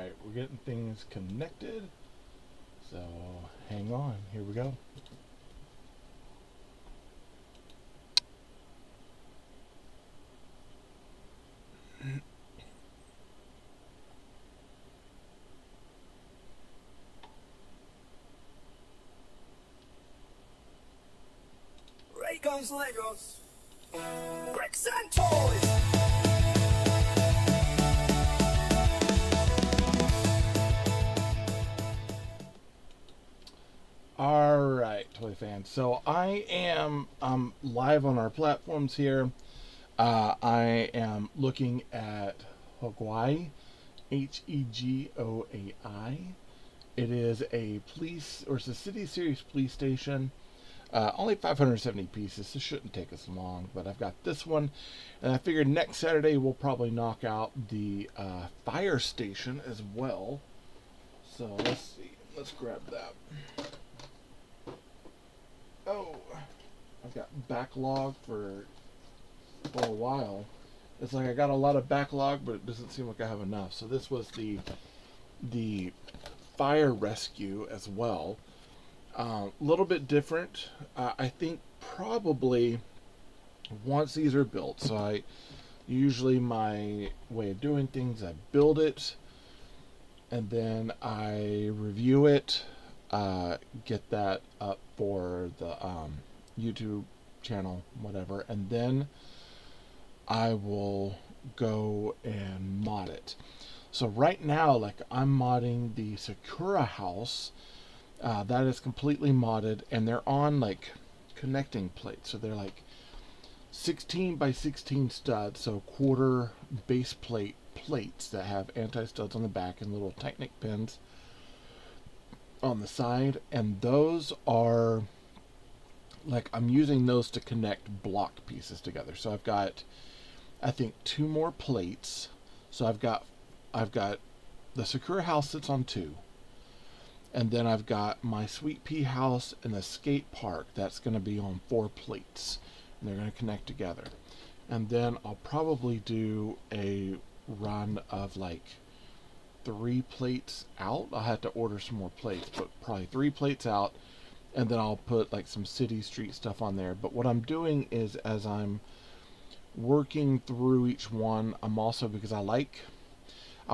Alright, we're getting things connected. So hang on, here we go. Raygun's Legos, bricks and toys. Alright, toy fans. So I am live on our platforms here. I am looking at Hegoai, Hegoai. It is a police, or it's a City Series police station. Only 570 pieces. This shouldn't take us long, but I've got this one, and I figured next Saturday we'll probably knock out the fire station as well. So let's see. Let's grab that. Oh, I've got backlog for a while. It's like I got a lot of backlog, but it doesn't seem like I have enough. So this was the fire rescue as well. A little bit different. I think probably once these are built. So I usually my way of doing things, I build it and then I review it. Get that up for the YouTube channel, whatever, and then I will go and mod it. So right now, like I'm modding the Sakura house. That is completely modded, and they're on like connecting plates. So they're like 16 by 16 studs, so quarter base plate plates that have anti-studs on the back and little Technic pins on the side, and those are like I'm using those to connect block pieces together. So I've got I think 2 more plates. So I've got the Sakura house sits on 2. And then I've got my Sweet Pea house and the skate park that's going to be on 4 plates. And they're going to connect together. And then I'll probably do a run of like 3 plates out. I'll have to order some more plates, but probably 3 plates out. And then I'll put like some city street stuff on there. But what I'm doing is as I'm working through each one, I'm also, because I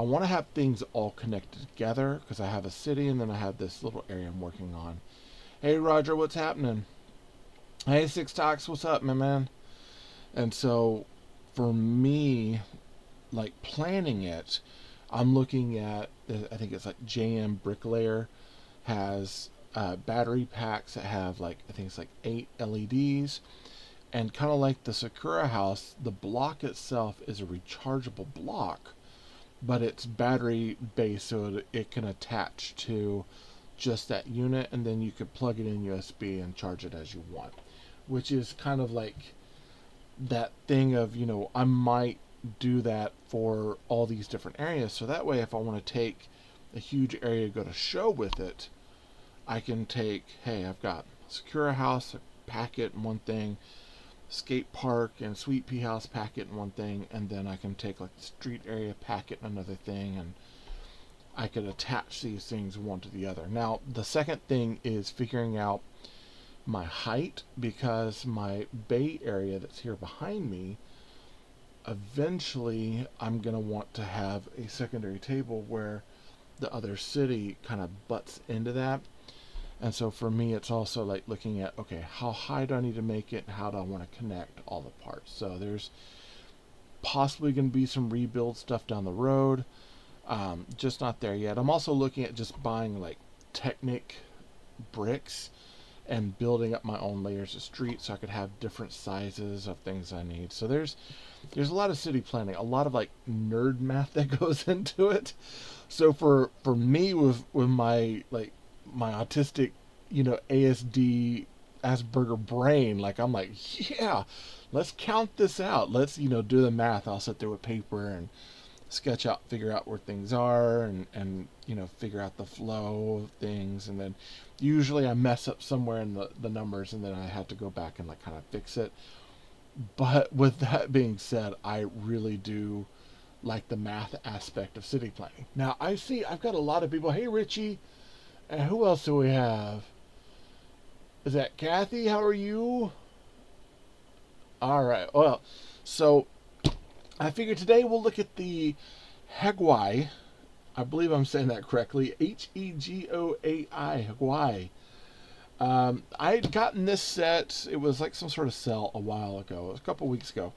want to have things all connected together, because I have a city and then I have this little area I'm working on. Hey Roger, what's happening? Hey Six Talks, what's up, my man? And so for me, like planning it, I'm looking at, I think it's like JM Bricklayer has battery packs that have like, I think it's like 8 LEDs. And kind of like the Sakura house, the block itself is a rechargeable block, but it's battery based, so it can attach to just that unit, and then you could plug it in USB and charge it as you want, which is kind of like that thing of, you know, I might do that for all these different areas, so that way if I want to take a huge area, go to show with it, I can take, hey, I've got Sakura house, pack it in one thing, skate park and Sweet Pea house, pack it in one thing, and then I can take like the street area, pack it in another thing, and I could attach these things one to the other. Now the second thing is figuring out my height, because my bay area that's here behind me, eventually I'm going to want to have a secondary table where the other city kind of butts into that. And so for me, it's also like looking at, okay, how high do I need to make it and how do I want to connect all the parts? So there's possibly going to be some rebuild stuff down the road. Just not there yet. I'm also looking at just buying like Technic bricks and building up my own layers of street so I could have different sizes of things I need. So there's a lot of city planning, a lot of like nerd math that goes into it. So for me with my like my autistic, you know, ASD Asperger brain, like I'm like, yeah, let's count this out. Let's, you know, do the math. I'll sit there with paper and sketch out, figure out where things are, and you know, figure out the flow of things, and then usually I mess up somewhere in the numbers, and then I have to go back and like kind of fix it. But with that being said, I really do like the math aspect of city planning. Now I see I've got a lot of people. Hey Richie, and who else do we have? Is that Kathy? How are you? All right. Well, so I figured today we'll look at the Hegoai. I believe I'm saying that correctly. Hegoai. Hegoai. I had gotten this set. It was like some sort of sale a while ago. It was a couple weeks ago.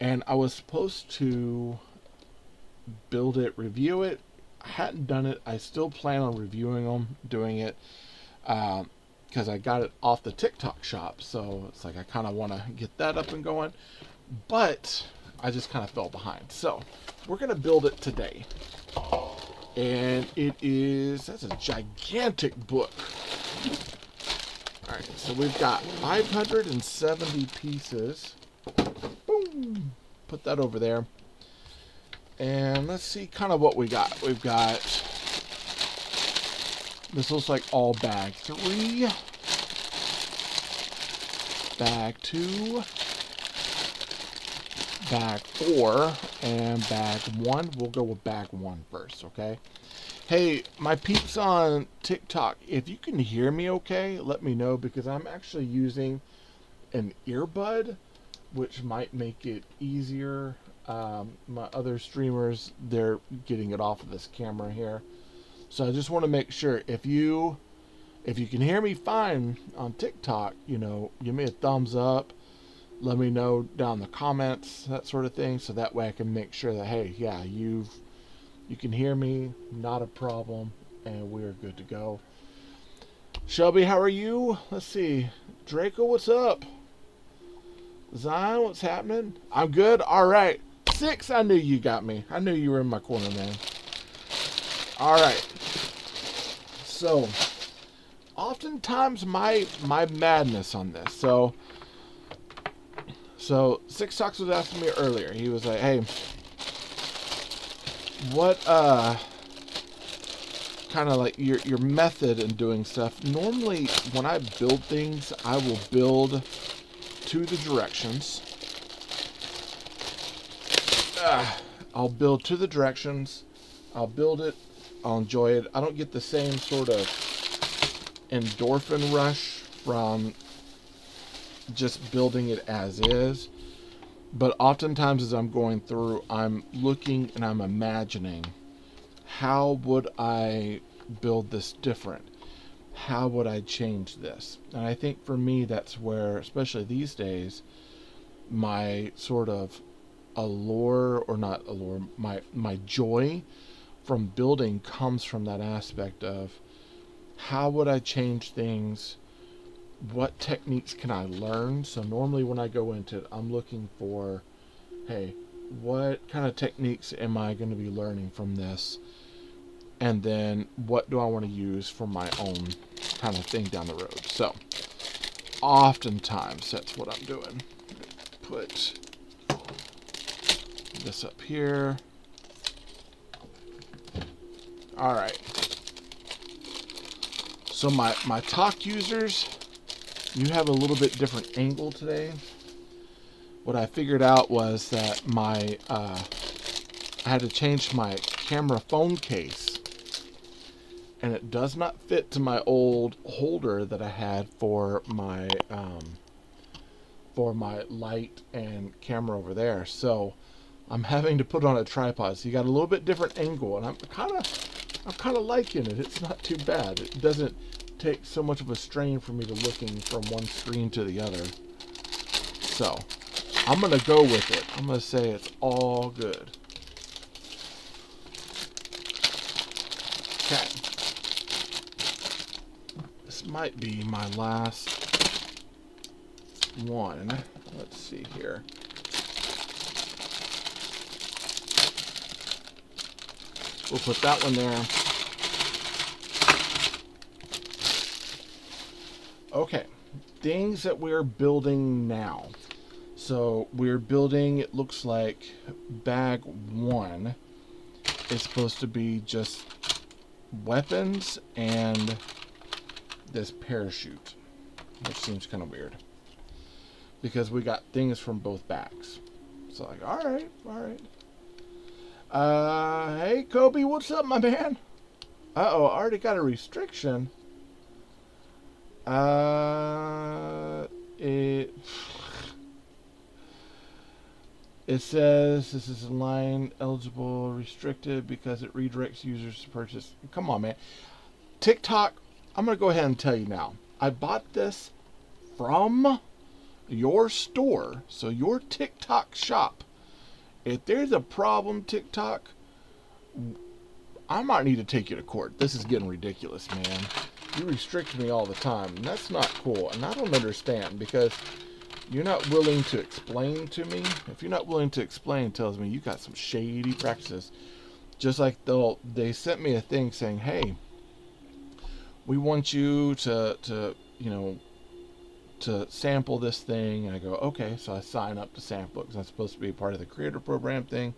And I was supposed to build it, review it. I hadn't done it. I still plan on reviewing them, doing it. Because I got it off the TikTok shop. So it's like I kind of want to get that up and going. But I just kind of fell behind. So we're going to build it today. And that's a gigantic book. Alright, so we've got 570 pieces. Boom! Put that over there. And let's see kind of what we got. We've got, this looks like all bag 3, bag 2, bag 4, and bag 1. We'll go with bag 1 first, okay? Hey, my peeps on TikTok, if you can hear me okay, let me know, because I'm actually using an earbud, which might make it easier. My other streamers, they're getting it off of this camera here. So I just want to make sure, if you can hear me fine on TikTok, you know, give me a thumbs up. Let me know down in the comments, that sort of thing, so that way I can make sure that, hey, yeah, you can hear me, not a problem, and we're good to go. Shelby, how are you? Let's see. Draco, what's up? Zion, what's happening? I'm good. All right. 6, I knew you got me. I knew you were in my corner, man. All right. So, oftentimes my madness on this. So Six Socks was asking me earlier. He was like, hey, what kind of like your method in doing stuff. Normally when I build things, I will build to the directions. I'll build to the directions. I'll build it. I'll enjoy it. I don't get the same sort of endorphin rush from just building it as is. But oftentimes as I'm going through, I'm looking and I'm imagining, how would I build this different? How would I change this? And I think for me, that's where, especially these days, my sort of allure, or not allure, my joy from building comes from that aspect of, how would I change things? What techniques can I learn? So normally when I go into it, I'm looking for, hey, what kind of techniques am I going to be learning from this? And then what do I want to use for my own kind of thing down the road? So oftentimes that's what I'm doing. Put this up here. All right. So my talk users, you have a little bit different angle today. What I figured out was that I had to change my camera phone case, and it does not fit to my old holder that I had for my light and camera over there. So I'm having to put on a tripod. So you got a little bit different angle, and I'm kind of liking it. It's not too bad. It doesn't take so much of a strain for me to looking from one screen to the other. So I'm gonna go with it. I'm gonna say it's all good. Okay. This might be my last one. Let's see here. We'll put that one there. Okay, things that we're building now. So we're building, it looks like bag 1 is supposed to be just weapons and this parachute, which seems kind of weird because we got things from both bags. So like, all right. Hey, Kobe, what's up, my man? Uh-oh, I already got a restriction. It... It says this is a line eligible restricted because it redirects users to purchase. Come on, man. TikTok, I'm going to go ahead and tell you now. I bought this from your store, so your TikTok shop. If there's a problem, TikTok, I might need to take you to court. This is getting ridiculous, man. You restrict me all the time, and that's not cool. And I don't understand because you're not willing to explain to me. If you're not willing to explain, it tells me you got some shady practices. Just like they sent me a thing saying, hey, we want you to sample this thing. And I go, okay. So I sign up to sample it because I'm supposed to be part of the creator program thing.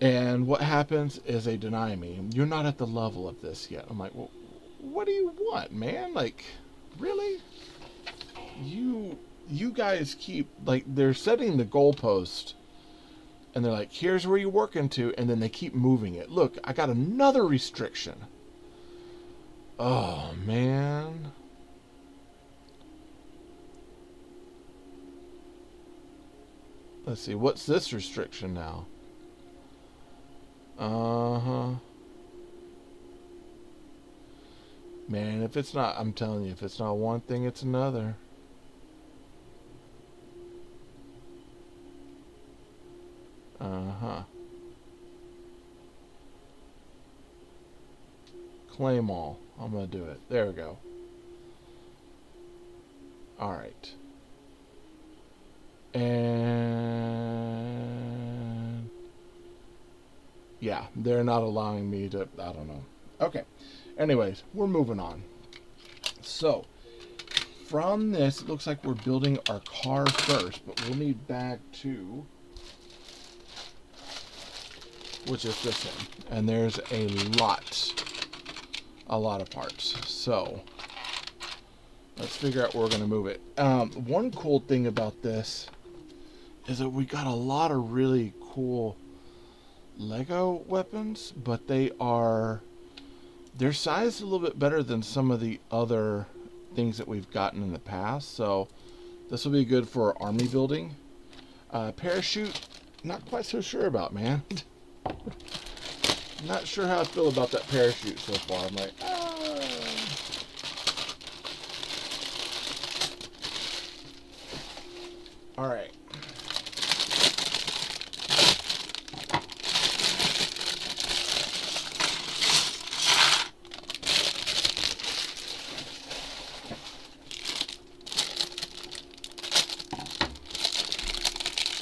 And what happens is they deny me. You're not at the level of this yet. I'm like, well, what do you want, man? Like, really? You guys keep, like, they're setting the goalpost and they're like, here's where you're working to, and then they keep moving it. Look, I got another restriction. Oh, man. Let's see, what's this restriction now? Man, if it's not, I'm telling you, if it's not one thing, it's another. Claim all. I'm going to do it. There we go. Alright. And yeah, they're not allowing me to, I don't know. Okay. Anyways, we're moving on. So, from this, it looks like we're building our car first, but we'll need bag 2, which is this one. And there's a lot of parts. So, let's figure out where we're going to move it. One cool thing about this is that we got a lot of really cool Lego weapons, but their size is a little bit better than some of the other things that we've gotten in the past. So this will be good for army building. Parachute, not quite so sure about, man. Not sure how I feel about that parachute so far. I'm like, all right.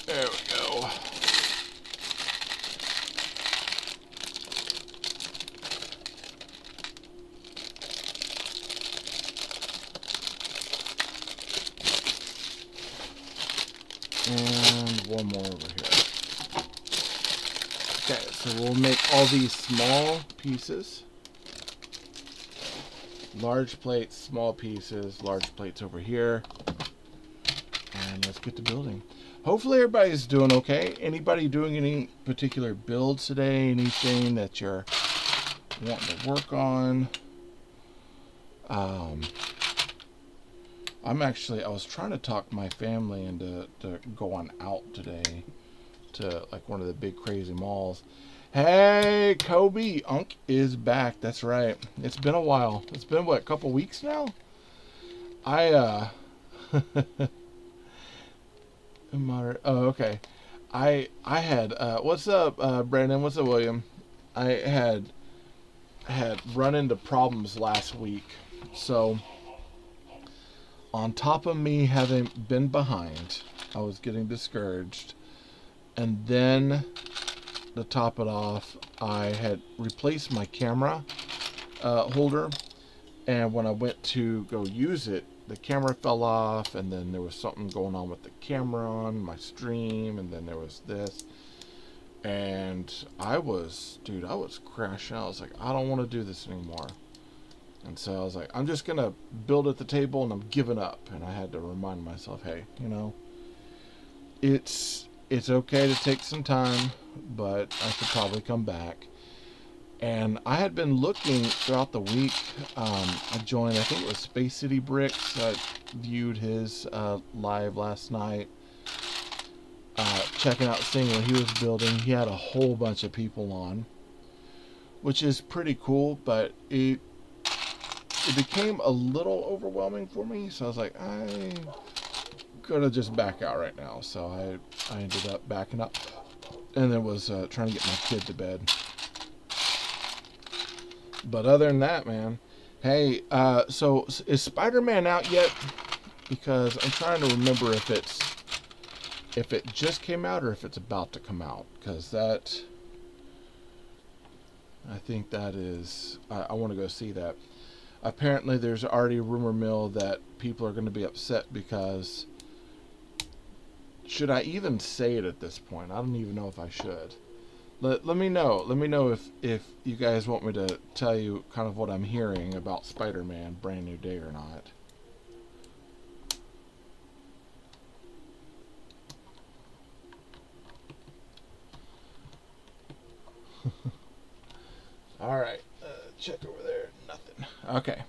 There we go. And one more over here. Okay, so we'll make all these small pieces. Large plates, small pieces, large plates over here. And let's get to building. Hopefully everybody's doing okay. Anybody doing any particular builds today? Anything that you're wanting to work on? I was trying to talk my family into going out today to like one of the big crazy malls. Hey, Kobe, Unc is back. That's right. It's been a while. It's been, what, a couple weeks now? Oh, okay. I had, what's up, Brandon? What's up, William? I had run into problems last week. So, on top of me having been behind, I was getting discouraged. And then, to top it off, I had replaced my camera holder. And when I went to go use it, the camera fell off, and then there was something going on with the camera on my stream, and then there was this. And I was crashing out. I was like, I don't want to do this anymore. And so I was like, I'm just going to build at the table, and I'm giving up. And I had to remind myself, hey, It's okay to take some time, but I should probably come back. And I had been looking throughout the week. I joined, I think it was Space City Bricks. I viewed his live last night, checking out, seeing what he was building. He had a whole bunch of people on, which is pretty cool, but it became a little overwhelming for me. So I was like, I'm gonna just back out right now. So I ended up backing up, and then was trying to get my kid to bed. But other than that, man, hey, so is Spider-Man out yet? Because I'm trying to remember if it just came out or if it's about to come out. Because that, I think that is, I want to go see that. Apparently, there's already a rumor mill that people are going to be upset because, should I even say it at this point? I don't even know if I should. Let me know. Let me know if you guys want me to tell you kind of what I'm hearing about Spider-Man Brand New Day or not. Alright. Check over there. Nothing. Okay.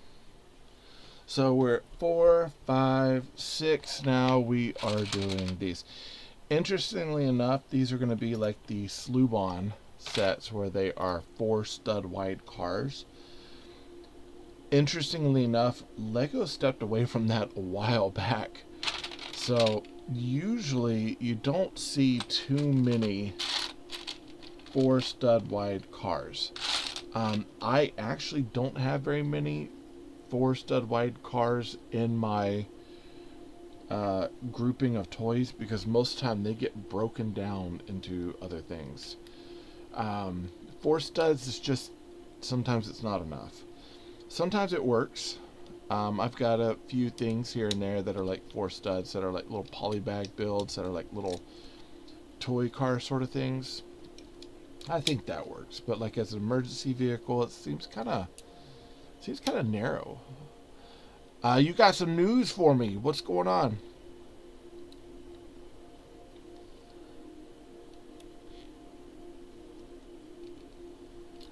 So we're 4, 5, 6 now. We are doing these. Interestingly enough, these are going to be like the Slubon sets where they are 4 stud wide cars. Interestingly enough, Lego stepped away from that a while back. So usually you don't see too many 4 stud wide cars. I actually don't have very many 4 stud wide cars in my grouping of toys because most of the time they get broken down into other things. 4 studs is just, sometimes it's not enough. Sometimes it works. I've got a few things here and there that are like 4 studs that are like little polybag builds that are like little toy car sort of things. I think that works, but like as an emergency vehicle, it seems kind of narrow. You got some news for me. What's going on?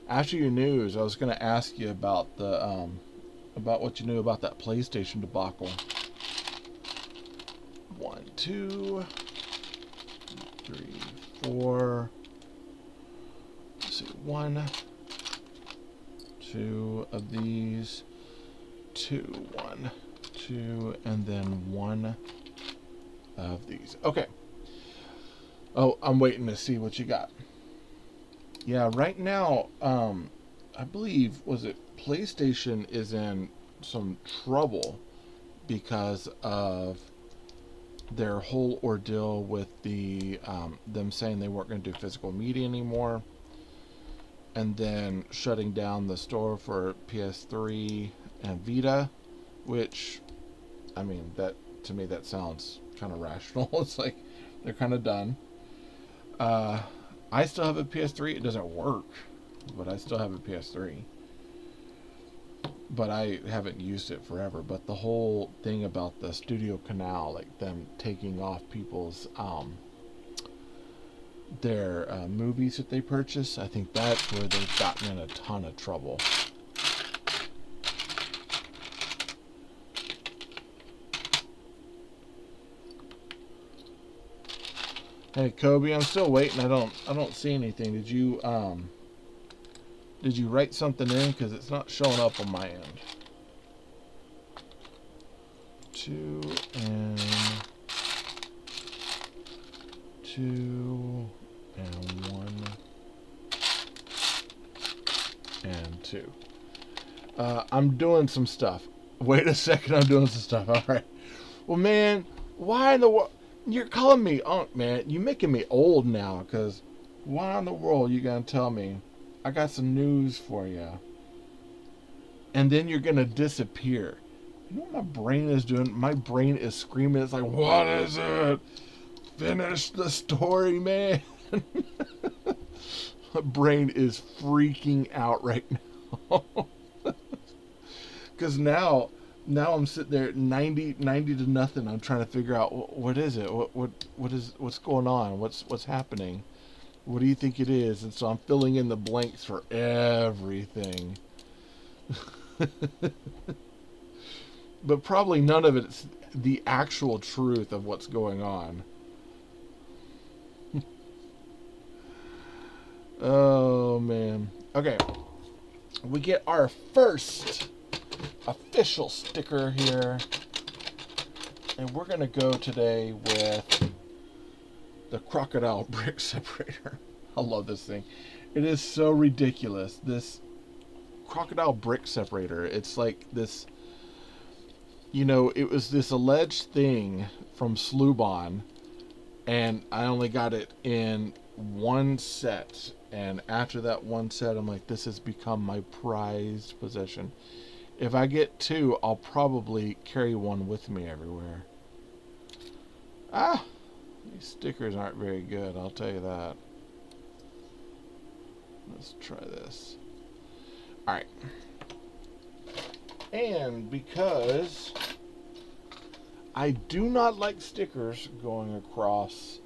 After your news, I was going to ask you about the about what you knew about that PlayStation debacle. 1, 2, 3, 4. Let's see, 1, 2 of these. 2, 1, 2, and then 1 of these. Okay. Oh, I'm waiting to see what you got. Yeah, right now, I believe, was it PlayStation is in some trouble because of their whole ordeal with the them saying they weren't going to do physical media anymore, and then shutting down the store for PS3 and Vita, which, I mean, that to me that sounds kind of rational. It's like they're kind of done. I still have a PS3. It doesn't work, but I still have a PS3. But I haven't used it forever. But the whole thing about the Studio Canal, like them taking off people's their movies that they purchase, I think that's where they've gotten in a ton of trouble. Hey Kobe, I'm still waiting. I don't see anything. Did you write something in? Because it's not showing up on my end. 2 and 2 and 1 and 2. I'm doing some stuff. Wait a second, I'm doing some stuff. All right. Well, man, why in the world? You're calling me Unc, man. You're making me old now, because why in the world you gonna tell me I got some news for you, and then you're gonna disappear? You know what my brain is doing? My brain is screaming. It's like, what is it? Finish the story, man. My brain is freaking out right now. Because now Now I'm sitting there 90 to nothing. I'm trying to figure out what is it? What's going on? What's happening? What do you think it is? And so I'm filling in the blanks for everything. But probably none of it's the actual truth of what's going on. Oh man. Okay. We get our first official sticker here. And we're going to go today with the crocodile brick separator. I love this thing. It is so ridiculous. This crocodile brick separator. It's like this, it was this alleged thing from Sloobon, and I only got it in one set. And after that one set, I'm like, this has become my prized possession. If I get two, I'll probably carry one with me everywhere. These stickers aren't very good, I'll tell you that. Let's try this. Alright. And because I do not like stickers going across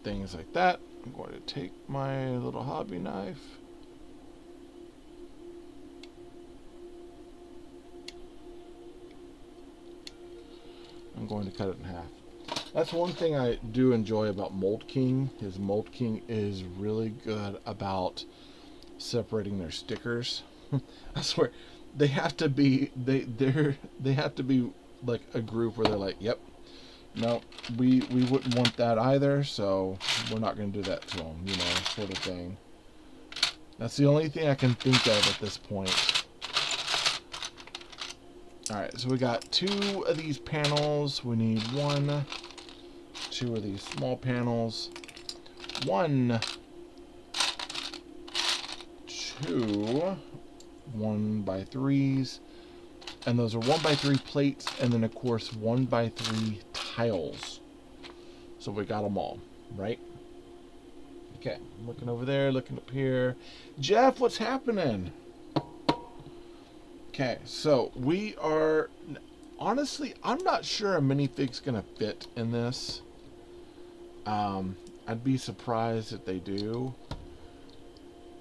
things like that, I'm going to take my little hobby knife. I'm going to cut it in half. That's one thing I do enjoy about Mold King. Mold King is really good about separating their stickers. I swear, they have to be they have to be like a group where they're like, yep, no, we wouldn't want that either, so we're not going to do that to them, sort of thing. That's the only thing I can think of at this point. Alright, so we got 2 of these panels. We need 1, 2 of these small panels. 1, 2 1x3s. And those are 1x3 plates, and then of course 1x3 tiles. So we got them all, right? Okay, I'm looking over there, looking up here. Jeff, what's happening? Okay, so we are, honestly, I'm not sure a minifig's gonna fit in this. I'd be surprised if they do.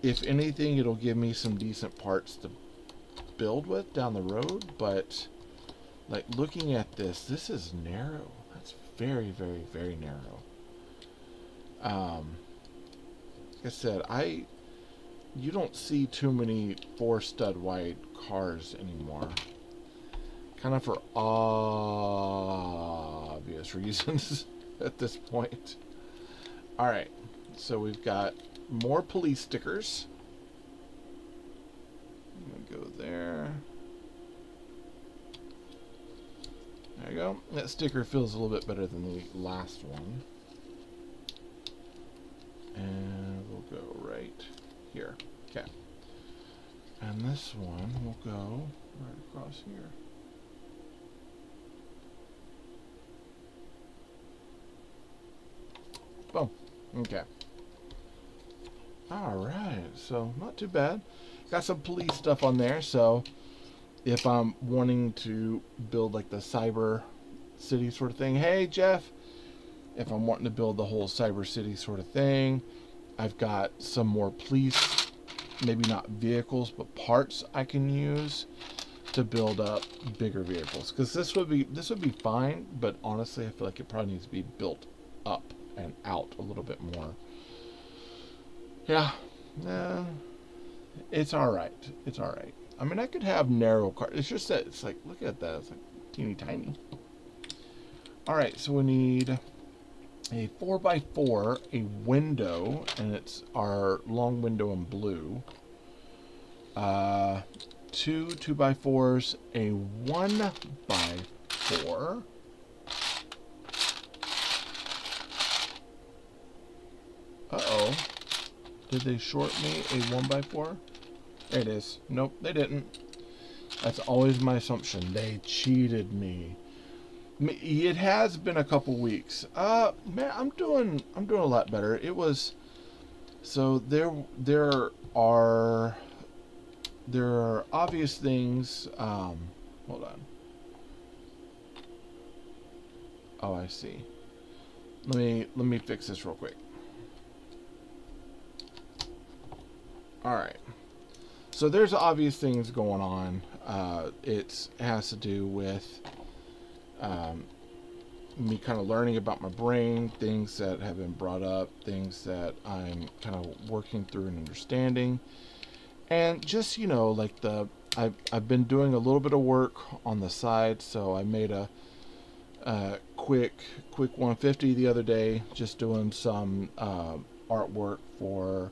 If anything, it'll give me some decent parts to build with down the road, but like looking at this is narrow. That's very, very, very narrow. Like I said, you don't see too many 4-stud wide cars anymore. Kind of for obvious reasons at this point. Alright, so we've got more police stickers. I'm going to go there. There you go. That sticker feels a little bit better than the last one. And we'll go right here. Okay. And this one will go right across here. Boom. Okay. Alright, so not too bad. Got some police stuff on there, so if I'm wanting to build like the cyber city sort of thing, hey Jeff, if I'm wanting to build the whole cyber city sort of thing, I've got some more police, maybe not vehicles, but parts I can use to build up bigger vehicles. Because this would be fine, but honestly, I feel like it probably needs to be built up and out a little bit more. Yeah, it's all right. It's all right. I mean, I could have narrow cars. It's just that it's like, look at that. It's like teeny tiny. All right, so we need a 4x4, a window, and it's our long window in blue. 2 2x4s, a 1x4. Uh-oh. Did they short me a 1x4? There it is. Nope, they didn't. That's always my assumption. They cheated me. It has been a couple weeks. Man, I'm doing a lot better. It was, so there are obvious things. Hold on. Oh, I see. Let me fix this real quick. All right. So there's obvious things going on. It has to do with me kind of learning about my brain, things that have been brought up, things that I'm kind of working through and understanding, and just like I've been doing a little bit of work on the side. So I made a quick 150 the other day, just doing some artwork for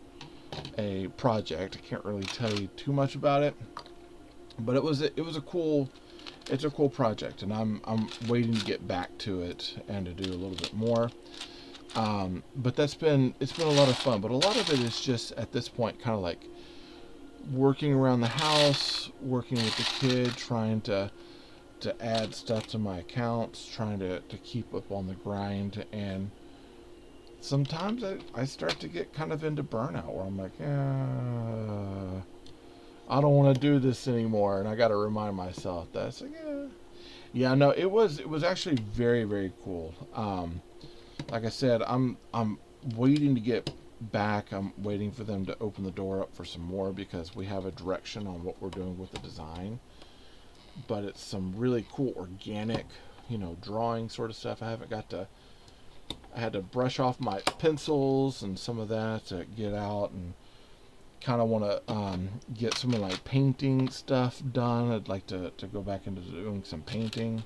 a project. I can't really tell you too much about it, but it was a cool project, and I'm waiting to get back to it and to do a little bit more. But it's been a lot of fun. But a lot of it is just at this point kind of like working around the house, working with the kid, trying to add stuff to my accounts, trying to keep up on the grind. And sometimes I start to get kind of into burnout where I'm like, I don't want to do this anymore, and I got to remind myself that it's like, yeah. No, it was actually very, very cool. Like I said, I'm waiting to get back. I'm waiting for them to open the door up for some more, because we have a direction on what we're doing with the design. But it's some really cool organic, drawing sort of stuff. I had to brush off my pencils and some of that to get out, and kind of want to get some of my painting stuff done. I'd like to go back into doing some painting.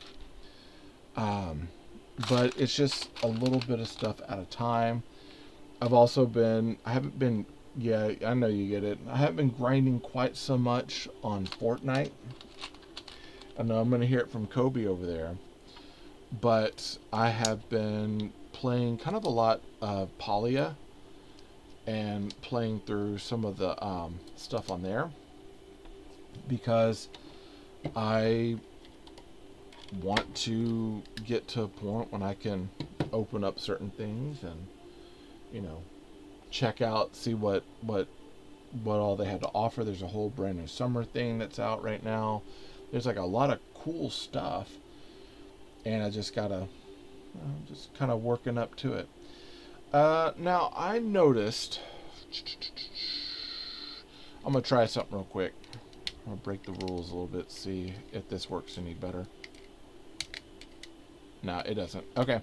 But it's just a little bit of stuff at a time. I haven't been, yeah, I know you get it. I haven't been grinding quite so much on Fortnite. I know I'm going to hear it from Kobe over there. But I have been playing kind of a lot of Polya, and playing through some of the stuff on there, because I want to get to a point when I can open up certain things and check out, see what all they had to offer. There's a whole brand new summer thing that's out right now. There's like a lot of cool stuff, and I just gotta just kind of working up to it. Now I noticed, I'm gonna try something real quick. I'm gonna break the rules a little bit, see if this works any better. No, it doesn't. Okay,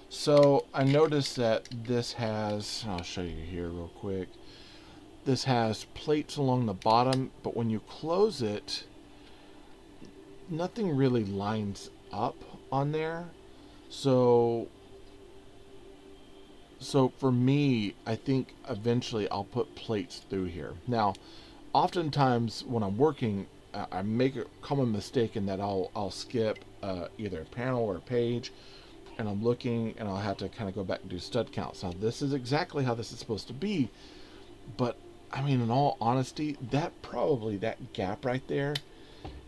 so I noticed that this has, I'll show you here real quick. This has plates along the bottom, but when you close it, nothing really lines up on there. So for me, I think eventually I'll put plates through here. Now, oftentimes when I'm working, I make a common mistake in that I'll skip either a panel or a page, and I'm looking, and I'll have to kind of go back and do stud counts. Now, this is exactly how this is supposed to be, but I mean, in all honesty, that gap right there,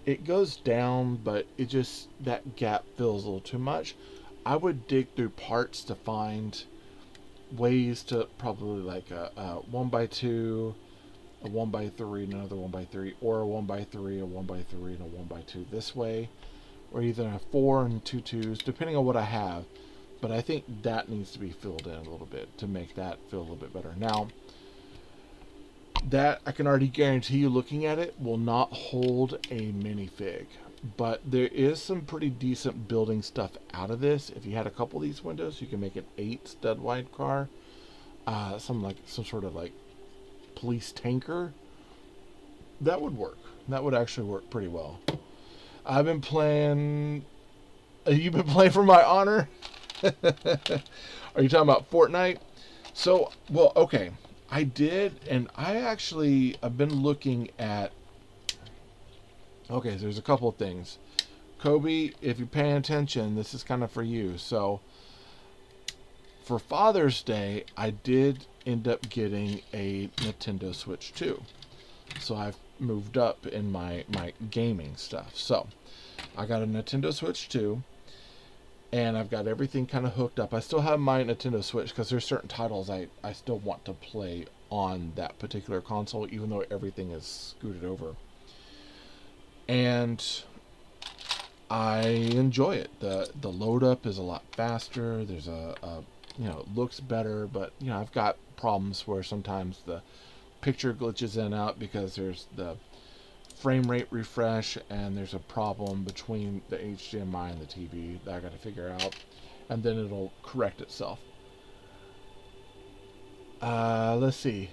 it goes down, but that gap feels a little too much. I would dig through parts to find ways to probably like a 1x2, a 1x3, and another 1x3, or a 1x3, a 1x3, and a 1x2 this way, or either a 4 and 2 2s, depending on what I have. But I think that needs to be filled in a little bit to make that feel a little bit better. Now, that I can already guarantee you, looking at it, will not hold a minifig. But there is some pretty decent building stuff out of this. If you had a couple of these windows, you can make an 8 stud wide car. Some sort of like police tanker. That would work. That would actually work pretty well. I've been playing. You've been playing for my honor? Are you talking about Fortnite? So, well, okay. I did, and I've been looking at. Okay, so there's a couple of things. Kobe, if you're paying attention, this is kind of for you. So, for Father's Day, I did end up getting a Nintendo Switch 2. So I've moved up in my gaming stuff. So, I got a Nintendo Switch 2, and I've got everything kind of hooked up. I still have my Nintendo Switch because there's certain titles I still want to play on that particular console, even though everything is scooted over. And I enjoy it. The load up is a lot faster. There's it looks better, but I've got problems where sometimes the picture glitches in and out because there's the frame rate refresh and there's a problem between the HDMI and the TV that I got to figure out, and then it'll correct itself. Let's see.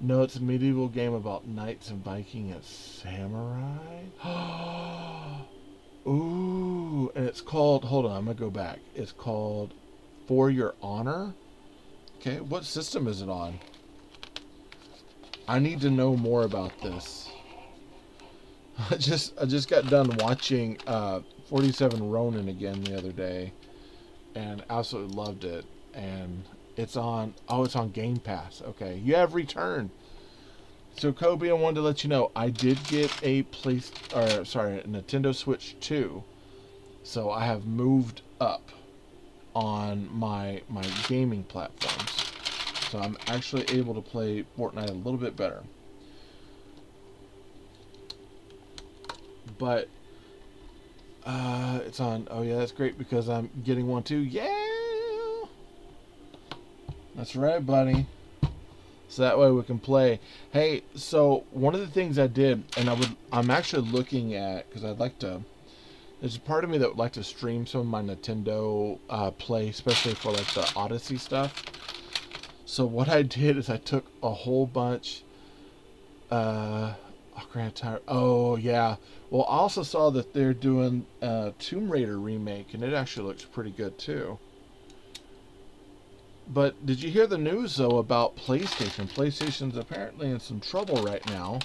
No, it's a medieval game about knights and Viking and samurai. Ooh, and it's called. Hold on, I'm gonna go back. It's called For Your Honor. Okay, what system is it on? I need to know more about this. I just got done watching 47 Ronin again the other day, and absolutely loved it. And it's on. Oh, it's on Game Pass. Okay, you have returned. So Kobe, I wanted to let you know I did get a Nintendo Switch 2. So I have moved up on my gaming platforms. So I'm actually able to play Fortnite a little bit better. But it's on. Oh yeah, that's great because I'm getting one too. Yeah, that's right, buddy. So that way we can play. Hey, so one of the things I did, and I'm actually looking at, because I'd like to, there's a part of me that would like to stream some of my Nintendo play, especially for like the Odyssey stuff. So what I did is I took a whole bunch, Grand Tower. Oh yeah. Well, I also saw that they're doing a Tomb Raider remake, and it actually looks pretty good too. But did you hear the news though about PlayStation? PlayStation's apparently in some trouble right now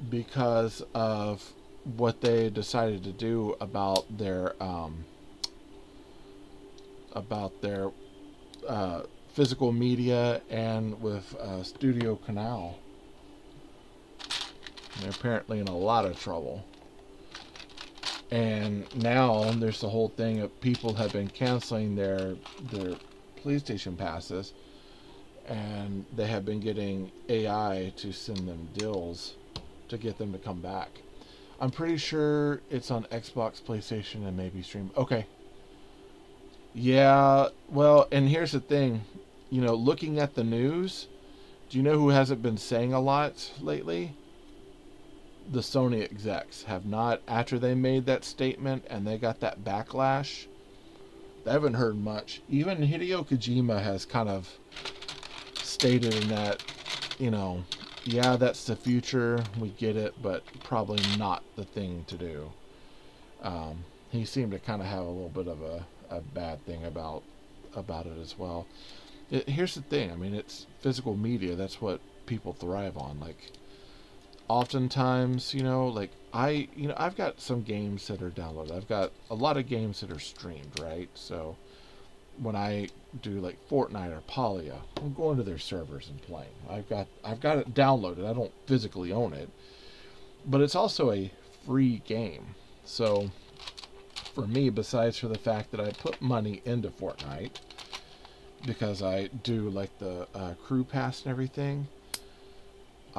because of what they decided to do about their physical media and with Studio Canal. They're apparently in a lot of trouble. And now there's the whole thing of people have been canceling their PlayStation passes, and they have been getting AI to send them deals to get them to come back. I'm pretty sure it's on Xbox, PlayStation, and maybe stream. Okay. Yeah, well, and here's the thing. Looking at the news, do you know who hasn't been saying a lot lately? The Sony execs have not, after they made that statement and they got that backlash, they haven't heard much. Even Hideo Kojima has kind of stated in that, yeah, that's the future, we get it, but probably not the thing to do. He seemed to kind of have a little bit of a bad thing about it as well. Here's the thing, I mean, it's physical media, that's what people thrive on. Like, oftentimes, I've got some games that are downloaded. I've got a lot of games that are streamed, right? So when I do like Fortnite or Polya, I'm going to their servers and playing. I've got it downloaded. I don't physically own it, but it's also a free game. So for me, besides for the fact that I put money into Fortnite because I do like the crew pass and everything,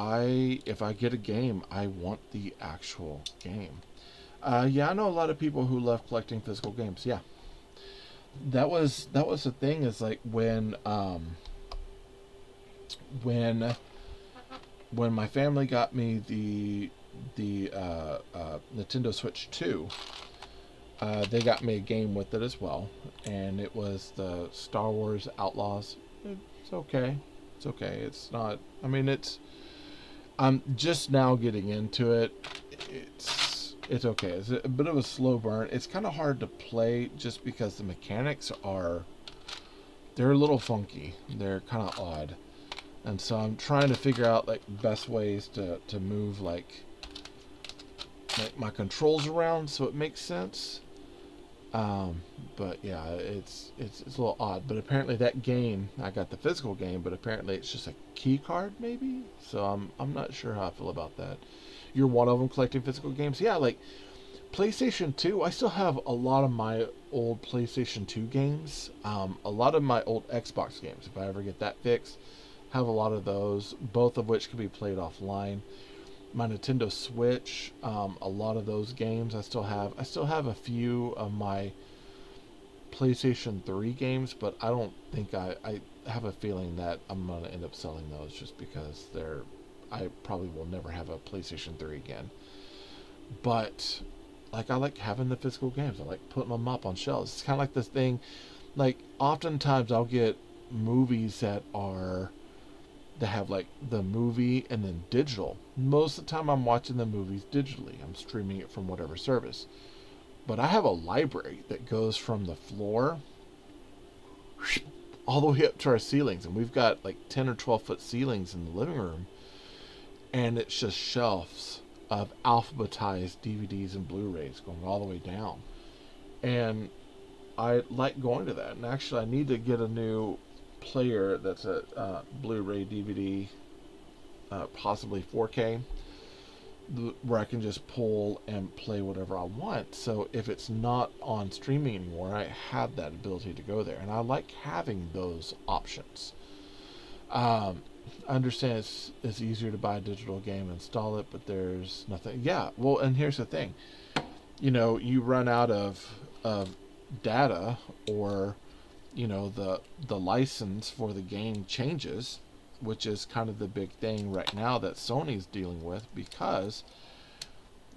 if I get a game, I want the actual game. Yeah, I know a lot of people who love collecting physical games. Yeah, that was the thing. Is like when my family got me the Nintendo Switch 2, they got me a game with it as well, and it was the Star Wars Outlaws. It's okay. It's okay. It's not. I mean, I'm just now getting into it. It's okay. It's a bit of a slow burn. It's kind of hard to play just because the mechanics they're a little funky. They're kind of odd. And so I'm trying to figure out like best ways to move like my controls around so it makes sense. But yeah, it's a little odd. But apparently that game, I got the physical game, but apparently it's just a key card maybe. So I'm not sure how I feel about that. You're one of them collecting physical games. Yeah, like PlayStation 2. I still have a lot of my old PlayStation 2 games. A lot of my old Xbox games. If I ever get that fixed, have a lot of those. Both of which can be played offline. my Nintendo Switch, a lot of those games I still have. I still have a few of my PlayStation 3 games, but I don't think I have a feeling that I'm going to end up selling those just because I probably will never have a PlayStation 3 again. But like I like having the physical games. I like putting them up on shelves. It's kind of like this thing. Like oftentimes I'll get movies that have like the movie and then digital. Most of the time I'm watching the movies digitally. I'm streaming it from whatever service. But I have a library that goes from the floor all the way up to our ceilings, and we've got like 10 or 12 foot ceilings in the living room, and it's just shelves of alphabetized DVDs and Blu-rays going all the way down. And I like going to that. And actually, I need to get a new player that's a Blu-ray DVD, possibly 4K, where I can just pull and play whatever I want. So if it's not on streaming anymore, I have that ability to go there, and I like having those options. I understand it's easier to buy a digital game and install it, but there's nothing. Yeah, well, and here's the thing. You run out of data, or the license for the game changes, which is kind of the big thing right now that Sony's dealing with, because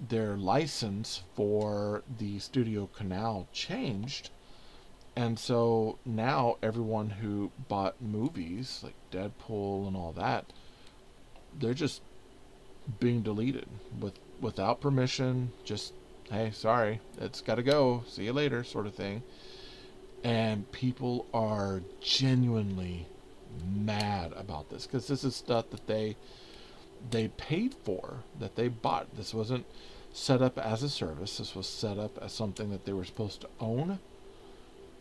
their license for the Studio Canal changed. And so now everyone who bought movies like Deadpool and all that, they're just being deleted without permission. Just, hey, sorry, it's got to go. See you later, sort of thing. And people are genuinely mad about this, because this is stuff that they paid for, that they bought. This wasn't set up as a service. This was set up as something that they were supposed to own,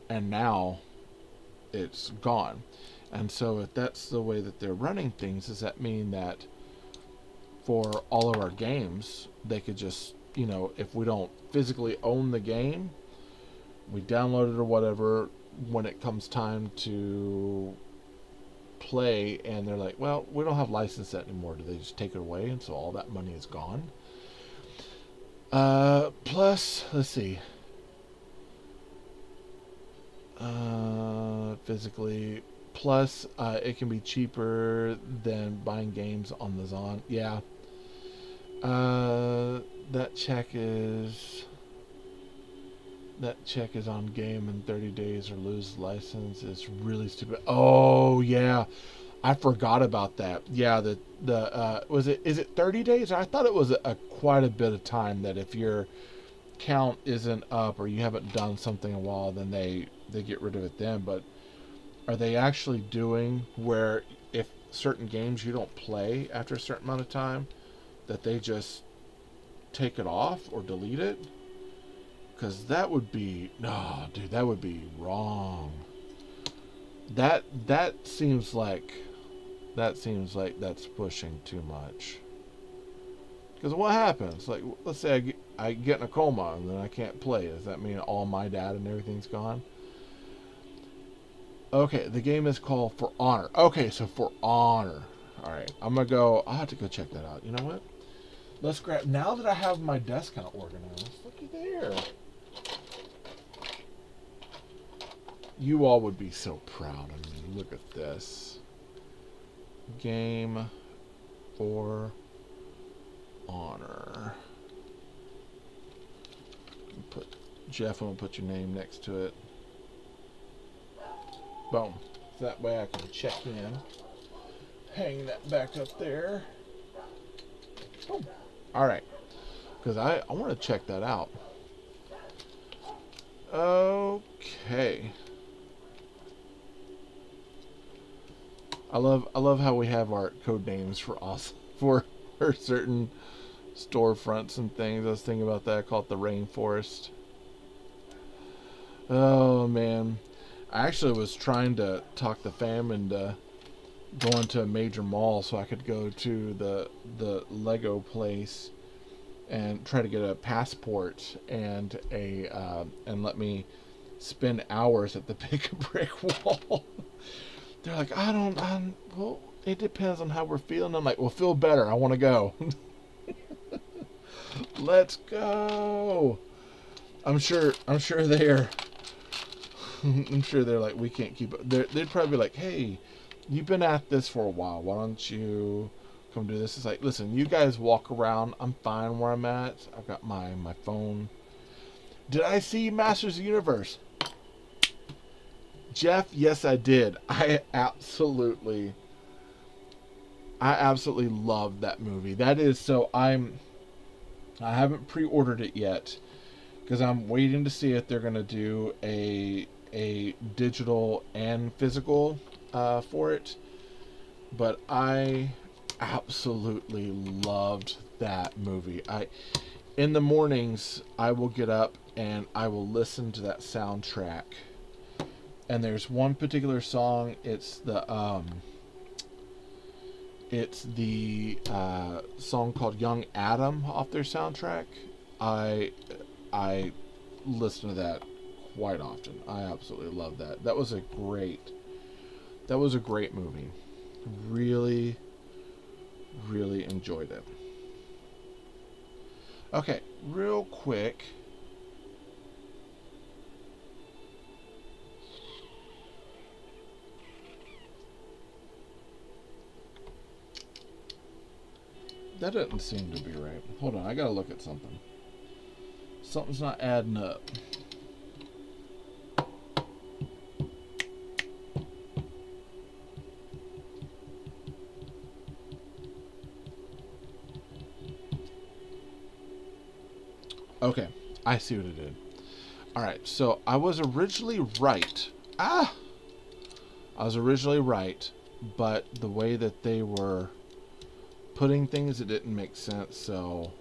and now it's gone. And so if that's the way that they're running things, does that mean that for all of our games, they could just, if we don't physically own the game, we download it or whatever, when it comes time to play and they're like, well, we don't have license that anymore, do they just take it away, and so all that money is gone? Plus, let's see, physically, plus it can be cheaper than buying games on the Zon. Yeah. That check is on game in 30 days or lose license. It's really stupid. Oh yeah, I forgot about that. Yeah, the is it 30 days? I thought it was quite a bit of time, that if your count isn't up or you haven't done something in a while, then they get rid of it then. But are they actually doing where if certain games you don't play after a certain amount of time, that they just take it off or delete it? Because that would be, no, dude, that would be wrong. That seems like that's pushing too much. Because what happens? Like, let's say I get in a coma and then I can't play. Does that mean all my data and everything's gone? Okay, the game is called For Honor. Okay, so For Honor. Alright, I'll have to go check that out. You know what? Let's grab, now that I have my desk kind of organized, looky there. You all would be so proud of me. Look at this. Game For Honor. Jeff, I'm going to put your name next to it. Boom. That way I can check in. Hang that back up there. Boom. Alright. Because I want to check that out. Okay. I love how we have our code names for us for certain storefronts and things. I was thinking about that. I call it the Rainforest. Oh man, I actually was trying to talk the fam into going to a major mall so I could go to the Lego place and try to get a passport and and let me spend hours at the Pick a Brick Wall. They're like, well, it depends on how we're feeling. I'm like, well, feel better. I want to go. Let's go. I'm sure they're I'm sure they're like, we can't keep it. They'd probably be like, hey, you've been at this for a while. Why don't you come do this? It's like, listen, you guys walk around. I'm fine where I'm at. I've got my phone. Did I see Masters of the Universe? Jeff, yes, I did. I absolutely loved that movie. That is so. I haven't pre-ordered it yet because I'm waiting to see if they're gonna do a digital and physical for it. But I absolutely loved that movie. In the mornings I will get up and I will listen to that soundtrack. And there's one particular song. It's the song called "Young Adam" off their soundtrack. I listen to that quite often. I absolutely love that. That was a great movie. Really, really enjoyed it. Okay, real quick. That doesn't seem to be right. Hold on, I gotta look at something. Something's not adding up. Okay, I see what it did. Alright, so I was originally right. I was originally right, but the way that they were putting things, it didn't make sense, so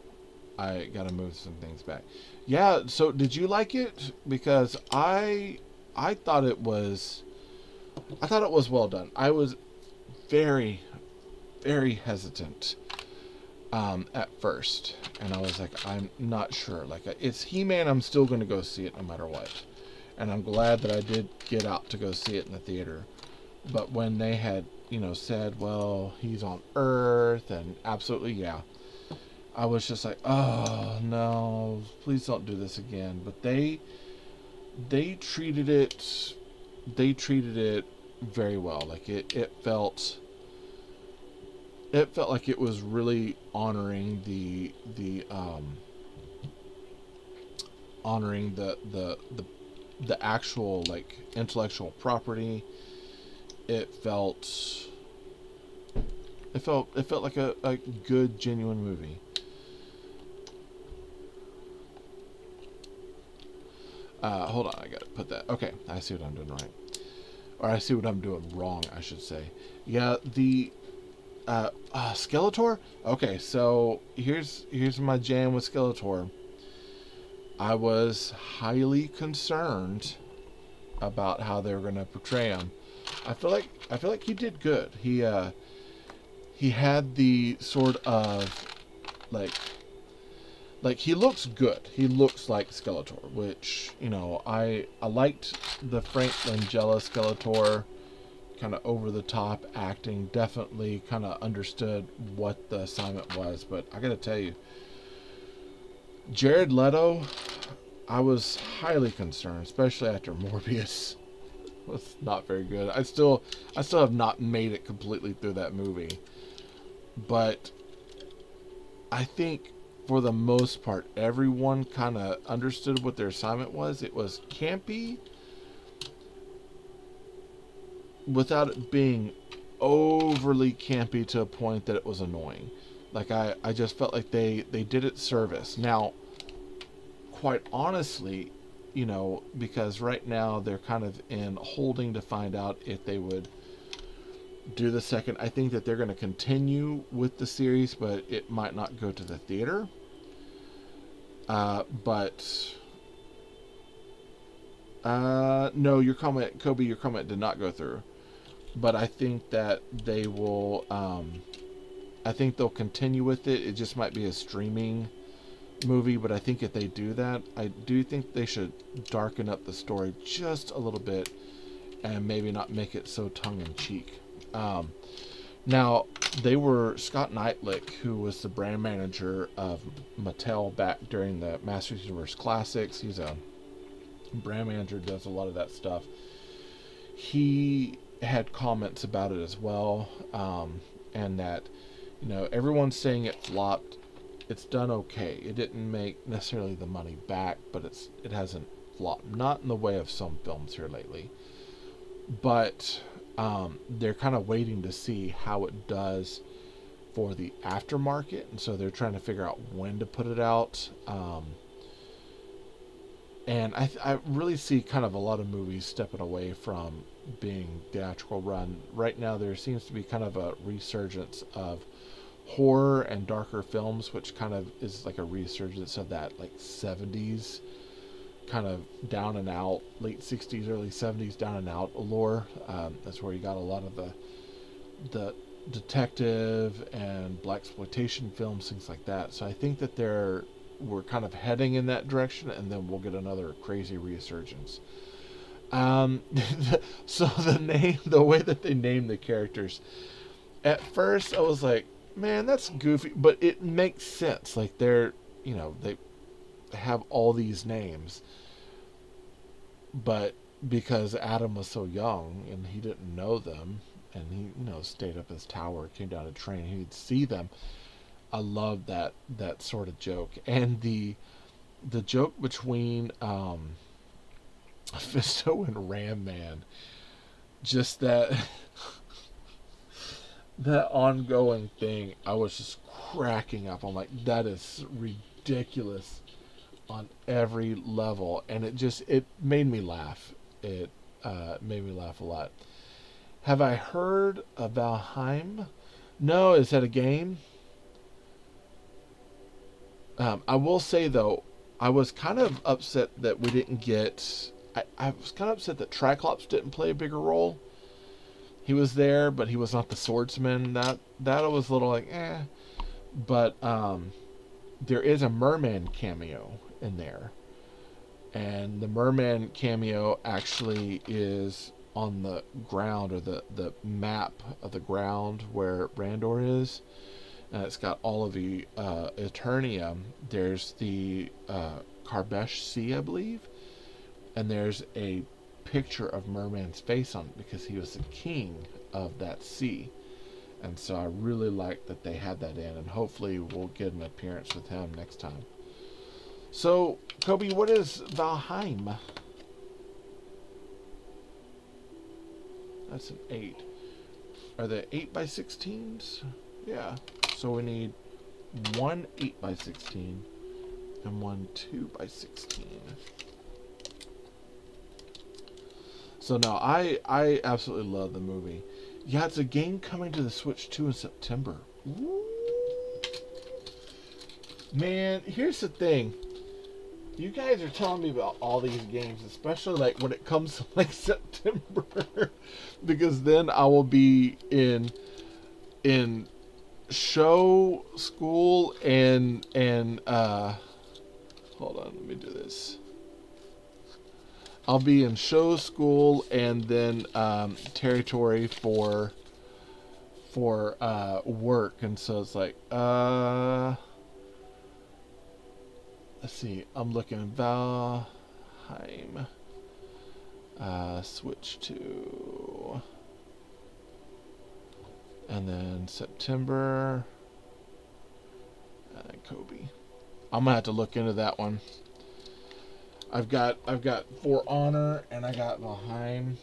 I gotta move some things back. Yeah, so did you like it? Because I thought it was well done. I was very, very hesitant at first, and I was like, I'm not sure. Like, it's He-Man, I'm still going to go see it no matter what, and I'm glad that I did get out to go see it in the theater. But when they had, said, well, he's on Earth, and absolutely, yeah, I was just like, oh no, please don't do this again. But they treated it very well. Like it felt like it was really honoring the actual, like, intellectual property. It felt like a good, genuine movie. Hold on, I gotta put that. Okay, I see what I'm doing right. Or I see what I'm doing wrong, I should say. Yeah, the Skeletor? Okay, so here's my jam with Skeletor. I was highly concerned about how they were going to portray him. I feel like he did good. He had the sort of like he looks good. He looks like Skeletor, which, I liked the Frank Langella Skeletor, kind of over the top acting. Definitely kind of understood what the assignment was. But I gotta tell you, Jared Leto, I was highly concerned, especially after Morbius was not very good. I still have not made it completely through that movie, but I think for the most part everyone kind of understood what their assignment was. It was campy without it being overly campy to a point that it was annoying. Like, I just felt like they did it service. Now, quite honestly, because right now they're kind of in holding to find out if they would do the second. I think that they're going to continue with the series, but it might not go to the theater. No, your comment, Kobe, your comment did not go through. But I think that they will, I think they'll continue with it. It just might be a streaming movie, but I think if they do that, I do think they should darken up the story just a little bit and maybe not make it so tongue-in-cheek. Now, they were Scott Knightlick, who was the brand manager of Mattel back during the Masters Universe Classics. He's a brand manager, does a lot of that stuff. He had comments about it as well, and that, you know, everyone's saying it flopped. It's done okay. It didn't make necessarily the money back, but it hasn't flopped. Not in the way of some films here lately, but they're kind of waiting to see how it does for the aftermarket, and so they're trying to figure out when to put it out. And I really see kind of a lot of movies stepping away from being theatrical run. Right now, there seems to be kind of a resurgence of horror and darker films, which kind of is like a resurgence of that like 70s kind of down and out, late 60s, early 70s down and out allure. That's where you got a lot of the detective and blaxploitation films, things like that. So I think that we're kind of heading in that direction, and then we'll get another crazy resurgence. So the way that they name the characters, at first I was like, man, that's goofy, but it makes sense. Like they have all these names, but because Adam was so young and he didn't know them, and he stayed up his tower, came down to train, he'd see them. I love that sort of joke, and the joke between Fisto and Ram Man, just that that ongoing thing. I was just cracking up. I'm like, that is ridiculous on every level, and it made me laugh. It made me laugh a lot. Have I heard of Valheim? No. Is that a game? I will say though, I was kind of upset that we didn't get. I was kind of upset that Triclops didn't play a bigger role. He was there, but he was not the swordsman. That I was a little like, eh. But there is a merman cameo in there, and the merman cameo actually is on the ground, or the map of the ground where Randor is. And it's got all of the Eternia. There's the Karbesh Sea, I believe, and there's a picture of Merman's face on it because he was the king of that sea. And so I really like that they had that in, and hopefully we'll get an appearance with him next time. So, Kobe, what is Valheim? That's an 8. Are they 8x16s? Yeah. So we need one 8x16 and one 2x16. So no, I absolutely love the movie. Yeah, it's a game coming to the Switch 2 in September. Ooh. Man, here's the thing. You guys are telling me about all these games, especially like when it comes to like September, because then I will be in show school and hold on, let me do this. I'll be in show school and then territory for work, and so it's like let's see, I'm looking Valheim Switch 2, and then September Kobe. I'm gonna have to look into that one. I've got For Honor and I got Valheim.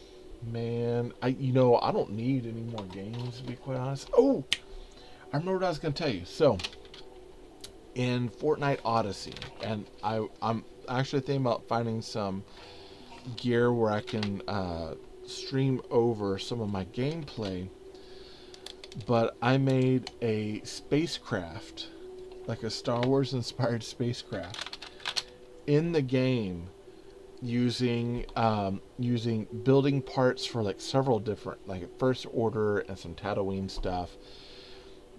Man, I don't need any more games, to be quite honest. Oh, I remember what I was gonna tell you. So in Fortnite Odyssey, and I'm actually thinking about finding some gear where I can stream over some of my gameplay. But I made a spacecraft, like a Star Wars inspired spacecraft, in the game, using building parts for like several different, like First Order and some Tatooine stuff.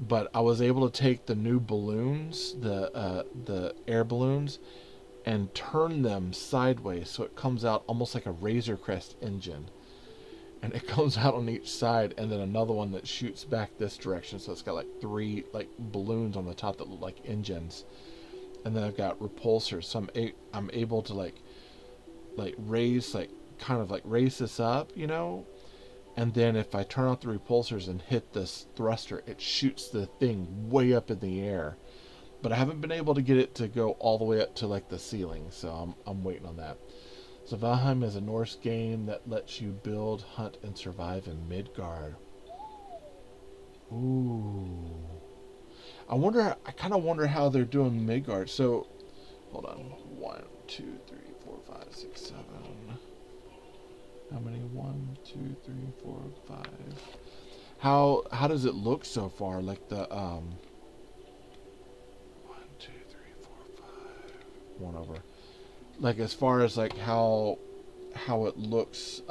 But I was able to take the new balloons, the air balloons, and turn them sideways so it comes out almost like a Razor Crest engine. and it comes out on each side, and then another one that shoots back this direction. So it's got like 3 like balloons on the top that look like engines, and then I've got repulsors. So I'm able to like raise kind of like raise this up, you know, and then if I turn off the repulsors and hit this thruster, it shoots the thing way up in the air. But I haven't been able to get it to go all the way up to like the ceiling, so I'm waiting on that. So Valheim is a Norse game that lets you build, hunt, and survive in Midgard. Ooh. I kind of wonder how they're doing Midgard. So, hold on. 1, 2, 3, 4, 5, 6, 7. How many? 1, 2, 3, 4, 5. How does it look so far? Like the 1, 2, 3, 4, 5. 1 over. Like as far as like how it looks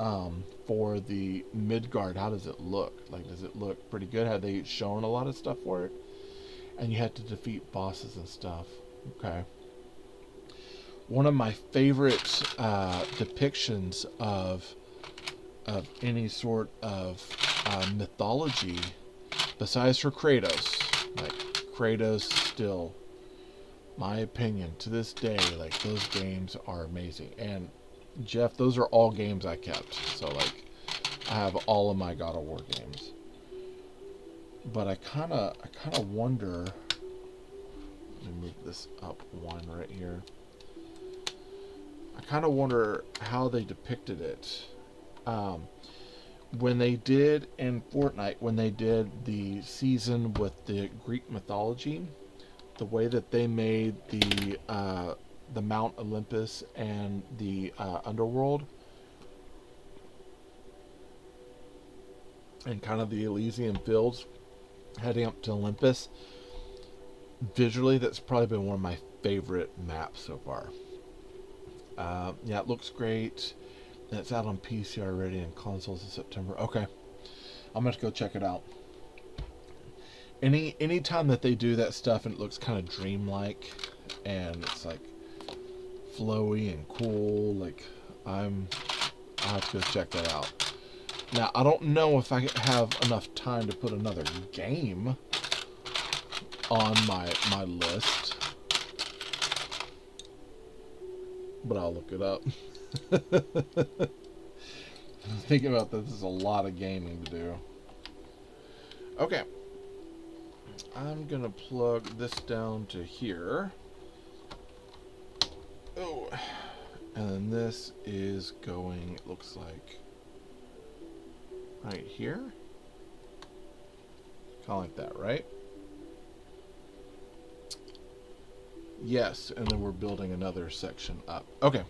for the Midgard, how does it look? Like, does it look pretty good? Have they shown a lot of stuff for it? And you had to defeat bosses and stuff. Okay. One of my favorite depictions of any sort of mythology, besides for Kratos, like Kratos still, my opinion, to this day, like those games are amazing. And Jeff, those are all games I kept. So like, I have all of my God of War games. But I kind of wonder. Let me move this up 1 right here. I kind of wonder how they depicted it. When they did in Fortnite, when they did the season with the Greek mythology, the way that they made the Mount Olympus and the underworld, and kind of the Elysian fields heading up to Olympus, visually that's probably been one of my favorite maps so far. Yeah, it looks great. And it's out on PC already and consoles in September. Okay, I'm gonna go check it out. Any time that they do that stuff and it looks kind of dreamlike and it's like flowy and cool, like I'll have to go check that out. Now I don't know if I have enough time to put another game on my list, but I'll look it up. Thinking about this is a lot of gaming to do. Okay. I'm gonna plug this down to here. Oh, and then this is going, it looks like, right here. Kind of like that, right? Yes, and then we're building another section up. Okay.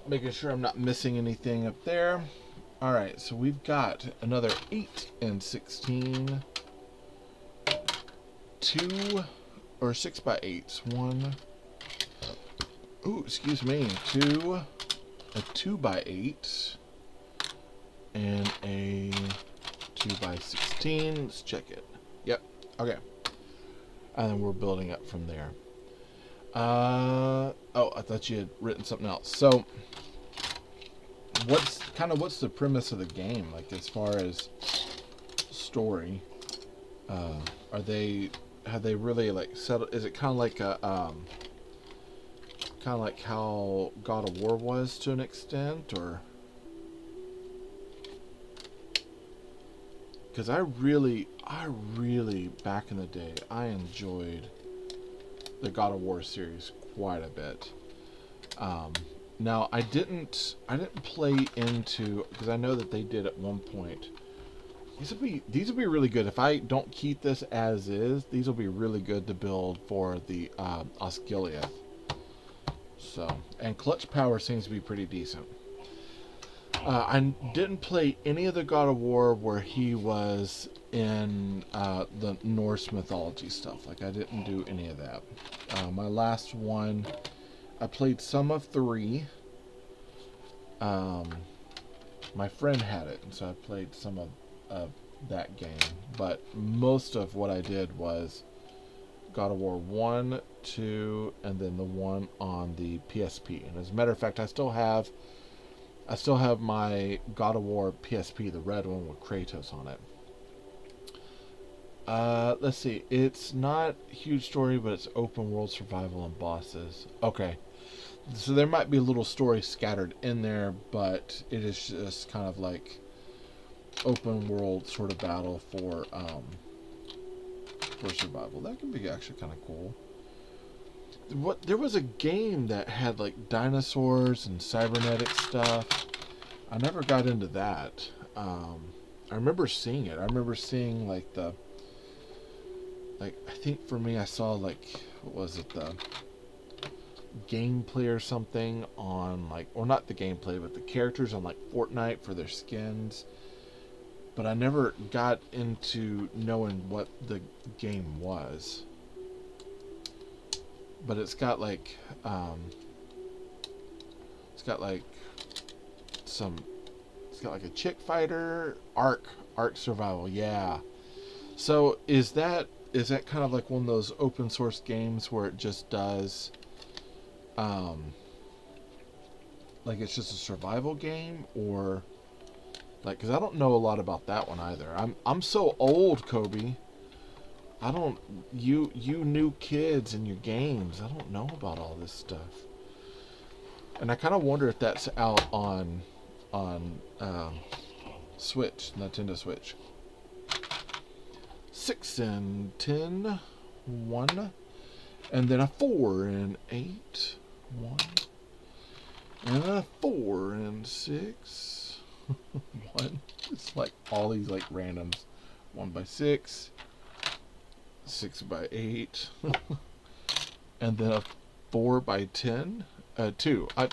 Making sure I'm not missing anything up there. Alright, so we've got another 8 and 16. 2 or 6 by 8s. 1. Ooh, excuse me. 2. A 2 by 8. And a 2 by 16. Let's check it. Yep. Okay. And then we're building up from there. Oh, I thought you had written something else. So, what's the premise of the game? Like, as far as story, have they really like settled? Is it kind of like a kind of like how God of War was to an extent, or? Because I really back in the day, I enjoyed the God of War series quite a bit. Now I didn't play into, because I know that they did at one point. These will be really good if I don't keep this as is. These will be really good to build for the Osgiliath. So, and clutch power seems to be pretty decent. I didn't play any of the God of War where he was in the Norse mythology stuff. Like, I didn't do any of that. My last one, I played some of 3. My friend had it, and so I played some of that game. But most of what I did was God of War 1, 2, and then the one on the PSP. And as a matter of fact, I still have I still have my God of War PSP, the red one with Kratos on it. Let's see. It's not huge story, but it's open world survival and bosses. Okay. So there might be a little story scattered in there, but it is just kind of like open world sort of battle for survival. That can be actually kind of cool. There was a game that had like dinosaurs and cybernetic stuff. I never got into that. I remember seeing it. I remember seeing like I think for me I saw like, what was it, the gameplay or something on like, or not the gameplay, but the characters on like Fortnite for their skins. But I never got into knowing what the game was. But it's got like some, it's got like a chick fighter, Ark Survival, yeah. So is that kind of like one of those open source games where it just does like it's just a survival game, or like, because I don't know a lot about that one either. I'm so old, Kobe. I don't, you new kids and your games, I don't know about all this stuff. And I kind of wonder if that's out on Switch, Nintendo Switch. 6 and 10, 1, and then a 4 and 8, 1, and a 4 and 6, 1. It's like all these like randoms. 1 by 6, 6 by 8, and then a 4 by 10, 2. I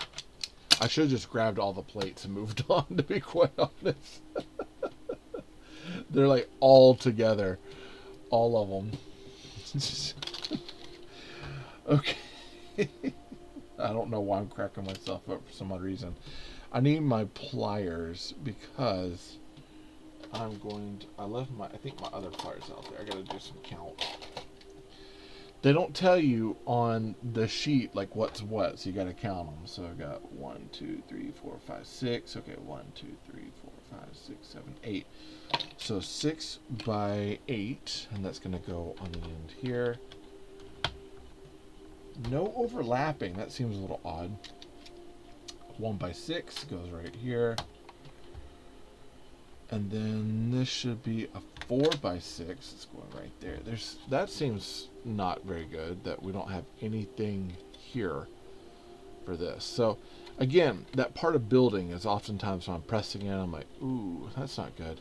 should have just grabbed all the plates and moved on, to be quite honest. They're like all together, all of them. Okay. I don't know why I'm cracking myself up for some odd reason. I need my pliers because I left I think my other pliers out there. I gotta do some count. They don't tell you on the sheet like what's what, so you gotta count them. So I got 1, 2, 3, 4, 5, 6. Okay, 1, 2, 3, 4, 5, 6, 7, 8. So 6 by 8, and that's gonna go on the end here. No overlapping. That seems a little odd. 1 by 6 goes right here. And then this should be a 4 by 6. It's going right there. That seems not very good that we don't have anything here for this. So again, that part of building is oftentimes when I'm pressing it, I'm like, ooh, that's not good.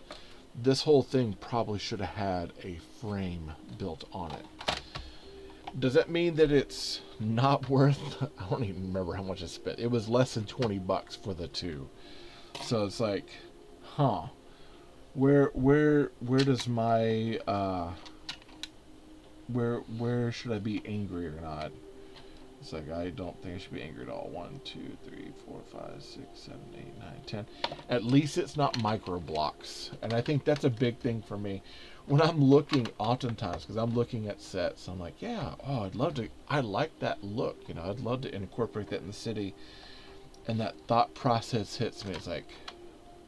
This whole thing probably should have had a frame built on it. Does that mean that it's not worth, I don't even remember how much I spent. It was less than $20 for the two. So it's like, huh. Where does my where should I be angry or not? It's like, I don't think I should be angry at all. 1, 2, 3, 4, 5, 6, 7, 8, 9, 10. At least it's not micro blocks. And I think that's a big thing for me. When I'm looking oftentimes, because I'm looking at sets, I'm like, yeah, oh, I like that look. You know, I'd love to incorporate that in the city. And that thought process hits me. It's like,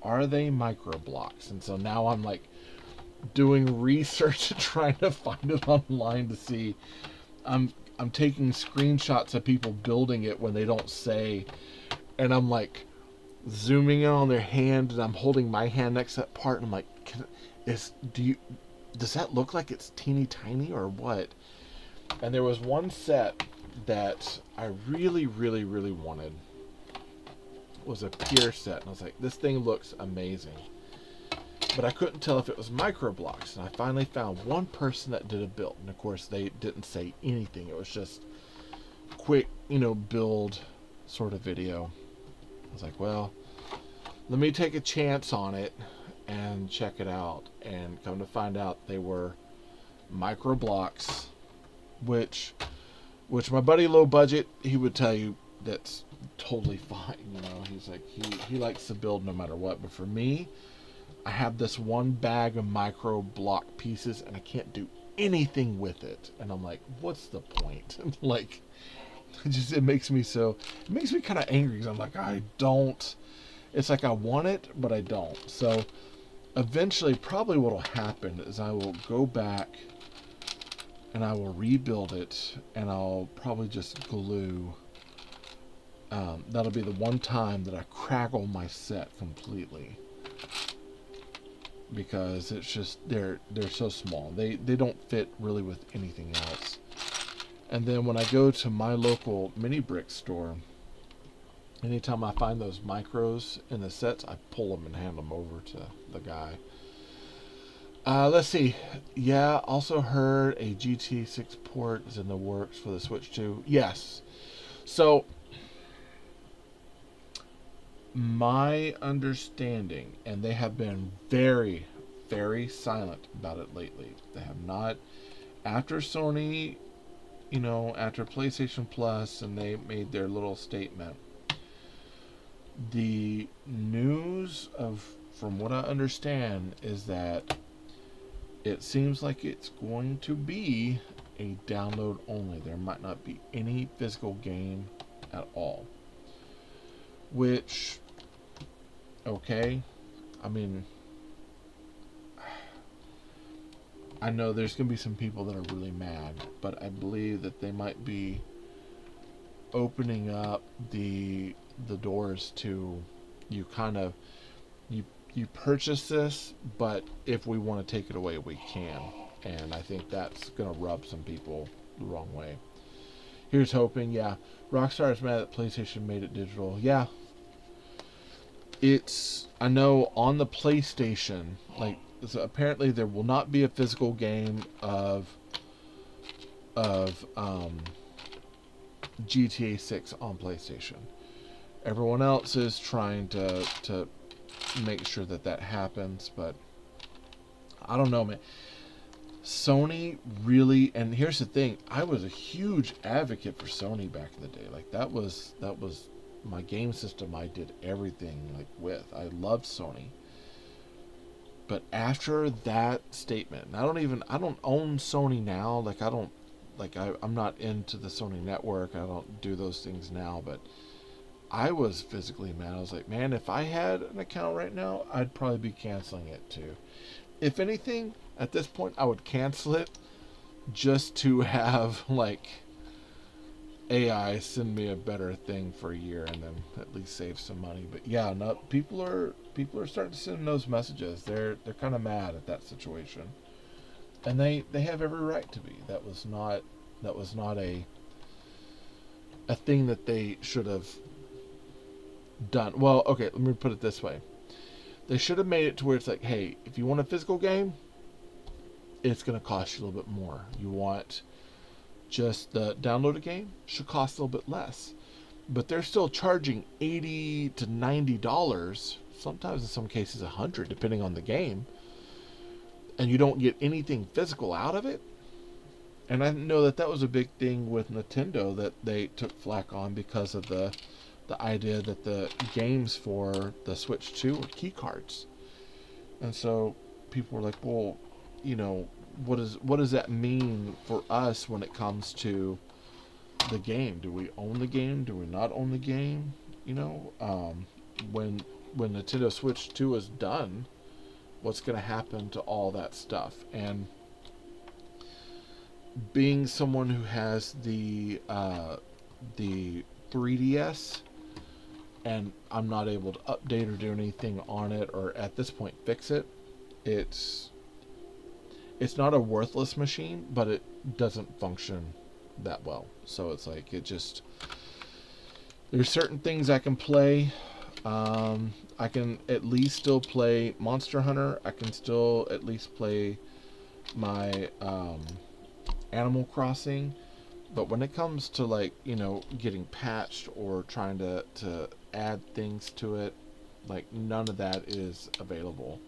are they micro blocks? And so now I'm like doing research trying to find it online to see. I'm taking screenshots of people building it when they don't say, and I'm like zooming in on their hand, and I'm holding my hand next to that part, and I'm like, does that look like it's teeny tiny or what? And there was one set that I really, really, really wanted. It was a pier set, and I was like, this thing looks amazing. But I couldn't tell if it was micro blocks, and I finally found one person that did a build, and of course they didn't say anything. It was just quick, build sort of video. I was like, well, let me take a chance on it and check it out. And come to find out, they were micro blocks, which my buddy Low Budget, he would tell you that's totally fine. He's like, he likes to build no matter what. But for me, I have this one bag of micro block pieces and I can't do anything with it. And I'm like, what's the point? Like, it makes me kind of angry, because I'm like, I don't it's like I want it, but I don't. So eventually, probably what will happen is I will go back and I will rebuild it, and I'll probably just glue. That'll be the one time that I craggle my set completely, because it's just they're so small. They don't fit really with anything else. And then when I go to my local mini brick store, anytime I find those micros in the sets, I pull them and hand them over to the guy. Let's see. Yeah, also heard a GT6 port is in the works for the Switch 2. Yes. So, my understanding, and they have been very, very silent about it lately. They have not, after Sony, after PlayStation Plus, and they made their little statement. The news from what I understand, is that it seems like it's going to be a download only. There might not be any physical game at all. Which, okay, I mean, I know there's going to be some people that are really mad, but I believe that they might be opening up the doors to you you purchase this, but if we want to take it away, we can. And I think that's going to rub some people the wrong way. Here's hoping. Yeah, Rockstar is mad that PlayStation made it digital. Yeah, I know on the PlayStation, so apparently there will not be a physical game of GTA 6 on PlayStation. Everyone else is trying to make sure that happens, but I don't know, man. Sony really, and here's the thing, I was a huge advocate for Sony back in the day. That was my game system I did everything with. I loved Sony. But after that statement, I don't own Sony now. I'm not into the Sony network. I don't do those things now, but I was physically mad. I was like, man, if I had an account right now, I'd probably be canceling it too. If anything, at this point, I would cancel it just to have AI send me a better thing for a year and then at least save some money. But yeah, no, people are starting to send those messages. They're kind of mad at that situation, and they have every right to be. That was not a thing that they should have done. Well, okay, let me put it this way. They should have made it to where it's like, hey, if you want a physical game, it's going to cost you a little bit more. You want just the downloaded game, should cost a little bit less. But they're still charging $80 to $90, sometimes in some cases $100, depending on the game. And you don't get anything physical out of it. And I know that was a big thing with Nintendo that they took flack on, because of the idea that the games for the Switch 2 were key cards. And so people were like, well, what does that mean for us when it comes to the game? Do we own the game? Do we not own the game? When Nintendo Switch 2 is done, what's going to happen to all that stuff? And being someone who has the 3DS, and I'm not able to update or do anything on it, or at this point fix it, it's not a worthless machine, but it doesn't function that well. So it's like, there's certain things I can play. I can at least still play Monster Hunter. I can still at least play my Animal Crossing. But when it comes to getting patched or trying to add things to it, none of that is available,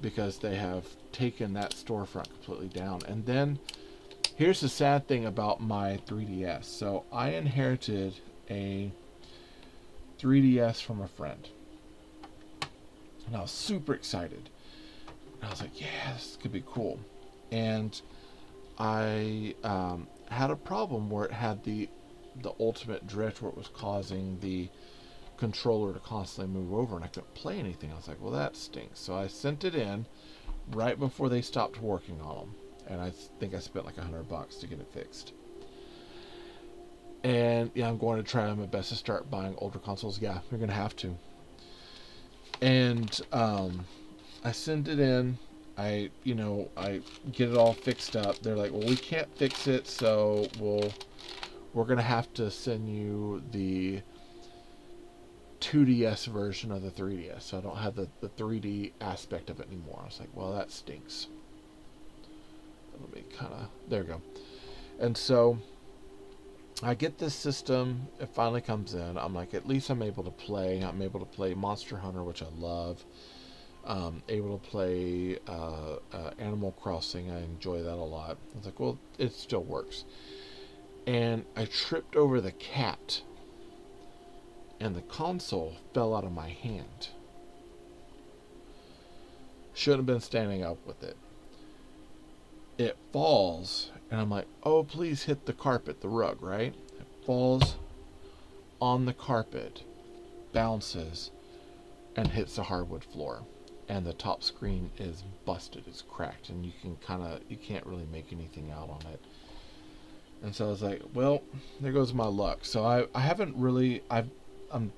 because they have taken that storefront completely down. And then here's the sad thing about my 3DS. So I inherited a 3DS from a friend, and I was super excited. And I was like, yeah, this could be cool. And I had a problem where it had the ultimate drift, where it was causing the controller to constantly move over, and I couldn't play anything. I was like, well, that stinks. So I sent it in right before they stopped working on them, and I think I spent like $100 to get it fixed. And yeah, I'm going to try my best to start buying older consoles. Yeah, you're gonna have to. And I send it in. I get it all fixed up. They're like, well, we can't fix it, so we're gonna have to send you the 2DS version of the 3DS. So I don't have the 3D aspect of it anymore. I was like, well, that stinks. Let me there we go. And so I get this system. It finally comes in. I'm like, at least I'm able to play. I'm able to play Monster Hunter, which I love. Able to play Animal Crossing. I enjoy that a lot. I was like, well, it still works. And I tripped over the cat, and the console fell out of my hand. Shouldn't have been standing up with it. It falls, and I'm like, oh, please hit the carpet, the rug, right? It falls on the carpet, bounces, and hits the hardwood floor. And the top screen is busted, it's cracked, and you can't really make anything out on it. And so I was like, well, there goes my luck. So I haven't really, I'm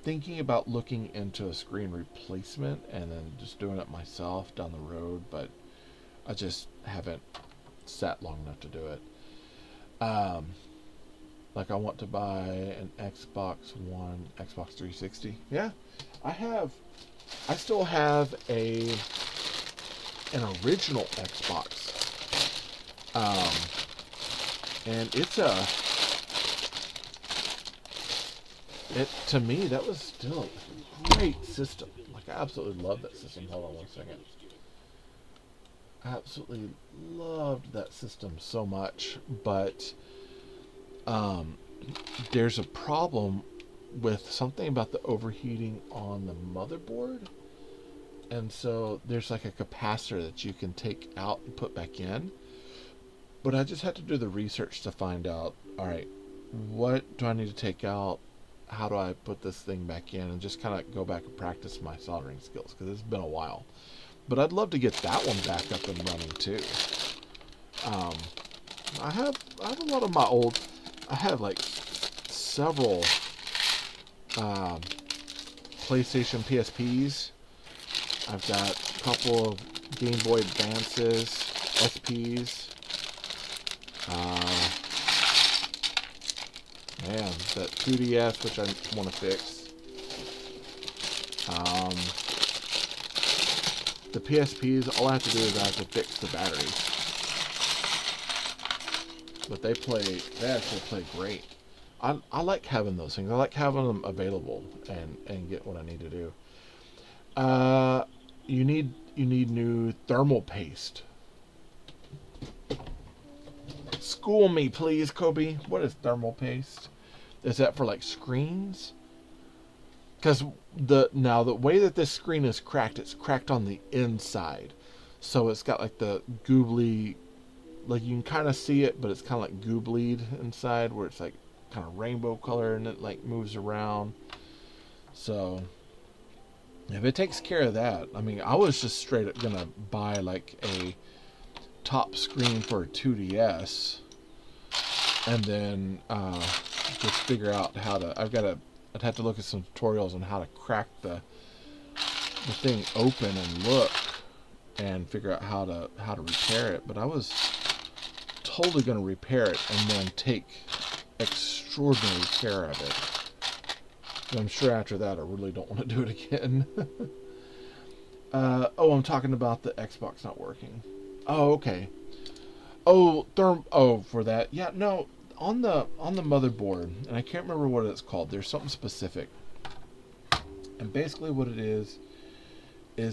thinking about looking into a screen replacement and then just doing it myself down the road, but I just haven't sat long enough to do it. Like I want to buy an Xbox One, Xbox 360. Yeah, I still have an original Xbox. And to me, that was still a great system. Like, I absolutely love that system. Hold on one second. I absolutely loved that system so much, but there's a problem with something about the overheating on the motherboard. And so there's like a capacitor that you can take out and put back in. But I just had to do the research to find out, all right, what do I need to take out? How do I put this thing back in? And just kind of go back and practice my soldering skills, because it's been a while. But I'd love to get that one back up and running too. I have a lot of my old, I have like several PlayStation PSPs. I've got a couple of Game Boy Advances, SPs. Man, that 2DS, which I want to fix. The PSPs, all I have to do is I have to fix the batteries. But they actually play great. I like having those things. I like having them available and get what I need to do. You need new thermal paste. School me, please, Kobe. What is thermal paste? Is that for like screens? Because the way that this screen is cracked, it's cracked on the inside, so it's got like the goobly, like you can kind of see it, but it's kind of like gooblied inside, where it's like kind of rainbow color and it like moves around. So if it takes care of that, I mean, I was just straight up gonna buy like a top screen for a 2DS, and then just figure out how to. I'd have to look at some tutorials on how to crack the thing open and look, and figure out how to repair it. But I was totally going to repair it and then take extraordinary care of it. But I'm sure after that I really don't want to do it again. I'm talking about the Xbox not working. Oh, okay. For that. Yeah, no, on the motherboard, and I can't remember what it's called. There's something specific. And basically what it is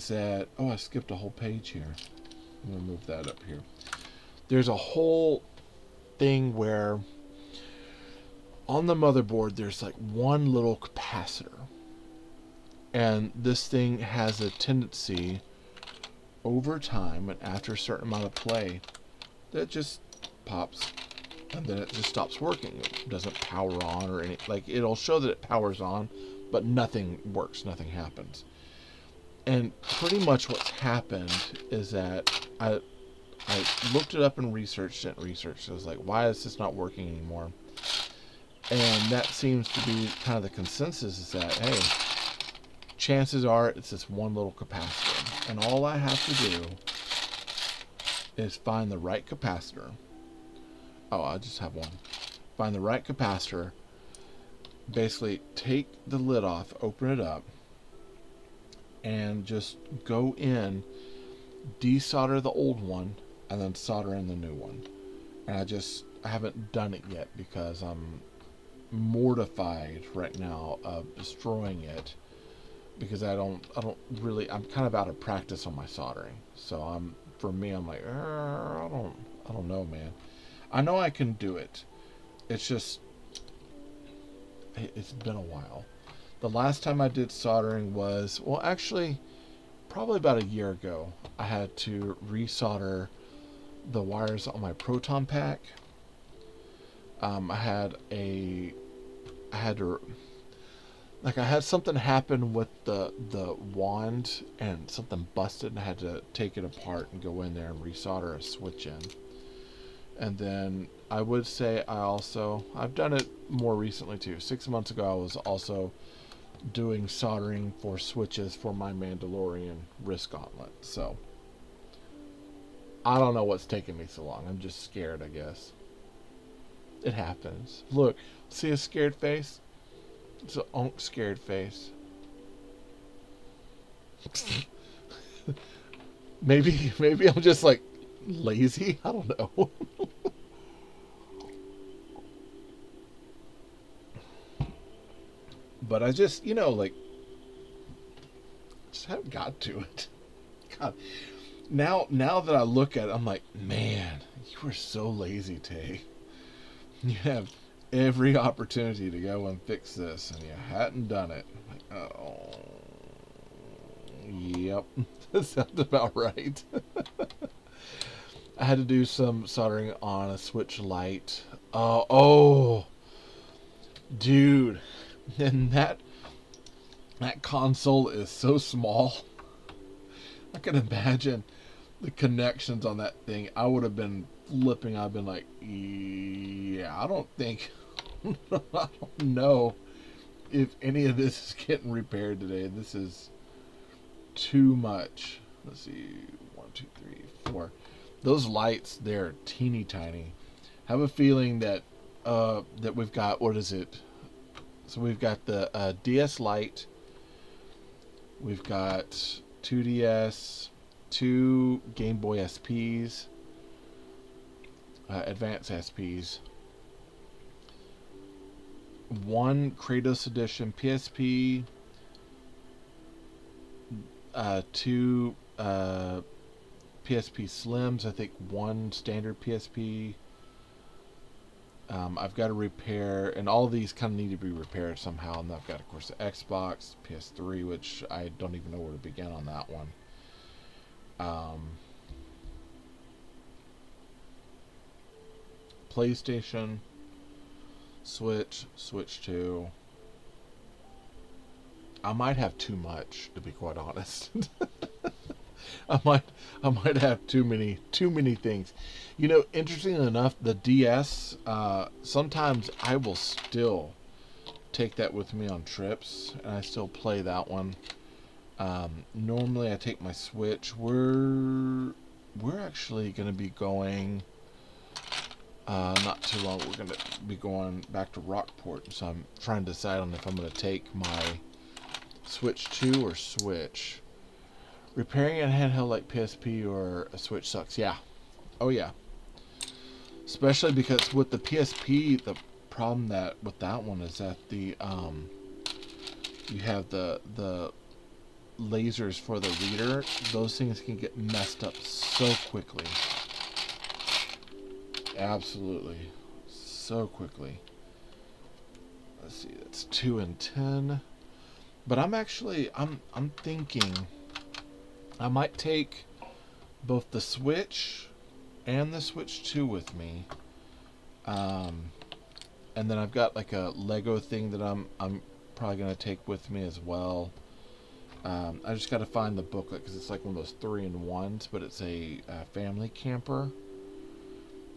that, I skipped a whole page here. I'm going to move that up here. There's a whole thing where on the motherboard there's like one little capacitor. And this thing has a tendency over time, and after a certain amount of play, that just pops, and then it just stops working. It doesn't power on or anything. Like, it'll show that it powers on, but nothing works, nothing happens. And pretty much what's happened is that I looked it up and researched it. I was like, why is this not working anymore? And that seems to be kind of the consensus, is that, hey, chances are it's this one little capacitor. And all I have to do is find the right capacitor. Oh, I just have one. Find the right capacitor. Basically, take the lid off, open it up, and just go in, desolder the old one, and then solder in the new one. And I haven't done it yet because I'm mortified right now of destroying it, because I'm kind of out of practice on my soldering. So I'm like, I don't know, man. I know I can do it. It's just, it's been a while. The last time I did soldering was, well, actually, probably about a year ago. I had to resolder the wires on my proton pack. I had something happen with the wand, and something busted, and I had to take it apart and go in there and resolder a switch in. And then I would say I've done it more recently too. 6 months ago, I was also doing soldering for switches for my Mandalorian wrist gauntlet. So I don't know what's taking me so long. I'm just scared, I guess. It happens. Look, see a scared face? It's an scared face. maybe I'm just like lazy. I don't know. But I just, like, just haven't got to it. God, now that I look at it, I'm like, man, you were so lazy, Tay. You have every opportunity to go and fix this, and you hadn't done it. I'm like, oh, yep, that sounds about right. I had to do some soldering on a switch light. Oh, dude, and that console is so small. I can imagine the connections on that thing. I would have been flipping. I've been like, yeah, I don't know if any of this is getting repaired today. This is too much. Let's see, 1, 2, 3, 4. Those lights, they're teeny tiny. I have a feeling that we've got, what is it? So we've got the DS Lite. We've got 2DS, 2 Game Boy SPs, Advanced SPs, 1 Kratos Edition PSP, 2 PSP Slims, I think 1 standard PSP. I've got to repair, and all of these kind of need to be repaired somehow. And I've got, of course, the Xbox, PS3, which I don't even know where to begin on that one. PlayStation, Switch 2. I might have too much, to be quite honest. I might have too many things. Interestingly enough, the DS, sometimes I will still take that with me on trips, and I still play that one. Normally I take my Switch. We're actually going to be going, not too long, we're going to be going back to Rockport, so I'm trying to decide on if I'm going to take my Switch 2 or Switch. Repairing a handheld like PSP or a Switch sucks. Yeah. Oh, yeah. Especially because with the PSP, the problem with that one is that you have the lasers for the reader. Those things can get messed up so quickly. Absolutely. So quickly. Let's see. That's 2 and 10. But I'm thinking I might take both the Switch and the Switch 2 with me. And then I've got like a Lego thing that I'm probably going to take with me as well. I just got to find the booklet because it's like one of those 3-in-1s, but it's a family camper.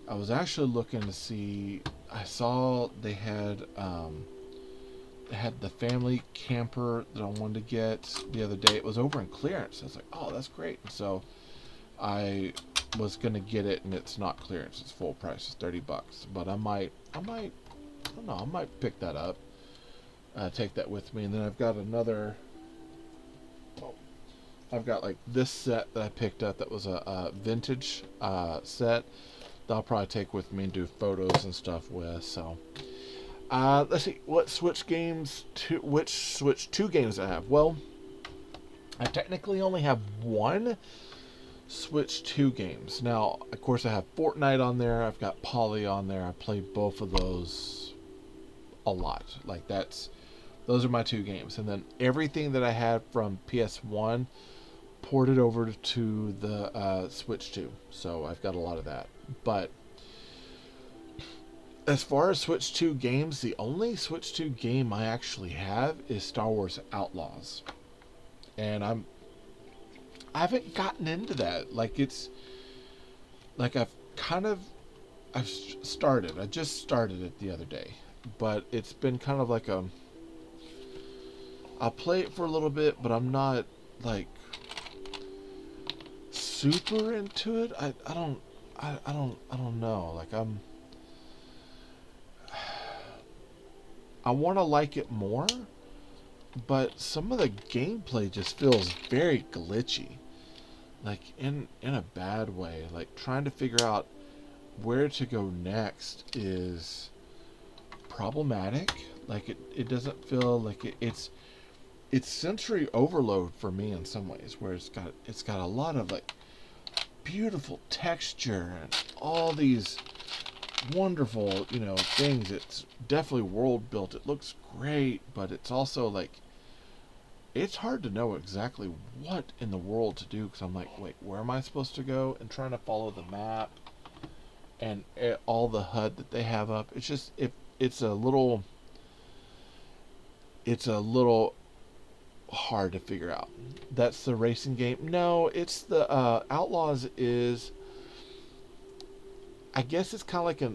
I was actually looking to see. I saw they had the family camper that I wanted to get the other day. It was over in clearance. I was like, oh, that's great. And so I was gonna get it, and it's not clearance. It's full price. It's $30. But I don't know. I might pick that up. Take that with me, and then I've got another. I've got like this set that I picked up that was a vintage set that I'll probably take with me and do photos and stuff with. So let's see which Switch 2 games I have. Well, I technically only have one Switch 2 games. Now, of course, I have Fortnite on there. I've got Poly on there. I play both of those a lot. Like those are my 2 games. And then everything that I had from PS1 ported over to the Switch 2. So I've got a lot of that. But as far as Switch 2 games, the only Switch 2 game I actually have is Star Wars Outlaws. And I haven't gotten into that. Like it's like I've started. I just started it the other day. But it's been kind of like I'll play it for a little bit, but I'm not like super into it. I don't know. Like I want to like it more, but some of the gameplay just feels very glitchy. Like in a bad way. Like trying to figure out where to go next is problematic. Like it doesn't feel like it's sensory overload for me in some ways, where it's got a lot of like beautiful texture and all these wonderful things. It's definitely world built. It looks great, but it's also like it's hard to know exactly what in the world to do, because I'm like, wait, where am I supposed to go? And trying to follow the map and all the HUD that they have up. It's just it's a little hard to figure out. That's the racing game. No, it's the Outlaws is. I guess it's kind of like I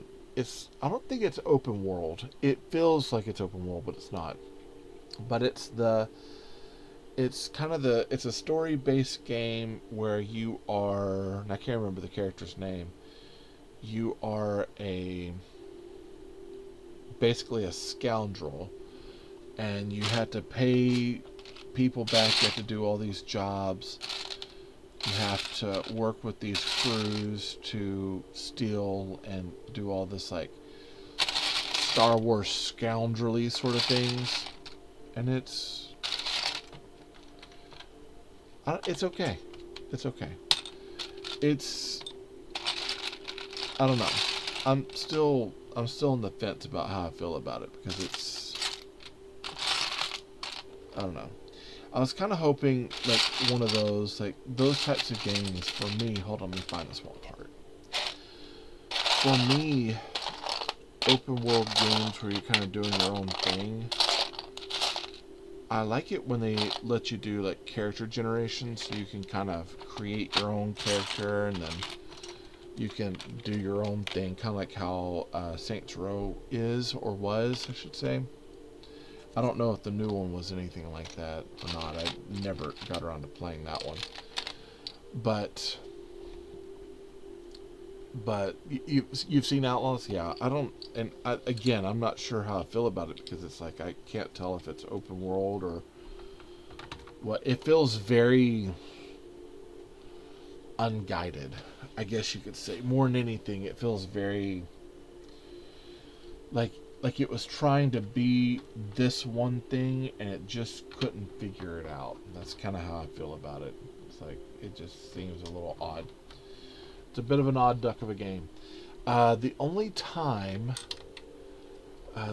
don't think it's open world. It feels like it's open world, but it's not. But it's a story-based game where you are, and I can't remember the character's name. You are basically a scoundrel, and you have to pay people back. You have to do all these jobs. You have to work with these crews to steal and do all this like Star Wars scoundrelly sort of things, and it's okay. It's okay. I don't know. I'm still on the fence about how I feel about it, because I don't know. I was kind of hoping like one of those types of games for me. Hold on, let me find this one part. For me, open world games where you're kind of doing your own thing. I like it when they let you do like character generation, so you can kind of create your own character, and then you can do your own thing, kind of like how Saints Row is, or was, I should say. I don't know if the new one was anything like that or not. I never got around to playing that one. But you've seen Outlaws? Yeah. Again, I'm not sure how I feel about it, because it's like I can't tell if it's open world or what. It feels very unguided, I guess you could say. More than anything, it feels very like it was trying to be this one thing and it just couldn't figure it out. That's kind of how I feel about it. It's like it just seems a little odd. It's a bit of an odd duck of a game. The only time I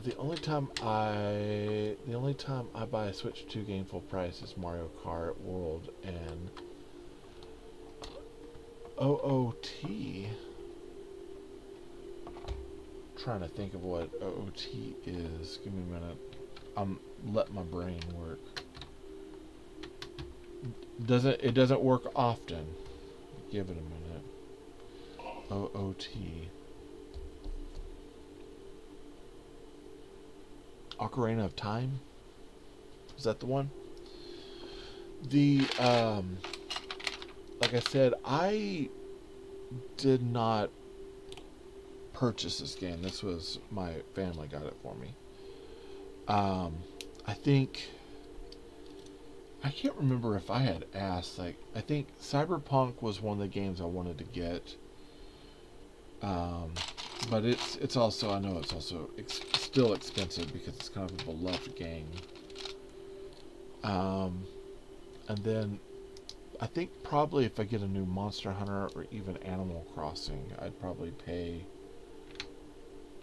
buy a Switch 2 game full price is Mario Kart World and OOT. Trying to think of what OOT is. Give me a minute. I'm letting my brain work. It doesn't work often. Give it a minute. OOT. Ocarina of Time? Is that the one? The like I said, I did not purchase this game. This was my family got it for me. I think I can't remember if I had asked. Like, I think Cyberpunk was one of the games I wanted to get. But it's also, I know it's also still expensive because it's kind of a beloved game. And then I think probably if I get a new Monster Hunter or even Animal Crossing, I'd probably pay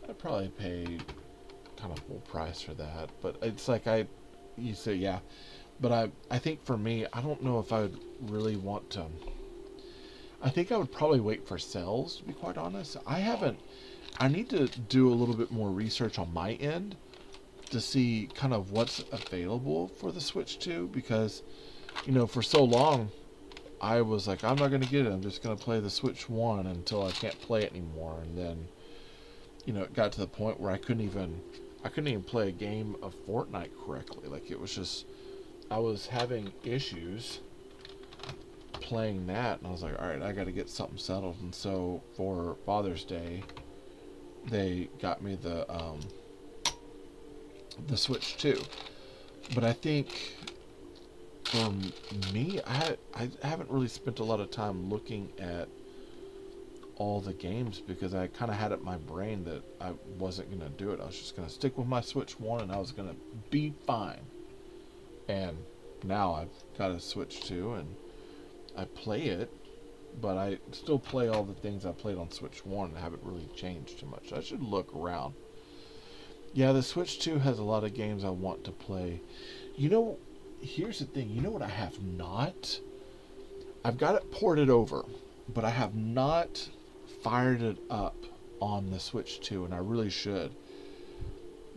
kind of full price for that. But it's like you say, yeah. But I think for me, I don't know if I would really want to. I think I would probably wait for sales, to be quite honest. I need to do a little bit more research on my end to see kind of what's available for the Switch 2, because, for so long, I was like, I'm not going to get it. I'm just going to play the Switch 1 until I can't play it anymore. And then, it got to the point where I couldn't even play a game of Fortnite correctly. Like, it was just, I was having issues playing that, and I was like, all right, I got to get something settled. And so for Father's Day, they got me the Switch 2. But I think for me, I haven't really spent a lot of time looking at all the games because I kind of had it in my brain that I wasn't going to do it. I was just going to stick with my Switch 1 and I was going to be fine. And now I've got a Switch 2 and I play it, but I still play all the things I played on Switch 1 and haven't really changed too much. I should look around. Yeah, the Switch 2 has a lot of games I want to play. Here's the thing. You know what I have not? I've got it ported over, but I have not fired it up on the Switch 2, and I really should.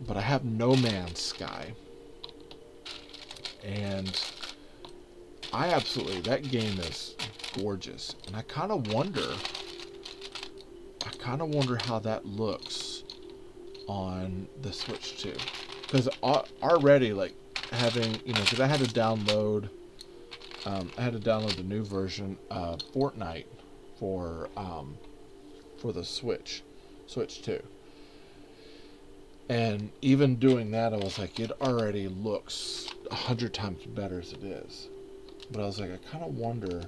But I have No Man's Sky. And that game is gorgeous. And I kind of wonder how that looks on the Switch 2. Because already, like, having, because I had to download the new version of Fortnite for the Switch 2. And even doing that, I was like, it already looks 100 times better as it is. But I was like, I kind of wonder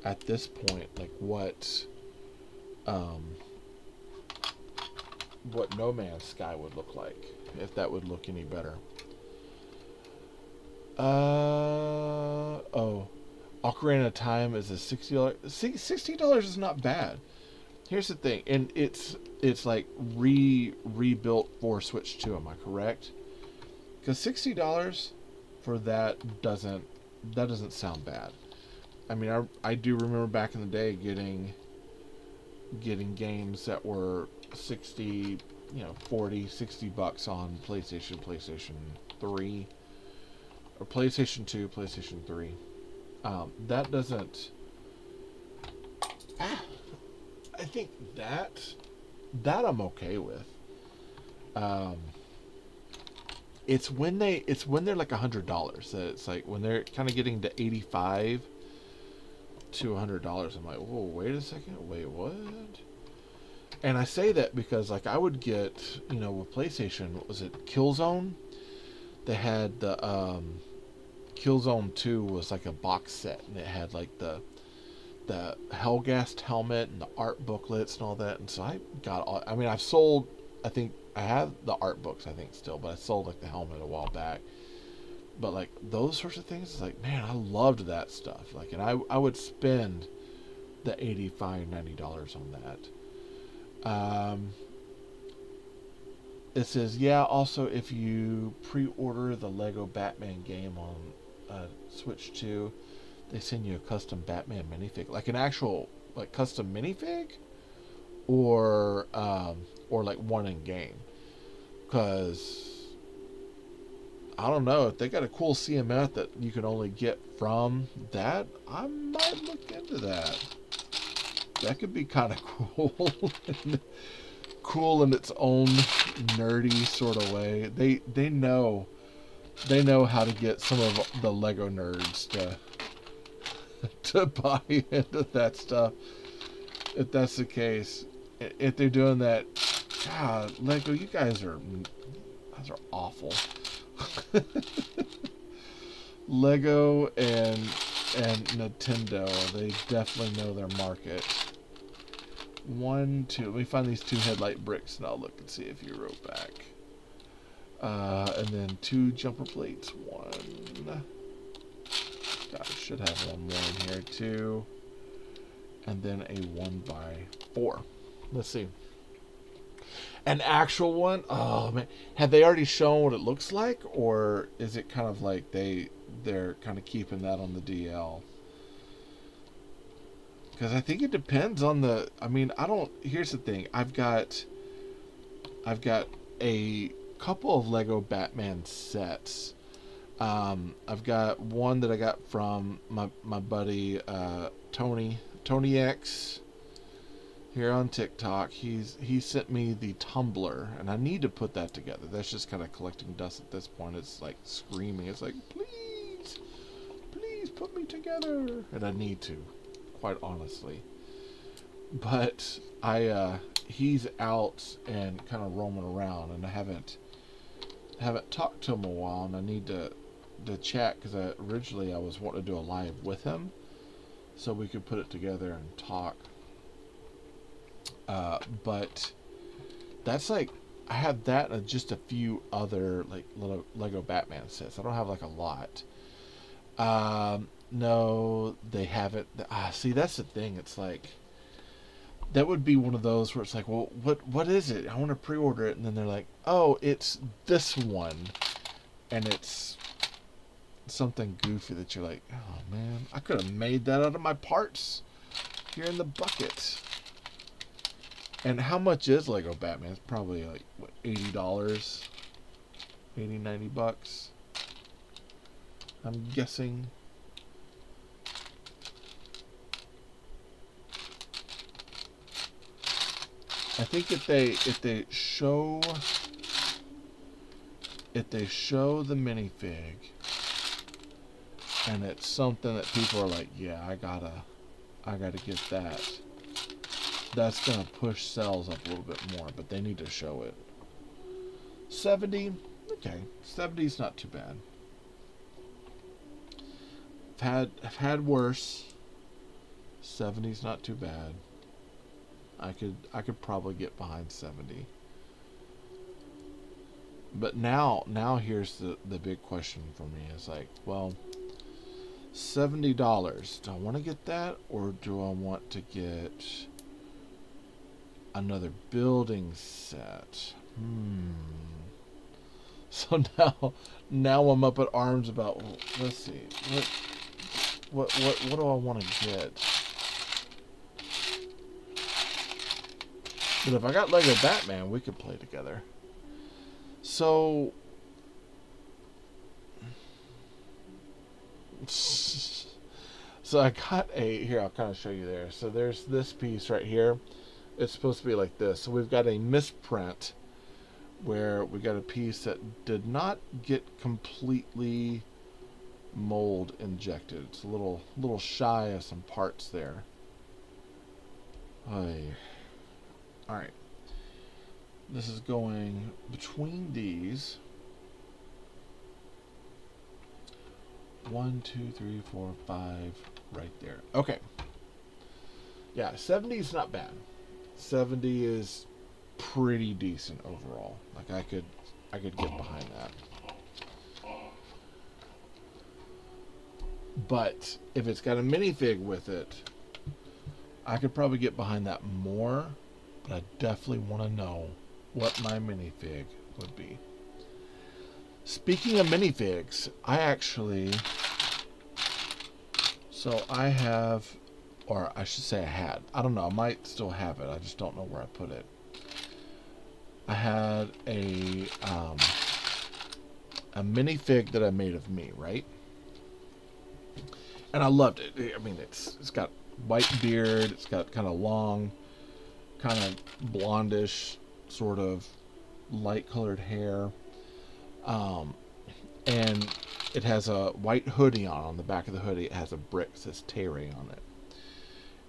at this point, like, what No Man's Sky would look like, if that would look any better. Ocarina of Time is a $60. $60 is not bad. Here's the thing, and it's like rebuilt for Switch 2. Am I correct? Because $60 for that doesn't sound bad. I mean, I do remember back in the day getting games that were 60, 40, $60 on PlayStation 3, or PlayStation 2, PlayStation 3. That doesn't. I think that I'm okay with. It's when they're like $100. That it's like when they're kind of getting to $85 to $100. I'm like, whoa, wait a second, wait, what? And I say that because, like, I would get, with PlayStation, what was it, Killzone? They had the Killzone 2 was like a box set, and it had like the Hellgast helmet and the art booklets and all that. And so I got all. I mean, I've sold. I think I have the art books. I think still, but I sold like the helmet a while back. But like those sorts of things, it's like, man, I loved that stuff. Like, and I would spend the $85, $90 on that. It says, yeah. Also, if you pre-order the Lego Batman game on Switch 2. They send you a custom Batman minifig, like an actual like custom minifig, or like one in game. Because I don't know if they got a cool CMF that you can only get from that. I might look into that. That could be kind of cool. Cool in its own nerdy sort of way. They know how to get some of the Lego nerds to buy into that stuff. If that's the case, if they're doing that, God, Lego, you guys are awful. Lego and Nintendo, they definitely know their market. 1, 2. Let me find these 2 headlight bricks, and I'll look and see if you wrote back. And then 2 jumper plates. 1. God, I should have one more in here too. And then a 1x4. Let's see. An actual one? Oh man, have they already shown what it looks like, or is it kind of like they're kind of keeping that on the DL? Because I think it depends on the. I mean, I don't. Here's the thing. I've got a couple of Lego Batman sets. I've got one that I got from my buddy Tony X here on TikTok. He sent me the tumbler, and I need to put that together. That's just kind of collecting dust at this point. It's like screaming. It's like, please put me together, and I need to, quite honestly. But he's out and kind of roaming around, and I haven't talked to him a while, and I need to chat, because originally I was wanting to do a live with him so we could put it together and talk. But that's like, I have that and just a few other like little Lego Batman sets. I don't have like a lot. No, they haven't. See, that's the thing. It's like, that would be one of those where it's like, well, what is it? I want to pre-order it, and then they're like, oh, it's this one, and it's something goofy that you're like, oh man, I could have made that out of my parts here in the bucket. And how much is Lego Batman? It's probably like, what, $80? $80-$90? I'm guessing. I think if they show the minifig, and it's something that people are like, yeah, I gotta get that, that's gonna push sales up a little bit more, but they need to show it. 70, okay, 70's not too bad. I've had worse. 70's not too bad. I could probably get behind 70. But now here's the big question for me. Is like, well, $70. Do I want to get that, or do I want to get another building set? So now I'm up at arms about, well, let's see, what do I want to get? But if I got Lego Batman, we could play together. So I got here, I'll kind of show you there. So there's this piece right here. It's supposed to be like this. So we've got a misprint where we got a piece that did not get completely mold injected. It's a little shy of some parts there. Alright. This is going between these. 1, 2, 3, 4, 5, right there. Okay. Yeah, 70 is not bad. 70 is pretty decent overall. Like, I could get behind that. But if it's got a minifig with it, I could probably get behind that more. But I definitely want to know what my minifig would be. Speaking of minifigs, I have, or I should say I had. I don't know. I might still have it. I just don't know where I put it. I had a a minifig that I made of me, right? And I loved it. I mean, it's got white beard. It's got kind of long, kind of blondish, sort of light colored hair. And it has a white hoodie on the back of the hoodie. It has a brick that says TayRay on it.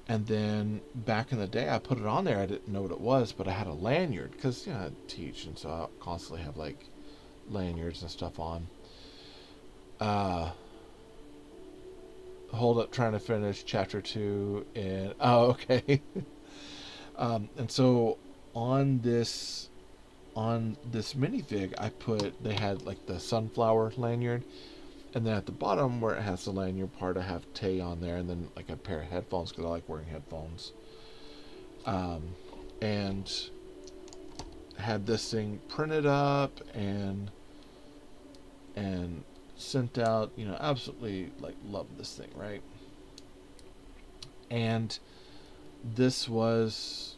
And then back in the day, I put it on there. I didn't know what it was, but I had a lanyard because I teach, and so I constantly have like lanyards and stuff on. Hold up, trying to finish chapter 2 and okay. And so on this minifig, they had like the sunflower lanyard, and then at the bottom where it has the lanyard part, I have Tay on there, and then like a pair of headphones because I like wearing headphones. And had this thing printed up and sent out. Absolutely like love this thing, right? And this was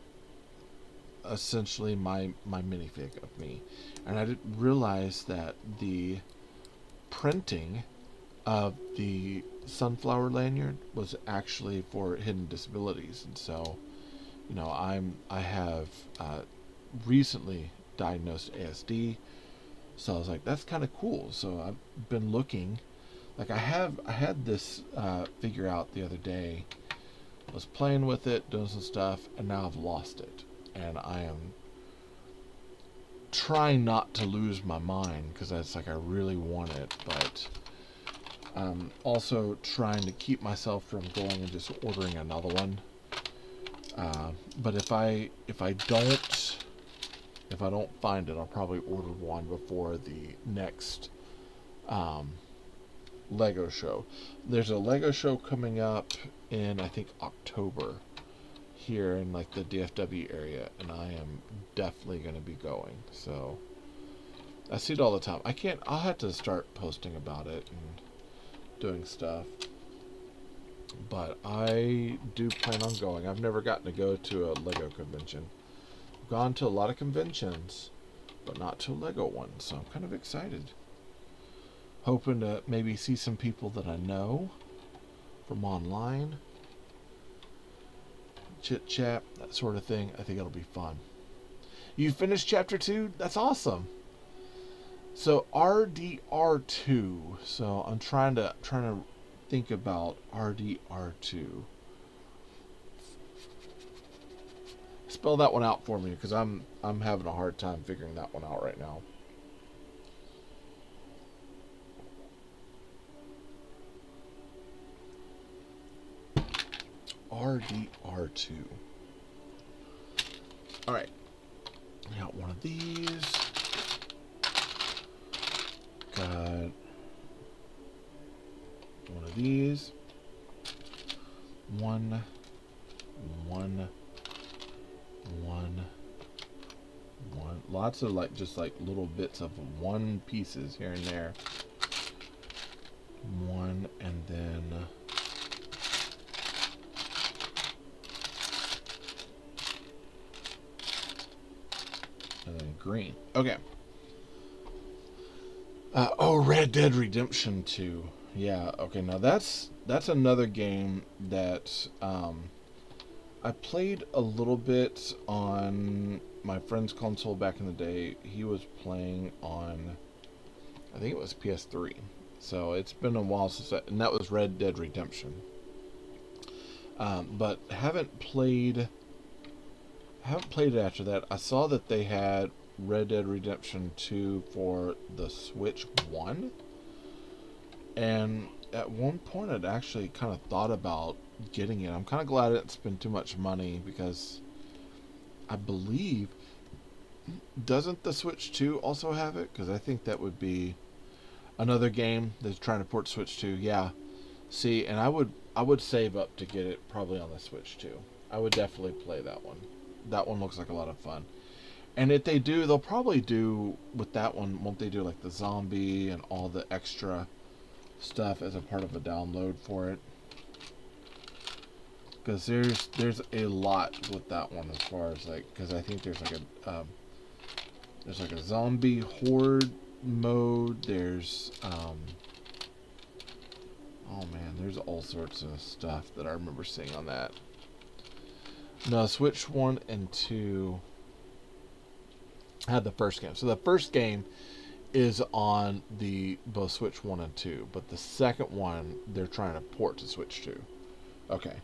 essentially my minifig of me, and I didn't realize that the printing of the sunflower lanyard was actually for hidden disabilities. And so I have recently diagnosed ASD, so I was like, that's kind of cool. So I've been looking, like I had this figure out the other day. I was playing with it, doing some stuff, and now I've lost it. And I am trying not to lose my mind because that's like I really want it, but I'm also trying to keep myself from going and just ordering another one. But if I don't find it, I'll probably order one before the next Lego show. There's a Lego show coming up in, I think, October here in like the DFW area, and I am definitely going to be going. So I see it all the time. I'll have to start posting about it and doing stuff, but I do plan on going. I've never gotten to go to a Lego convention. I've gone to a lot of conventions, but not to a Lego one, so I'm kind of excited. Hoping to maybe see some people that I know from online, chit chat, that sort of thing. I think it'll be fun. You finished chapter 2? That's awesome. So RDR2. So I'm trying to think about RDR2. Spell that one out for me, because I'm having a hard time figuring that one out right now. RDR2. Alright. Got one of these. Got one of these. One. Lots of just little bits of one pieces here and there. One, and then green. Okay. Red Dead Redemption 2. Yeah, okay, now that's another game that I played a little bit on my friend's console back in the day. He was playing on, I think it was PS3. So it's been a while since and that was Red Dead Redemption. But haven't played it after that. I saw that they had Red Dead Redemption 2 for the Switch 1. And at one point I'd actually kind of thought about getting it. I'm kind of glad I didn't spend too much money, because I believe, doesn't the Switch 2 also have it? Because I think that would be another game that's trying to port Switch 2. Yeah. See, and I would save up to get it probably on the Switch 2. I would definitely play that one. That one looks like a lot of fun. And if they do, they'll probably do with that one, won't they do like the zombie and all the extra stuff as a part of a download for it? Because there's a lot with that one, as far as because I think there's like a zombie horde mode. There's oh man, there's all sorts of stuff that I remember seeing on that. No, Switch 1 and 2 had the first game. So the first game is on the both Switch 1 and 2, but the second one they're trying to port to Switch 2. Okay.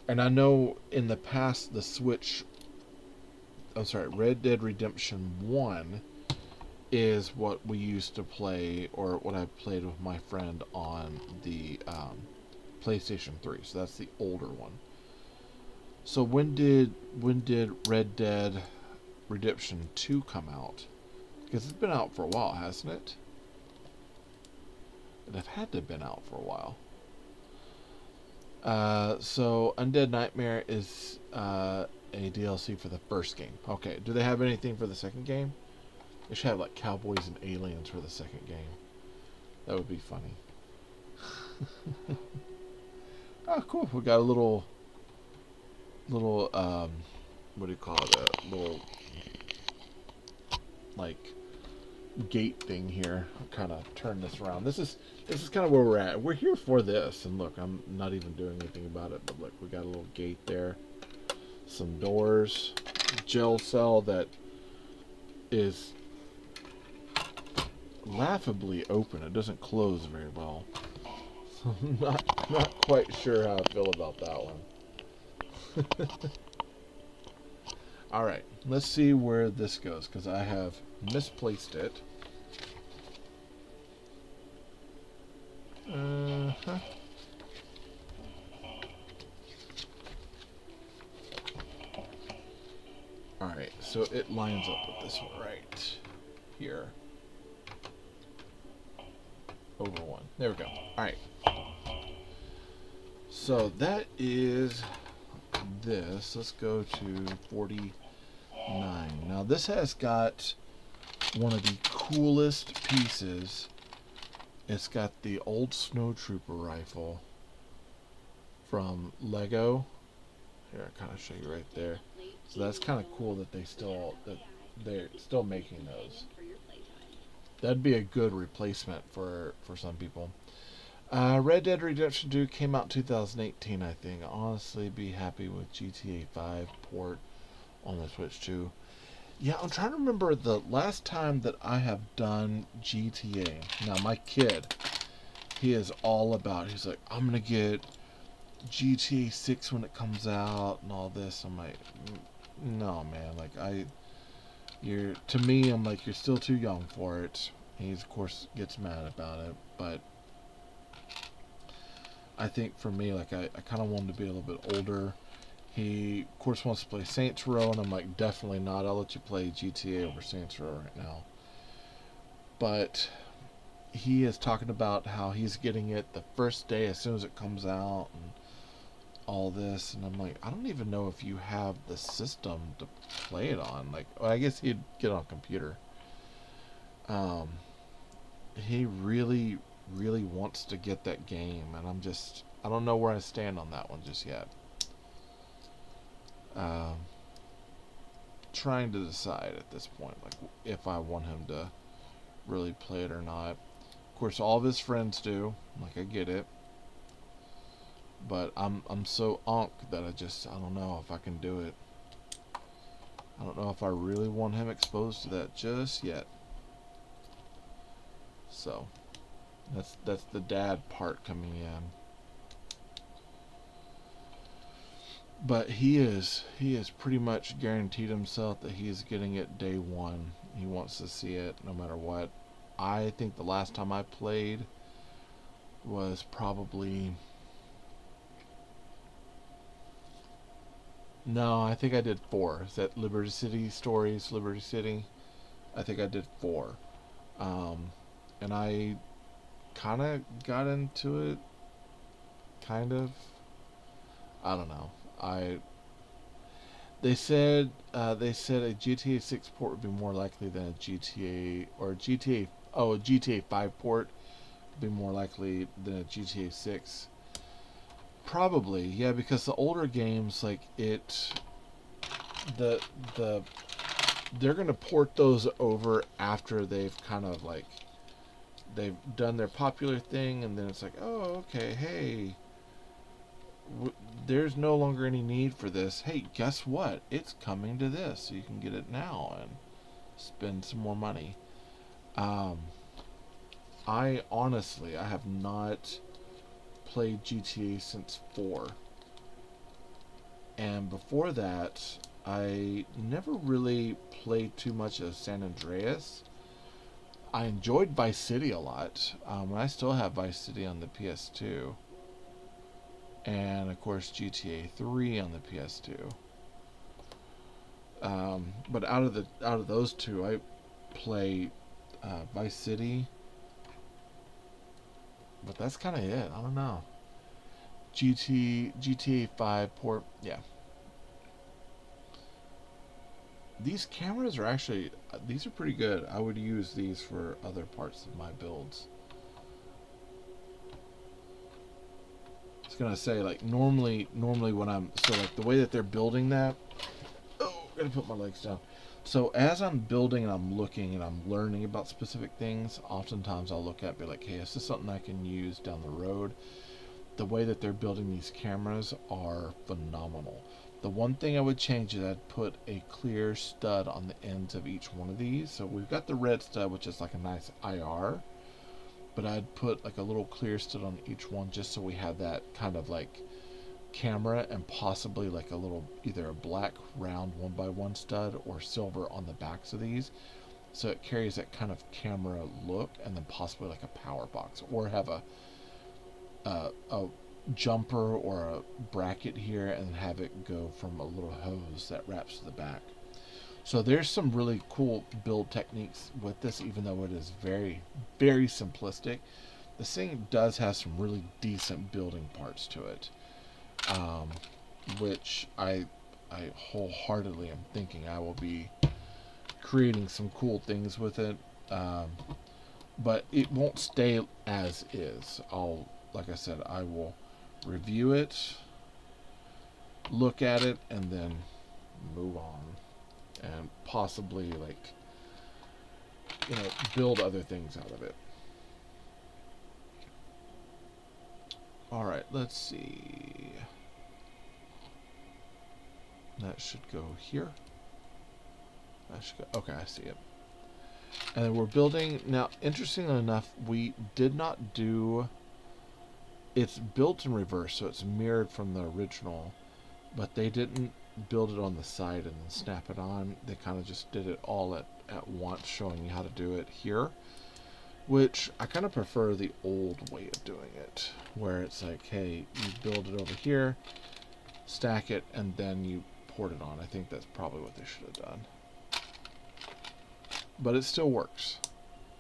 And I know in the past Red Dead Redemption 1 is what we used to play, or what I played with my friend on the PlayStation 3. So that's the older one. So when did Red Dead Redemption 2 come out? Because it's been out for a while, hasn't it? It'd have had to have been out for a while. So Undead Nightmare is a DLC for the first game. Okay, do they have anything for the second game? They should have like cowboys and aliens for the second game. That would be funny. Oh, cool. We got a little what do you call it? A little like gate thing here. I'll kind of turn this around. This is kind of where we're at. We're here for this, and look, I'm not even doing anything about it. But look, we got a little gate there, some doors, jail cell that is laughably open. It doesn't close very well. So I'm not quite sure how I feel about that one. All right, let's see where this goes, because I have misplaced it. All right, so it lines up with this one right here. Over one. There we go. All right. So that is this. Let's go to 49. Now this has got one of the coolest pieces. It's got the old snowtrooper rifle from Lego. Here, I kind of show you right there. So that's kind of cool that they're still making those. That'd be a good replacement for some people. Red Dead Redemption 2 came out in 2018, I think. Honestly, be happy with GTA 5 port on the Switch 2. Yeah, I'm trying to remember the last time that I have done GTA. Now, my kid, he is all about, he's like, I'm going to get GTA 6 when it comes out and all this. I'm like, no, man. Like, to me, I'm like, you're still too young for it. He's, of course, gets mad about it, but I think for me, like, I kind of want him to be a little bit older. He, of course, wants to play Saints Row, and I'm like, definitely not. I'll let you play GTA over Saints Row right now. But he is talking about how he's getting it the first day as soon as it comes out and all this. And I'm like, I don't even know if you have the system to play it on. Like, well, I guess he'd get on a computer. He really, really wants to get that game, and I don't know where I stand on that one just yet. Trying to decide at this point, like, if I want him to really play it or not. Of course, all of his friends do. Like, I get it, but I'm so that I don't know if I can do it. I don't know if I really want him exposed to that just yet. So that's the dad part coming in. But he is pretty much guaranteed himself that he is getting it day one. He wants to see it no matter what. I think the last time I played was probably... No, I think I did 4. Is that Liberty City Stories, Liberty City? I think I did 4. And I kind of got into it. Kind of. I don't know. They said a GTA 6 port would be more likely than a GTA 5 port would be more likely than a GTA 6. Probably, yeah, because the older games, like, the they're going to port those over after they've kind of like they've done their popular thing, and then it's like, oh, okay, hey, there's no longer any need for this. Hey, guess what? It's coming to this, so you can get it now and spend some more money. I honestly, I have not played GTA since 4. And before that, I never really played too much of San Andreas. I enjoyed Vice City a lot. I still have Vice City on the PS2. And of course GTA 3 on the PS2. But out of those two, I play Vice City. But that's kind of it. I don't know. GTA 5 port, yeah. These cameras are actually, these are pretty good. I would use these for other parts of my builds. I was gonna say, like, normally when I'm, so like the way that they're building that, oh, I'm gonna put my legs down. So as I'm building and I'm looking and I'm learning about specific things, oftentimes I'll look at, be like, hey, is this something I can use down the road? The way that they're building these cameras are phenomenal. The one thing I would change is I'd put a clear stud on the ends of each one of these. So we've got the red stud, which is like a nice IR, but I'd put like a little clear stud on each one just so we have that kind of like camera, and possibly like a little, either a black round 1x1 stud or silver on the backs of these, so it carries that kind of camera look, and then possibly like a power box, or have a jumper or a bracket here and have it go from a little hose that wraps to the back. So there's some really cool build techniques with this, even though it is very, very simplistic. This thing does have some really decent building parts to it, which I wholeheartedly am thinking I will be creating some cool things with it. But it won't stay as is. Like I said, I will review it, look at it, and then move on, and possibly, like, build other things out of it. All right, let's see. That should go here. That should go. Okay, I see it. And then we're building now. Interestingly enough, we did not do. It's built in reverse, so it's mirrored from the original, but they didn't build it on the side and then snap it on. They kind of just did it all at once, showing you how to do it here, which I kind of prefer the old way of doing it, where it's like, hey, you build it over here, stack it, and then you port it on. I think that's probably what they should have done. But it still works.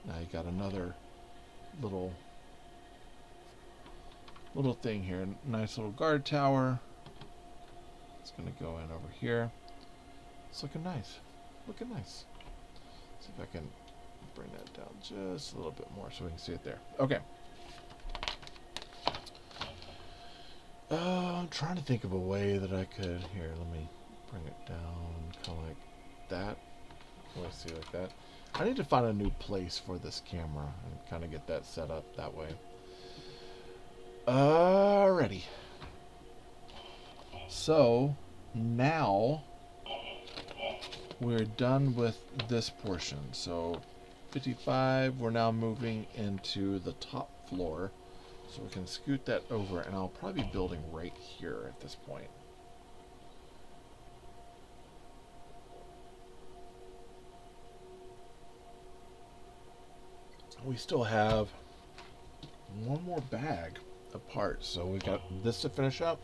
Now you got another little thing here. Nice little guard tower. It's going to go in over here. It's looking nice. Looking nice. See if I can bring that down just a little bit more so we can see it there. Okay. I'm trying to think of a way that I could. Here, let me bring it down kind of like that. Let me see, like that. I need to find a new place for this camera and kind of get that set up that way. Alrighty. So now we're done with this portion. So 55, we're now moving into the top floor. So we can scoot that over, and I'll probably be building right here at this point. We still have one more bag of parts, so we got this to finish up,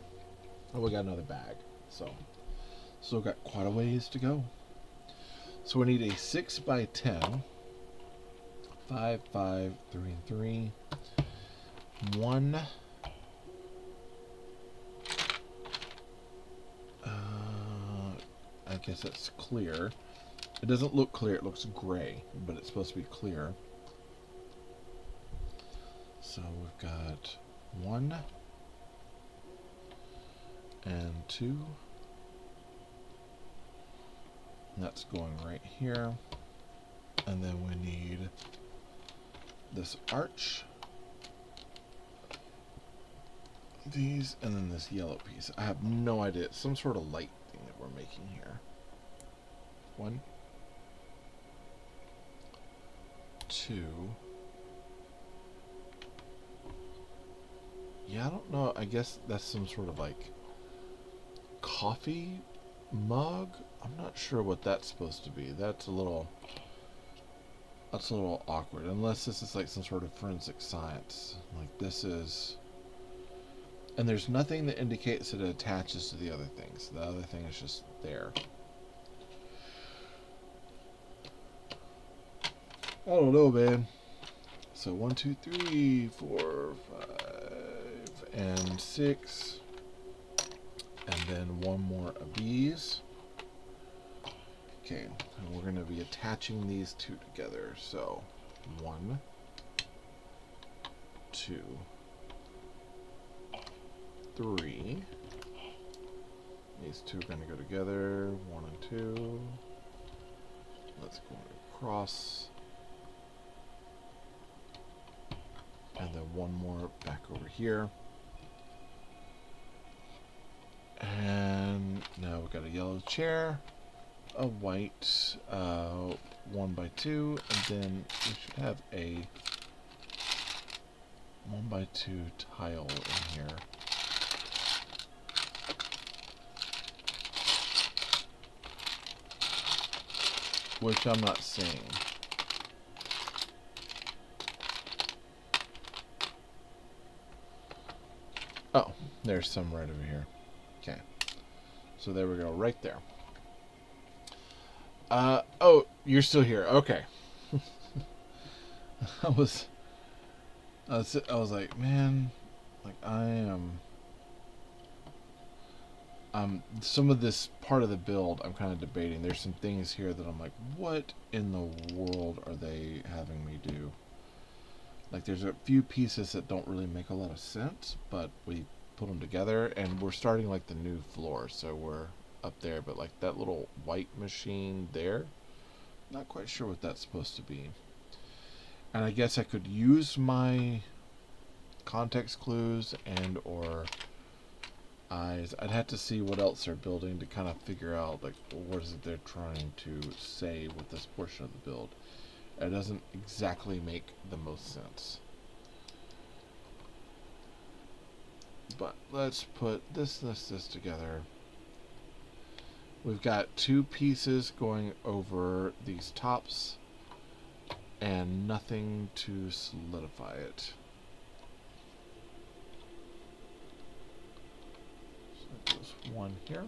and we got another bag, so still got quite a ways to go. So we need a 6x10, 5, 5, 3, and 3, 1. I guess it's clear. It doesn't look clear, it looks gray, but it's supposed to be clear. So we've got 1 and 2 That's going right here. And then we need this arch. These, and then this yellow piece. I have no idea. It's some sort of light thing that we're making here. 1, 2. Yeah, I don't know. I guess that's some sort of like coffee mug. I'm not sure what that's supposed to be. That's a little awkward. Unless this is like some sort of forensic science. Like this is... And there's nothing that indicates that it attaches to the other things. The other thing is just there. I don't know, man. So 1, 2, 3, 4, 5, and 6. And then one more of these. Okay, and we're going to be attaching these two together. So 1, 2, 3. These two are going to go together. 1 and 2. Let's go across. And then one more back over here. And now we've got a yellow chair, a white 1x2, and then we should have a 1x2 tile in here. Which I'm not seeing. Oh, there's some right over here. Okay. So there we go, right there. Oh, you're still here. Okay. I was like, man, like I am some of this part of the build I'm kind of debating. There's some things here that I'm like, what in the world are they having me do? Like there's a few pieces that don't really make a lot of sense, but we put them together, and we're starting like the new floor, so we're up there, but like that little white machine there, not quite sure what that's supposed to be. And I guess I could use my context clues and or eyes. I'd have to see what else they're building to kind of figure out like what is it they're trying to say with this portion of the build. It doesn't exactly make the most sense. But let's put this together. We've got two pieces going over these tops and nothing to solidify it. So there's one here.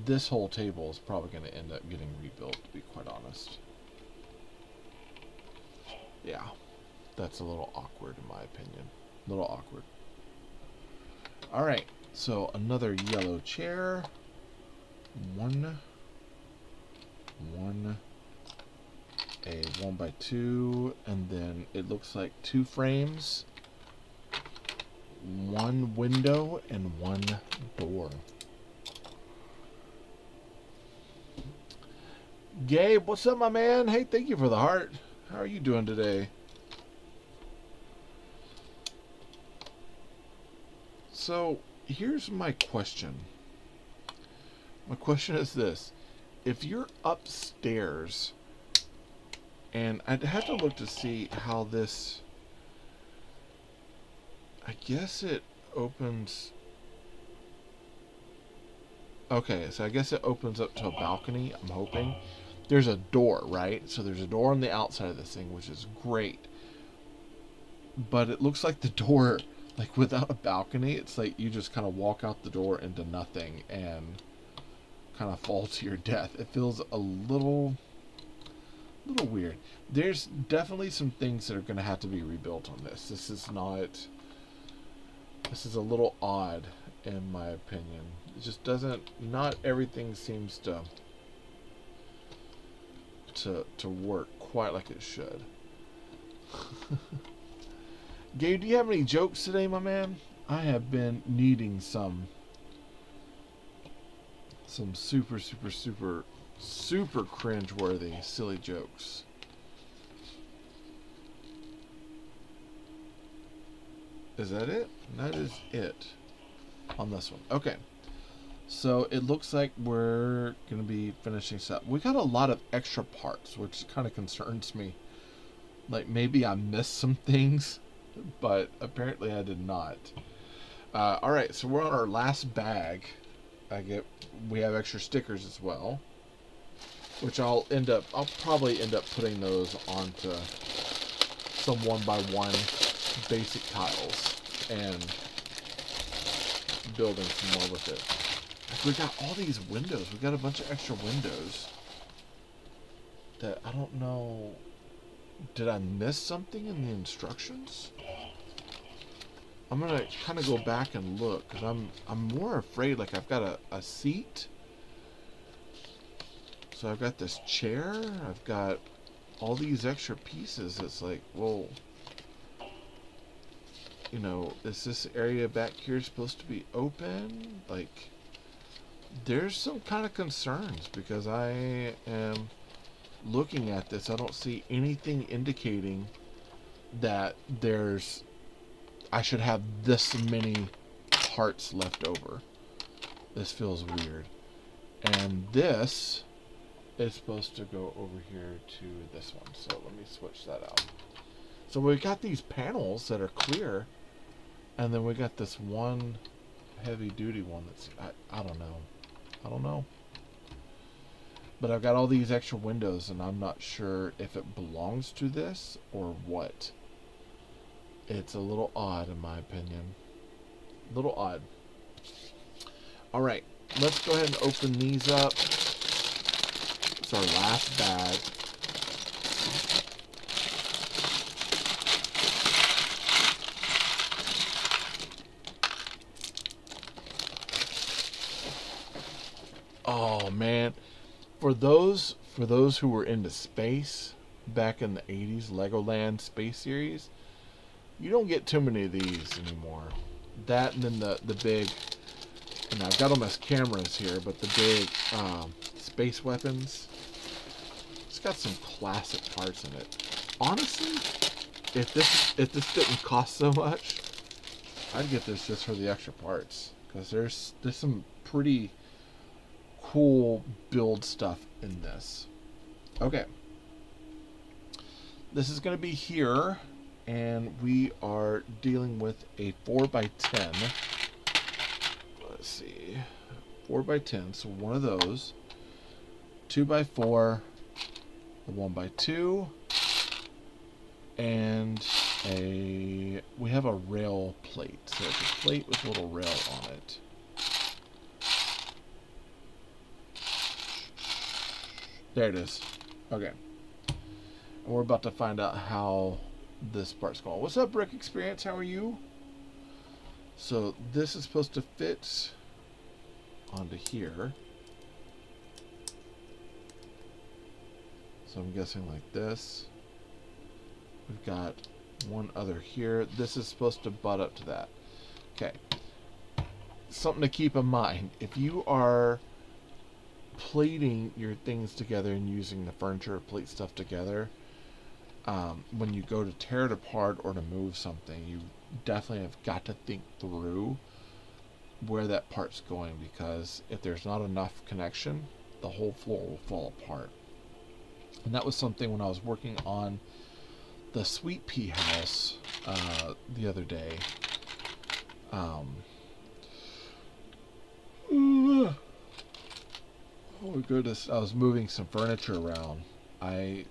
This whole table is probably going to end up getting rebuilt, to be quite honest. Yeah, that's a little awkward in my opinion. A little awkward. Alright, so another yellow chair. One, a 1x2, and then it looks like 2 frames, 1 window, and 1 door. Gabe, what's up, my man? Hey, thank you for the heart. How are you doing today? So, here's my question. My question is this. If you're upstairs, and I'd have to look to see how this... I guess it opens... Okay, so I guess it opens up to a balcony, I'm hoping. There's a door, right? So there's a door on the outside of this thing, which is great. But it looks like the door, like without a balcony, it's like you just kind of walk out the door into nothing and kind of fall to your death. It feels a little weird. There's definitely some things that are going to have to be rebuilt on this. This is a little odd in my opinion. It just doesn't, not everything seems to work quite like it should. Gabe, do you have any jokes today, my man? I have been needing some. some super, super, super, super cringe-worthy, silly jokes. Is that it? That is it on this one. Okay. So it looks like we're going to be finishing this up. We got a lot of extra parts, which kind of concerns me. Like maybe I missed some things, but apparently I did not. All right, so we're on our last bag. We have extra stickers as well, which I'll probably end up putting those onto some 1x1 basic tiles and building some more with it. We got all these windows. We got a bunch of extra windows that I don't know. Did I miss something in the instructions? I'm gonna kind of go back and look because I'm more afraid. Like I've got a seat, so I've got this chair. I've got all these extra pieces. It's like, well, you know, is this area back here supposed to be open? Like, there's some kind of concerns because I am looking at this. I don't see anything indicating that I should have this many parts left over. This feels weird. And this is supposed to go over here to this one. So let me switch that out. So we got these panels that are clear, and then we got this one heavy duty one that's, I don't know. I don't know. But I've got all these extra windows, and I'm not sure if it belongs to this or what. It's a little odd, in my opinion. A little odd. All right, let's go ahead and open these up. It's our last bag. Oh man, for those who were into space back in the 80s, Legoland Space Series, you don't get too many of these anymore. That and then the big, and I've got them as cameras here, but the big space weapons. It's got some classic parts in it. Honestly, if this didn't cost so much, I'd get this just for the extra parts because there's some pretty cool build stuff in this. Okay, this is going to be here, and we are dealing with a 4x10. Let's see, 4x10. So one of those, 2x4, a 1x2, and we have a rail plate. So it's a plate with a little rail on it. There it is. Okay. And we're about to find out how this part's going. What's up, Brick Experience? How are you? So this is supposed to fit onto here. So I'm guessing like this. We've got one other here. This is supposed to butt up to that. Okay. Something to keep in mind. If you are plating your things together and using the furniture to plate stuff together, when you go to tear it apart or to move something, you definitely have got to think through where that part's going, because if there's not enough connection, the whole floor will fall apart. And that was something when I was working on the Sweet Pea house the other day. Oh goodness, I was moving some furniture around. I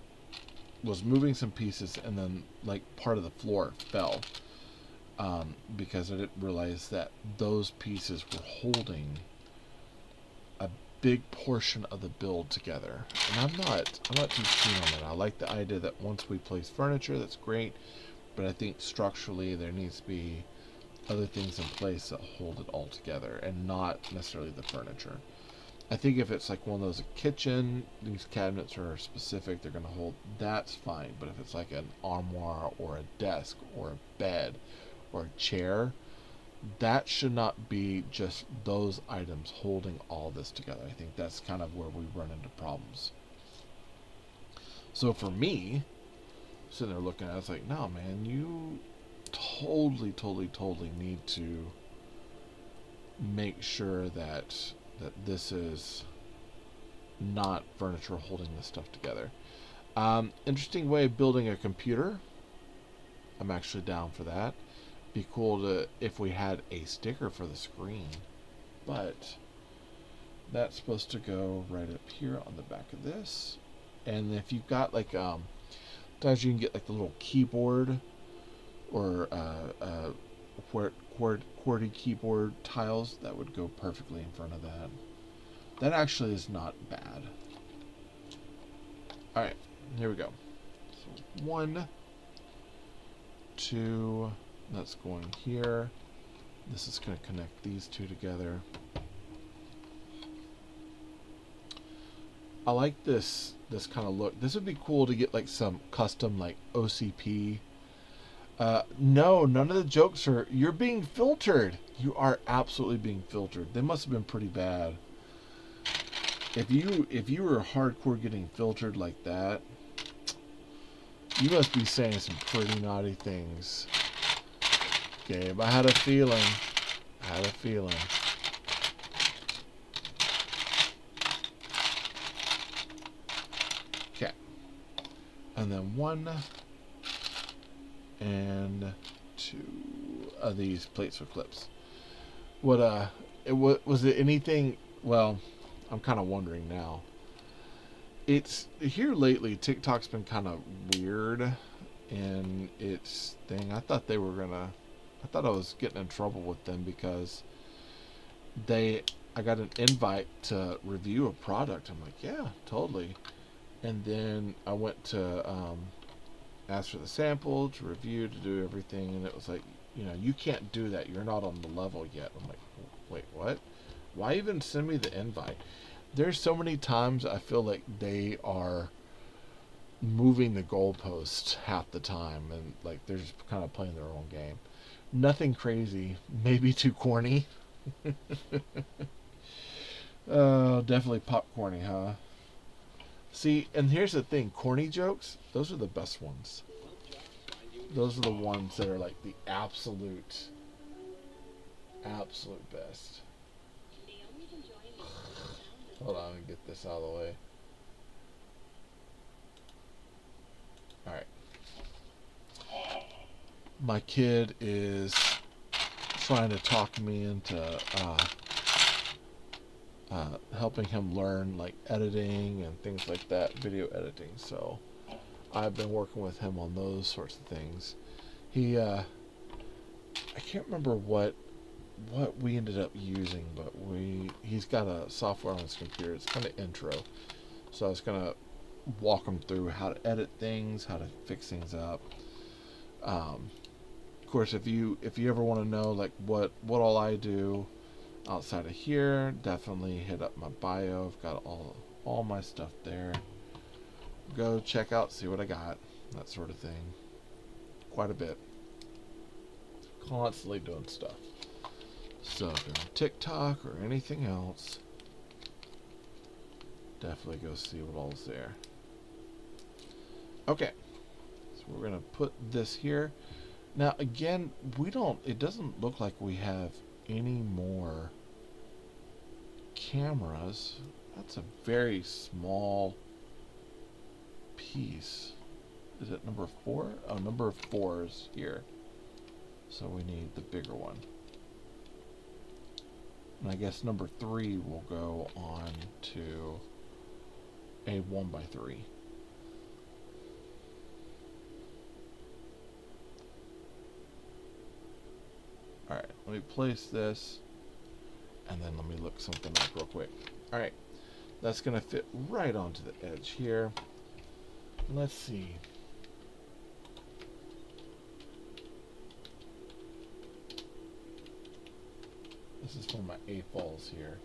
was moving some pieces, and then like part of the floor fell because I didn't realize that those pieces were holding a big portion of the build together. And I'm not too keen on that. I like the idea that once we place furniture, that's great, but I think structurally there needs to be other things in place that hold it all together, and not necessarily the furniture. I think if it's like one of those, a kitchen, these cabinets are specific, they're going to hold, that's fine. But if it's like an armoire or a desk or a bed or a chair, that should not be just those items holding all this together. I think that's kind of where we run into problems. So for me, sitting there looking at it, I was like, no, man, you totally need to make sure that this is not furniture holding this stuff together. Interesting way of building a computer. I'm actually down for that. Be cool to if we had a sticker for the screen, but that's supposed to go right up here on the back of this. And if you've got like sometimes you can get like the little keyboard or QWERTY keyboard tiles that would go perfectly in front of that. That actually is not bad. All right, here we go. So 1, 2. That's going here. This is going to connect these two together. I like this kind of look. This would be cool to get like some custom like OCP. No, none of the jokes are. You're being filtered. You are absolutely being filtered. They must have been pretty bad. If you were hardcore getting filtered like that, you must be saying some pretty naughty things. Gabe, I had a feeling. Okay. And then 1 and 2 of these plates with clips. Was it anything? Well, I'm kind of wondering now. It's here lately. TikTok's been kind of weird in its thing. I thought I was getting in trouble with them because I got an invite to review a product. I'm like, yeah, totally. And then I went to ask for the sample, to review, to do everything, and it was like, you can't do that. You're not on the level yet. I'm like, wait, what? Why even send me the invite? There's so many times I feel like they are moving the goalposts half the time, and like they're just kind of playing their own game. Nothing crazy, maybe too corny. Definitely popcorny, huh? See, and here's the thing, corny jokes, those are the best ones. Those are the ones that are like the absolute best. Hold on, let me get this out of the way. Alright. My kid is trying to talk me into helping him learn like editing and things like that, video editing. So I've been working with him on those sorts of things. I can't remember what we ended up using, but he's got a software on his computer. It's kind of intro. So I was gonna walk him through how to edit things, how to fix things up. Of course, if you ever want to know like what all I do outside of here, definitely hit up my bio. I've got all my stuff there. Go check out, see what I got, that sort of thing. Quite a bit. Constantly doing stuff. So if you're on TikTok or anything else, definitely go see what all's there. Okay, so we're gonna put this here. Now again, it doesn't look like we have any more cameras. That's a very small piece. Is it number 4? Oh, number 4 is here. So we need the bigger one. And I guess number 3 will go on to a 1x3. Alright, let me place this, and then let me look something up real quick. Alright, that's going to fit right onto the edge here. Let's see. This is for my A-falls here.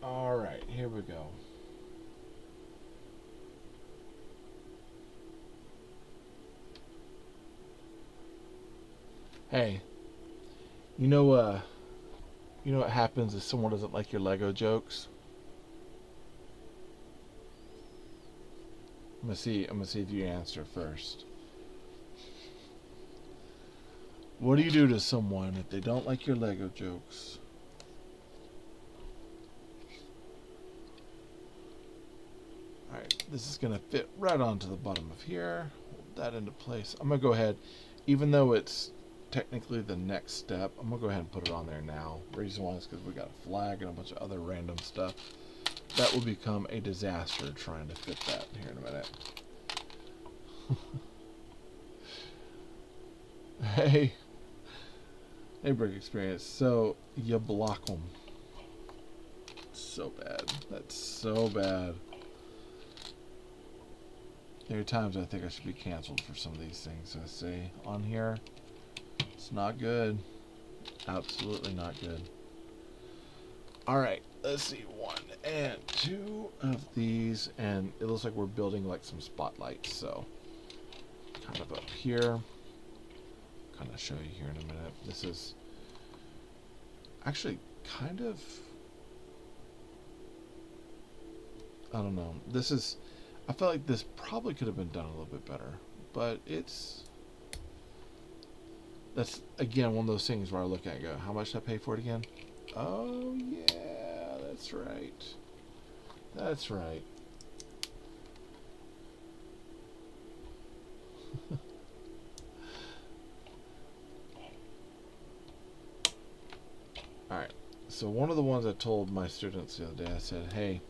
Alright, here we go. Hey, you know what happens if someone doesn't like your Lego jokes? I'm gonna see if you answer first. What do you do to someone if they don't like your Lego jokes? Alright, this is gonna fit right onto the bottom of here. Hold that into place. I'm gonna go ahead, even though it's technically the next step, I'm gonna go ahead and put it on there now. Reason why is because we got a flag and a bunch of other random stuff. That will become a disaster trying to fit that here in a minute. Hey, Brick Experience. So you block them. So bad. That's so bad. There are times I think I should be canceled for some of these things I say on here. It's not good. Absolutely not good. Alright, let's see. 1 and 2 of these. And it looks like we're building like some spotlights. So, kind of up here. Kind of show you here in a minute. This is actually kind of, I don't know. This is, I feel like this probably could have been done a little bit better, but that's again one of those things where I look at it and go, how much did I pay for it again? Oh yeah, that's right. That's right. Alright, so one of the ones I told my students the other day, I said, hey,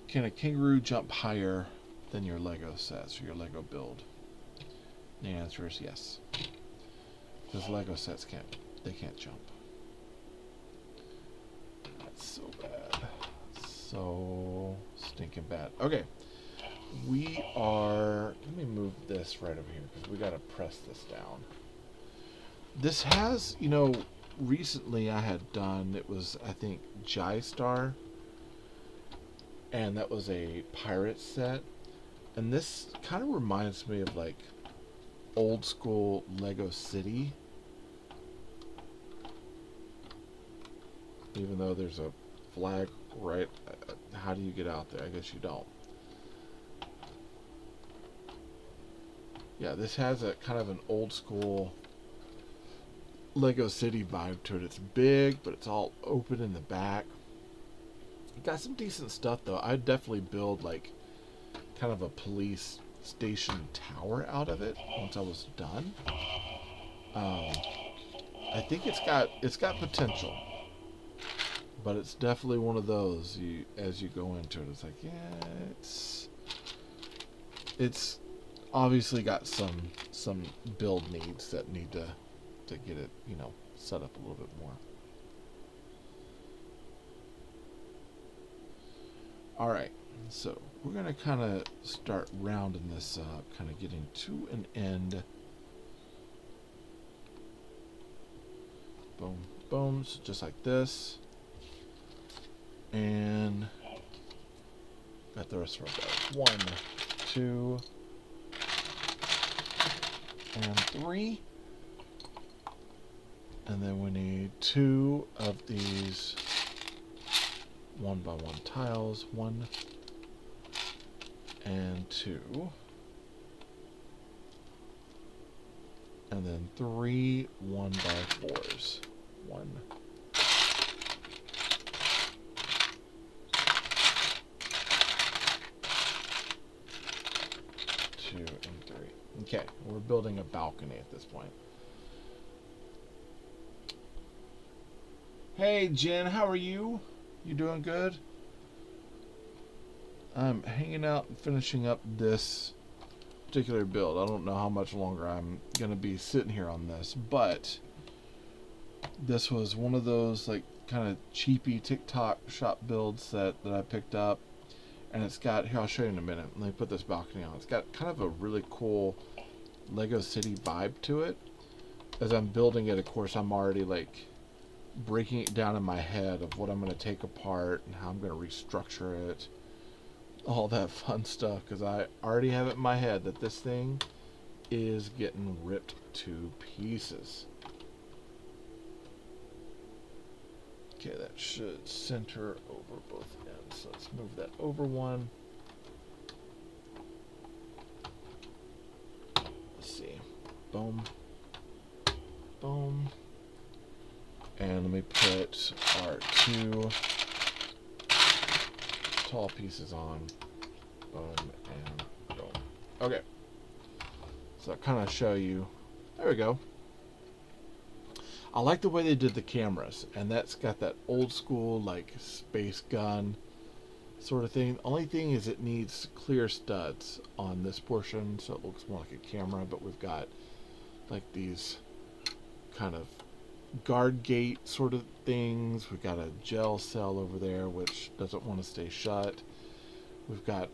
can a kangaroo jump higher than your Lego sets or your Lego build? And the answer is yes. Because Lego sets can't jump. That's so bad. So stinking bad. Okay. Let me move this right over here because we got to press this down. This has, recently I had done, it was, I think, Jai Star. And that was a pirate set. And this kind of reminds me of like old school Lego City. Even though there's a flag right, how do you get out there? I guess you don't. Yeah, this has a kind of an old school Lego City vibe to it. It's big, but it's all open in the back. It got some decent stuff though. I'd definitely build like kind of a police station tower out of it once I was done. I think it's got potential, but it's definitely one of those as you go into it, it's like, yeah, it's obviously got some build needs that need to get it, set up a little bit more. All right, so we're gonna kind of start rounding this up, kind of getting to an end. Boom, boom, so just like this. And got the rest of our guys. 1, 2, and 3. And then we need 2 of these 1x1 tiles. 1 and 2. And then 3 1x4s. 1. 2 and 3. Okay, we're building a balcony at this point. Hey Jen, how are you? You doing good? I'm hanging out and finishing up this particular build. I don't know how much longer I'm gonna be sitting here on this, but this was one of those like kind of cheapy TikTok shop builds that I picked up, and it's got, here I'll show you in a minute. Let me put this balcony on. It's got kind of a really cool Lego City vibe to it. As I'm building it, of course, I'm already like breaking it down in my head of what I'm going to take apart and how I'm going to restructure it, all that fun stuff, because I already have it in my head that this thing is getting ripped to pieces. Okay, that should center over both ends. So let's move that over one. Let's see. Boom. Boom. And let me put our two tall pieces on. Boom and boom. Okay. So I'll kind of show you. There we go. I like the way they did the cameras, and that's got that old school like space gun sort of thing. The only thing is it needs clear studs on this portion, so it looks more like a camera, but we've got like these kind of guard gate sort of things. We've got a gel cell over there which doesn't want to stay shut. We've got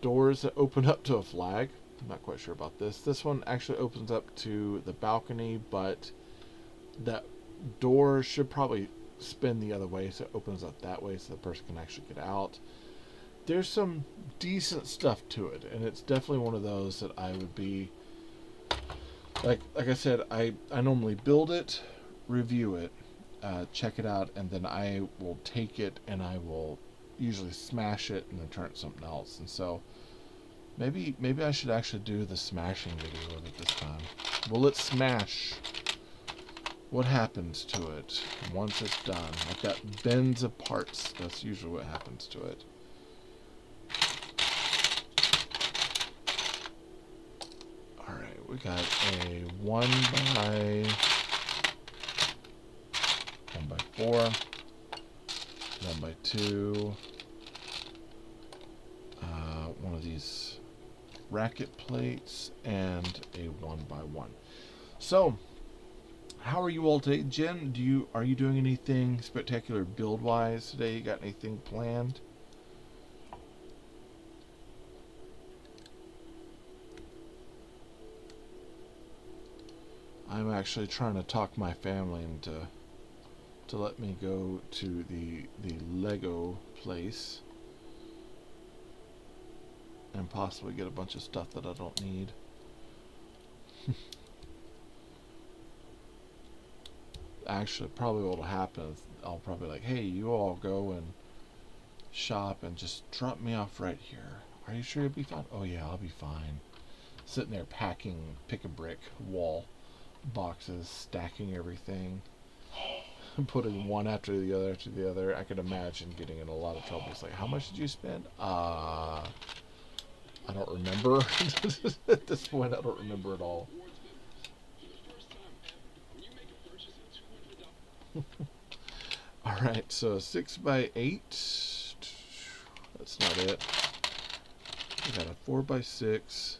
doors that open up to a flag. I'm not quite sure about this. This one actually opens up to the balcony, but that door should probably spin the other way, so it opens up that way so the person can actually get out. There's some decent stuff to it, and it's definitely one of those that I would be like I said, I normally build it, review it, check it out, and then I will take it and I will usually smash it and then turn it to something else. And so maybe I should actually do the smashing video of it this time. Will it smash? What happens to it once it's done? I've got bins of parts. That's usually what happens to it. Alright, we got a 1x4, 1x2, one of these racket plates, and a 1x1. So, how are you all today? Jen, are you doing anything spectacular build-wise today? You got anything planned? I'm actually trying to talk my family into to let me go to the Lego place and possibly get a bunch of stuff that I don't need. Actually, probably what'll happen is I'll probably like, hey, you all go and shop and just drop me off right here. Are you sure you'll be fine? Oh yeah, I'll be fine. Sitting there packing pick-a-brick wall boxes, stacking everything, putting one after the other. I could imagine getting in a lot of trouble. It's like, how much did you spend? I don't remember. At this point, I don't remember at all. Alright, so 6x8. That's not it. We got a 4x6.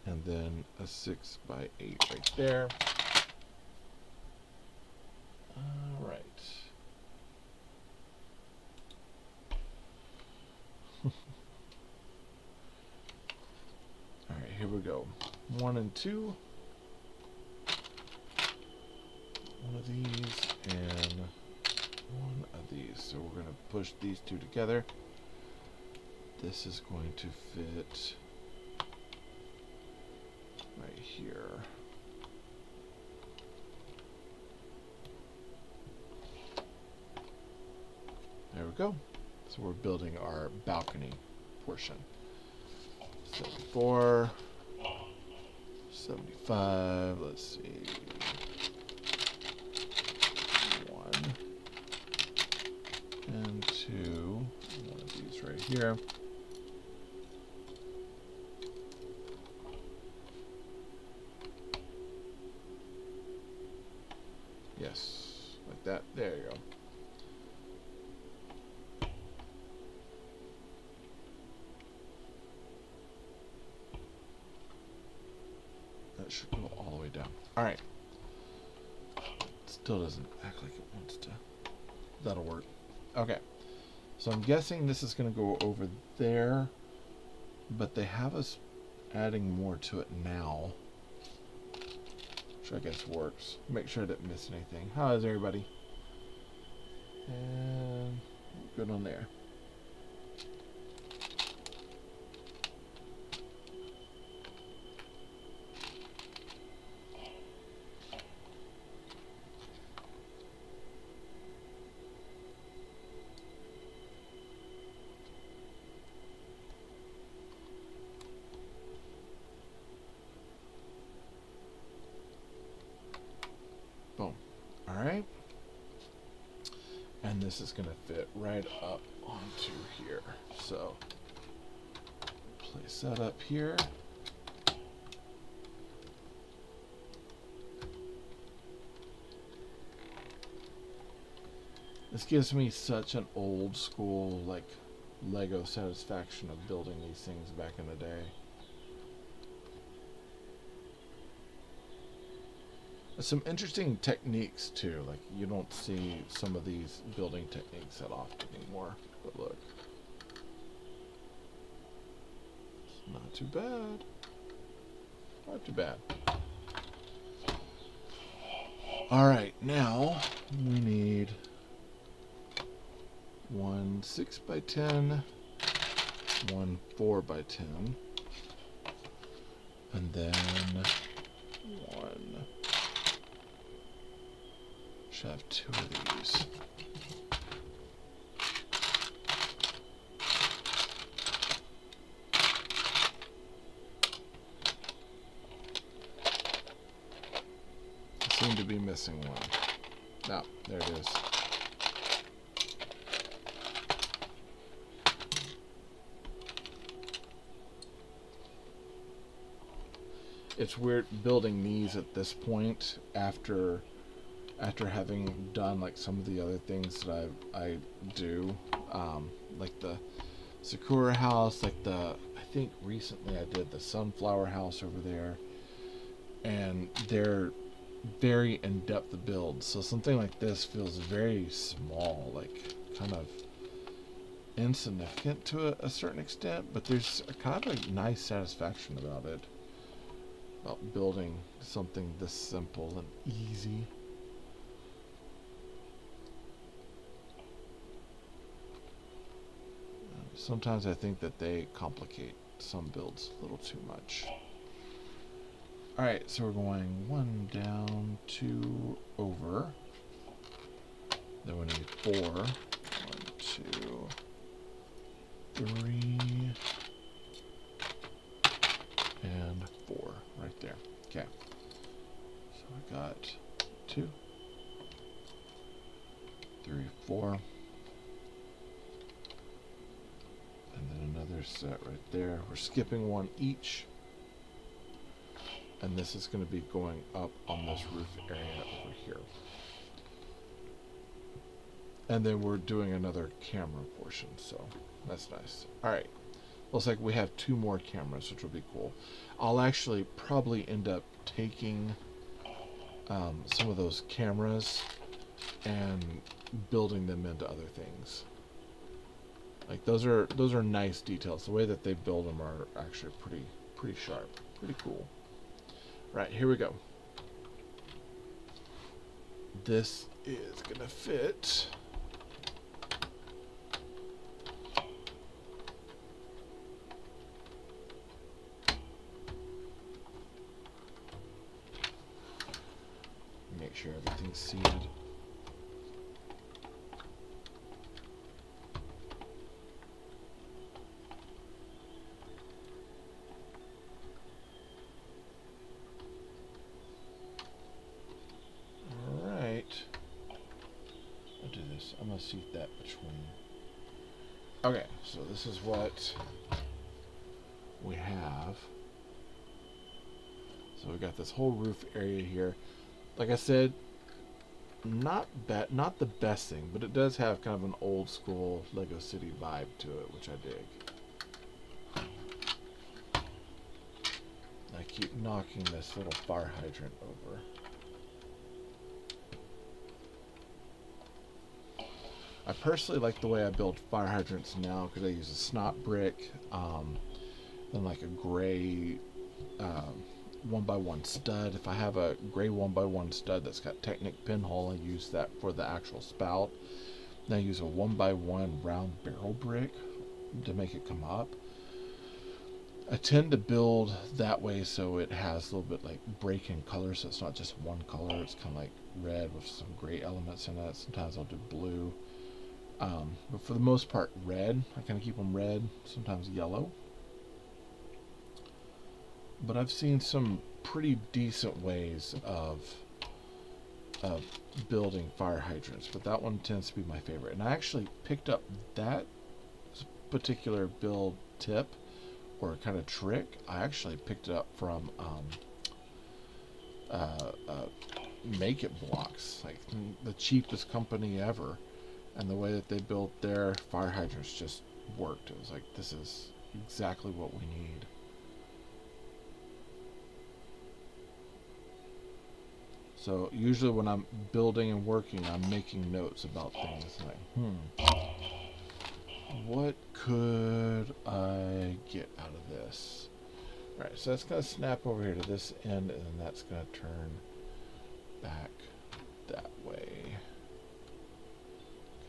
And then a 6x8 right there. Alright. Alright, here we go. 1 and 2. One of these and one of these. So we're going to push these two together. This is going to fit right here. There we go. So we're building our balcony portion. 74, 75, let's see. 1 and 2. One of these right here. Yes, like that. There you go. That should go all the way down. Alright. Still doesn't act like it wants to. That'll work. Okay. So I'm guessing this is going to go over there. But they have us adding more to it now. Which I guess works. Make sure I didn't miss anything. How is everybody? And good on there. this is going to fit right up onto here. So place that up here. This gives me such an old school, like, Lego satisfaction of building these things back in the day. Some interesting techniques too, like you don't see some of these building techniques that often anymore, but look. It's not too bad. Not too bad. Alright, now we need one 6x10, one 4x10, and then one. Should have two of these. I seem to be missing one. No, there it is. It's weird building these at this point after having done like some of the other things that I do, like the Sakura house, like I think recently I did the sunflower house over there, and they're very in-depth builds, so something like this feels very small, like kind of insignificant to a certain extent, but there's a kind of a nice satisfaction about it, about building something this simple and easy. Sometimes I think that they complicate some builds a little too much. Alright, so we're going 1 down, 2 over. Then we need 4. 1, 2, 3, and 4 right there. Okay. So I got 2, 3, 4. And then another set right there. We're skipping one each. And this is going to be going up on this roof area over here. And then we're doing another camera portion, so that's nice. Alright. Looks like we have 2 more cameras, which will be cool. I'll actually probably end up taking some of those cameras and building them into other things. Like those are nice details. The way that they build them are actually pretty sharp, pretty cool. Right, here we go. This is gonna fit. Make sure everything's seated. I'm gonna seat that between. Okay, so this is what we have. So we got this whole roof area here. Like I said, not the best thing, but it does have kind of an old school Lego City vibe to it, which I dig. I keep knocking this little fire hydrant over. I personally like the way I build fire hydrants now because I use a snot brick, then like a gray 1x1 stud. If I have a gray 1x1 stud that's got Technic pinhole, I use that for the actual spout. Then I use a 1x1 round barrel brick to make it come up. I tend to build that way so it has a little bit like break in color, so it's not just one color. It's kind of like red with some gray elements in it. Sometimes I'll do blue. But for the most part, red. I kind of keep them red, sometimes yellow. But I've seen some pretty decent ways of of building fire hydrants, but that one tends to be my favorite. And I actually picked up that particular build tip or kind of trick. I actually picked it up from Make It Blocks, like the cheapest company ever, and the way that they built their fire hydrants just worked. It was like, this is exactly what we need. So usually when I'm building and working, I'm making notes about things like, what could I get out of this? All right, so that's going to snap over here to this end, and then that's going to turn back that way.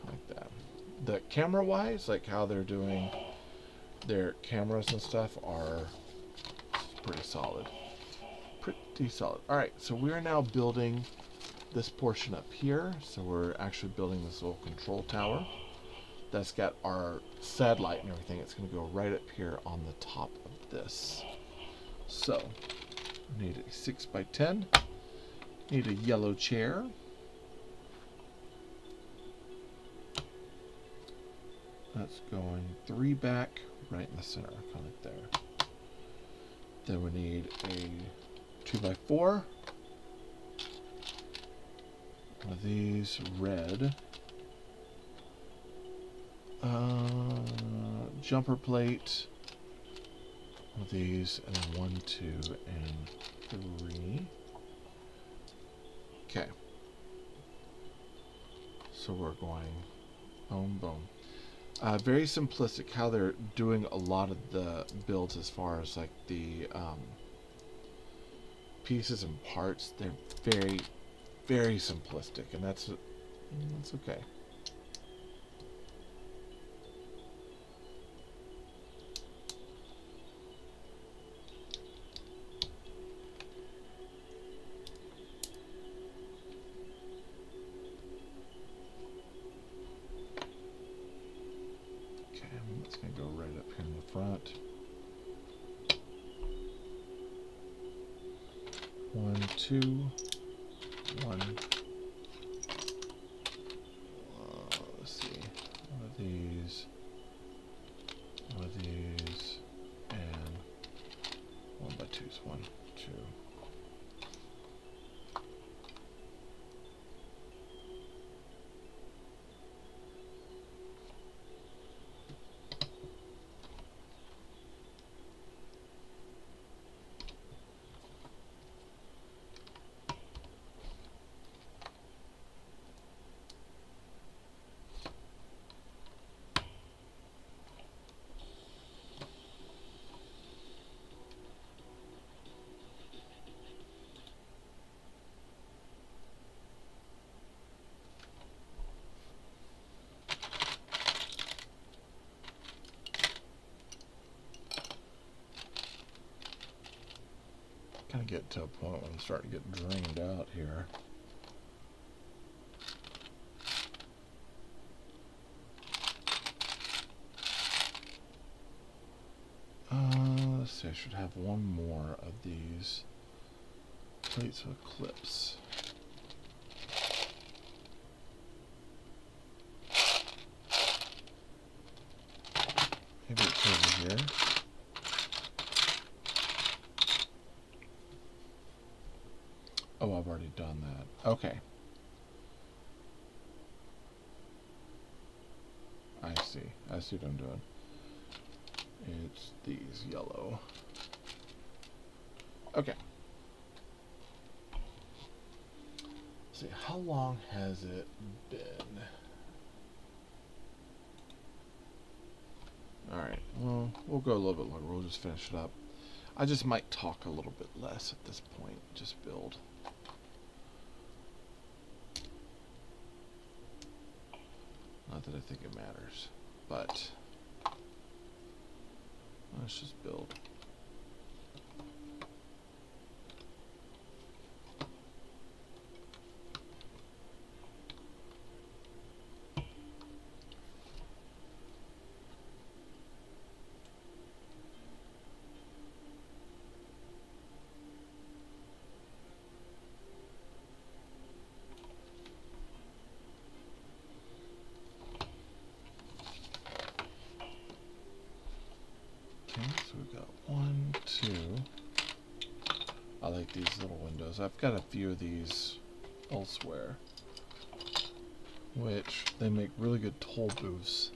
Like that. The camera-wise, like how they're doing their cameras and stuff, are pretty solid. Pretty solid. All right, so we're now building this portion up here. So we're actually building this little control tower that's got our satellite and everything. It's going to go right up here on the top of this. So I need a 6x10. Need a yellow chair. That's going 3 back, right in the center, kind of like there. Then we need a 2x4. One of these red. Jumper plate. One of these, and then 1, 2, and 3. Okay. So we're going boom, boom. Very simplistic how they're doing a lot of the builds as far as like the pieces and parts. They're very, very simplistic, and that's okay. It's going to go right up here in the front. 1, 2, 1. Let's see. One of these, and 1x2s. 1, 2. Kind of get to a point where I'm starting to get drained out here. Let's see, I should have one more of these plates with clips. Maybe it's over here. Oh, I've already done that. Okay. I see. I see what I'm doing. It's these yellow. Okay. Let's see, how long has it been? Alright, well, we'll go a little bit longer. We'll just finish it up. I just might talk a little bit less at this point. Just build. Not that I think it matters, but let's just build. we've got 1, 2. I like these little windows. I've got a few of these elsewhere, which they make really good toll booths.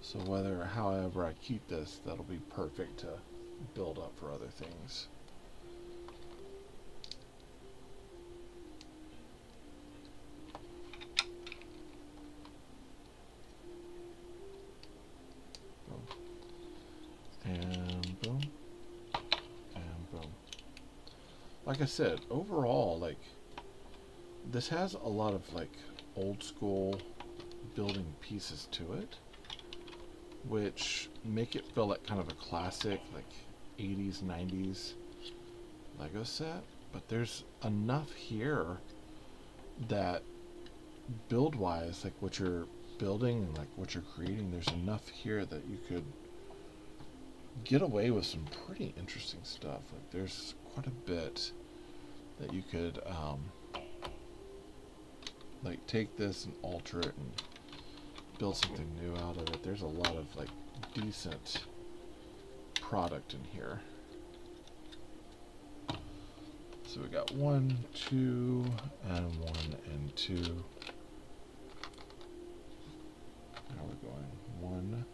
So however I keep this, that'll be perfect to build up for other things. And boom, and boom. Like I said, overall, like, this has a lot of like old school building pieces to it, which make it feel like kind of a classic, like 80s, 90s Lego set. But there's enough here that build-wise, like what you're building and like what you're creating, there's enough here that you could get away with some pretty interesting stuff. Like there's quite a bit that you could like take this and alter it and build something new out of it. There's a lot of like decent product in here. So we got 1, 2, and 1 and 2. Now we're going 1,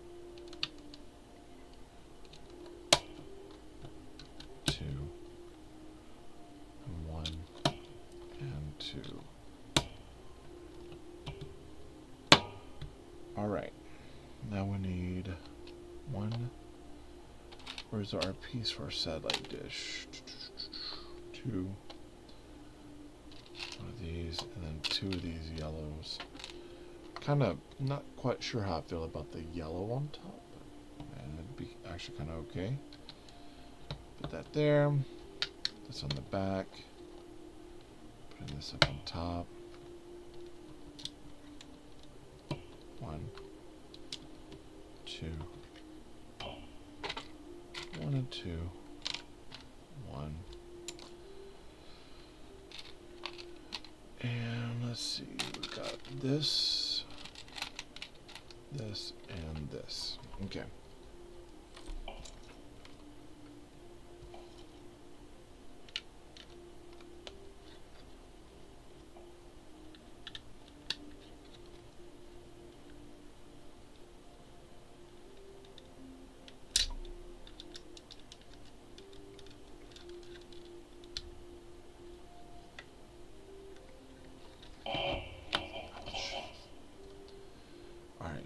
2, and 1 and 2. All right. Now we need 1. Where's our piece for our satellite dish? 2. 1 of these, and then 2 of these yellows. Kind of not quite sure how I feel about the yellow on top, but that'd be actually kind of okay. Put that there. This on the back. Putting this up on top. 1, 2. 1 and 2. 1. And let's see, we've got this, this, and this. Okay.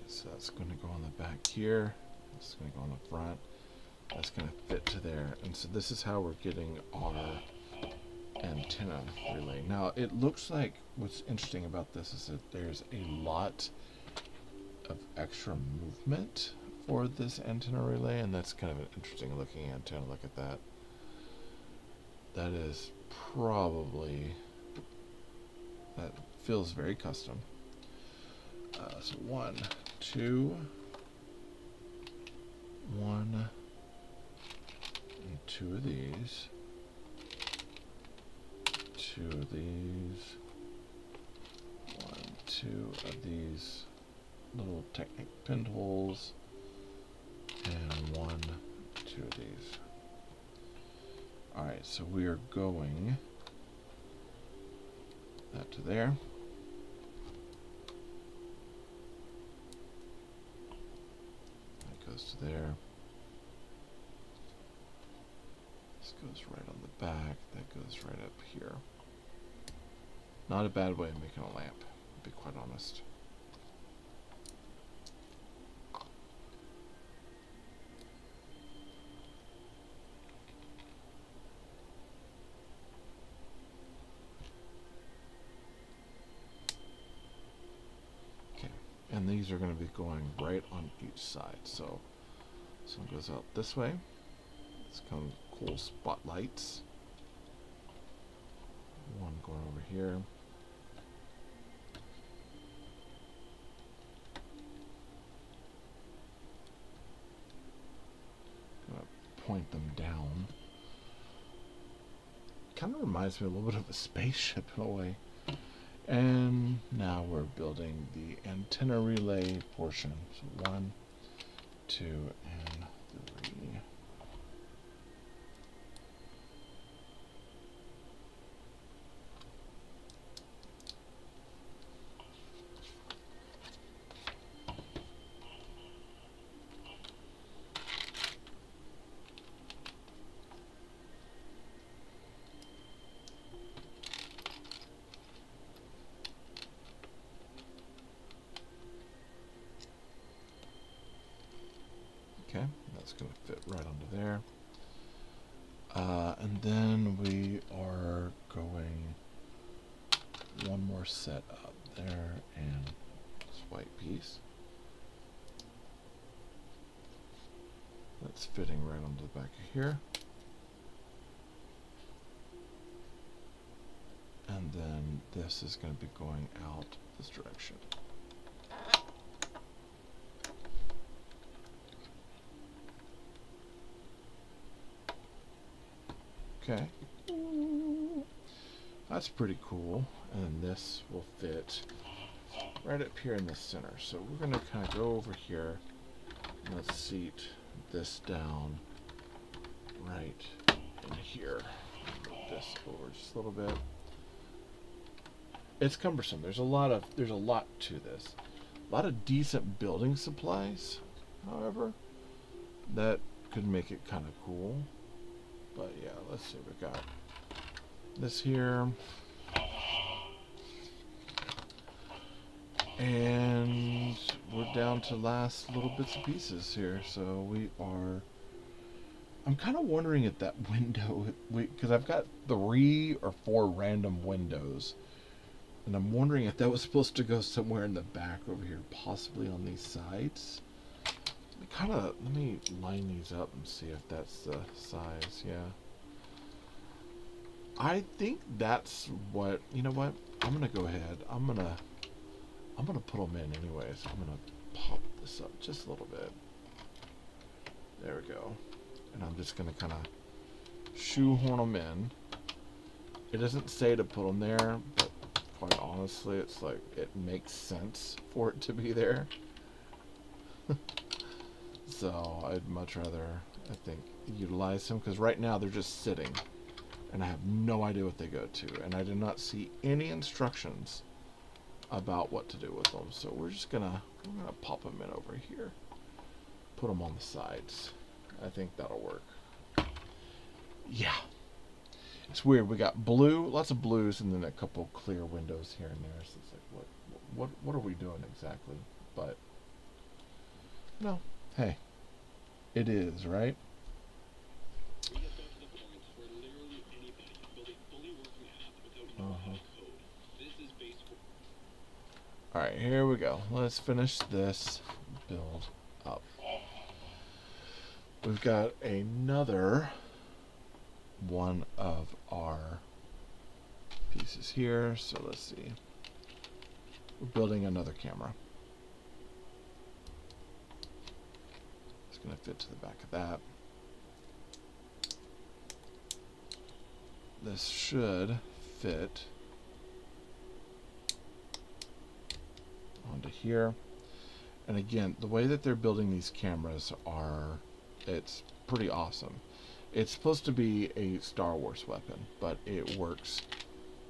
So that's going to go on the back here. This is going to go on the front. That's going to fit to there. And so this is how we're getting our antenna relay. Now it looks like what's interesting about this is that there's a lot of extra movement for this antenna relay, and that's kind of an interesting looking antenna. Look at that. That is probably, that feels very custom. So 1, 2, 1, and 2 of these, 2 of these, 1, 2 of these little Technic pin holes, and 1, 2 of these. Alright, so we are going that to there. Goes to there. This goes right on the back. That goes right up here. Not a bad way of making a lamp, to be quite honest. And these are going to be going right on each side. So some goes out this way. It's kind of cool spotlights. 1 going over here. Gonna point them down. Kind of reminds me a little bit of a spaceship in a way. And now we're building the antenna relay portion. So 1, 2, and 3. Okay, that's going to fit right onto there. And then we are going one more set up there and this white piece. That's fitting right onto the back of here. And then this is going to be going out this direction. Okay. That's pretty cool. And this will fit right up here in the center. So we're going to kind of go over here and let's seat this down right in here. Move this over just a little bit. It's cumbersome. There's a lot to this. A lot of decent building supplies, however, that could make it kind of cool. But yeah, let's see. We got this here. And we're down to last little bits and pieces here. So I'm kind of wondering if that window, because I've got 3 or 4 random windows. And I'm wondering if that was supposed to go somewhere in the back over here, possibly on these sides. Let me line these up and see if that's the size. Yeah. I think that's what, you know what? I'm going to go ahead. I'm going to put them in anyways. I'm going to pop this up just a little bit. There we go. And I'm just going to kind of shoehorn them in. It doesn't say to put them there, but quite honestly, it's like it makes sense for it to be there. So I'd much rather, I think, utilize them, because right now they're just sitting and I have no idea what they go to, and I did not see any instructions about what to do with them. So we're gonna pop them in over here, put them on the sides. I think that'll work. Yeah. It's weird. We got blue, lots of blues, and then a couple clear windows here and there. So it's like, what are we doing exactly? But no, hey, it is, right? All right, here we go. Let's finish this build up. We've got another one of our pieces here. So let's see. We're building another camera. It's going to fit to the back of that. This should fit onto here. And again, the way that they're building these cameras it's pretty awesome. It's supposed to be a Star Wars weapon, but it works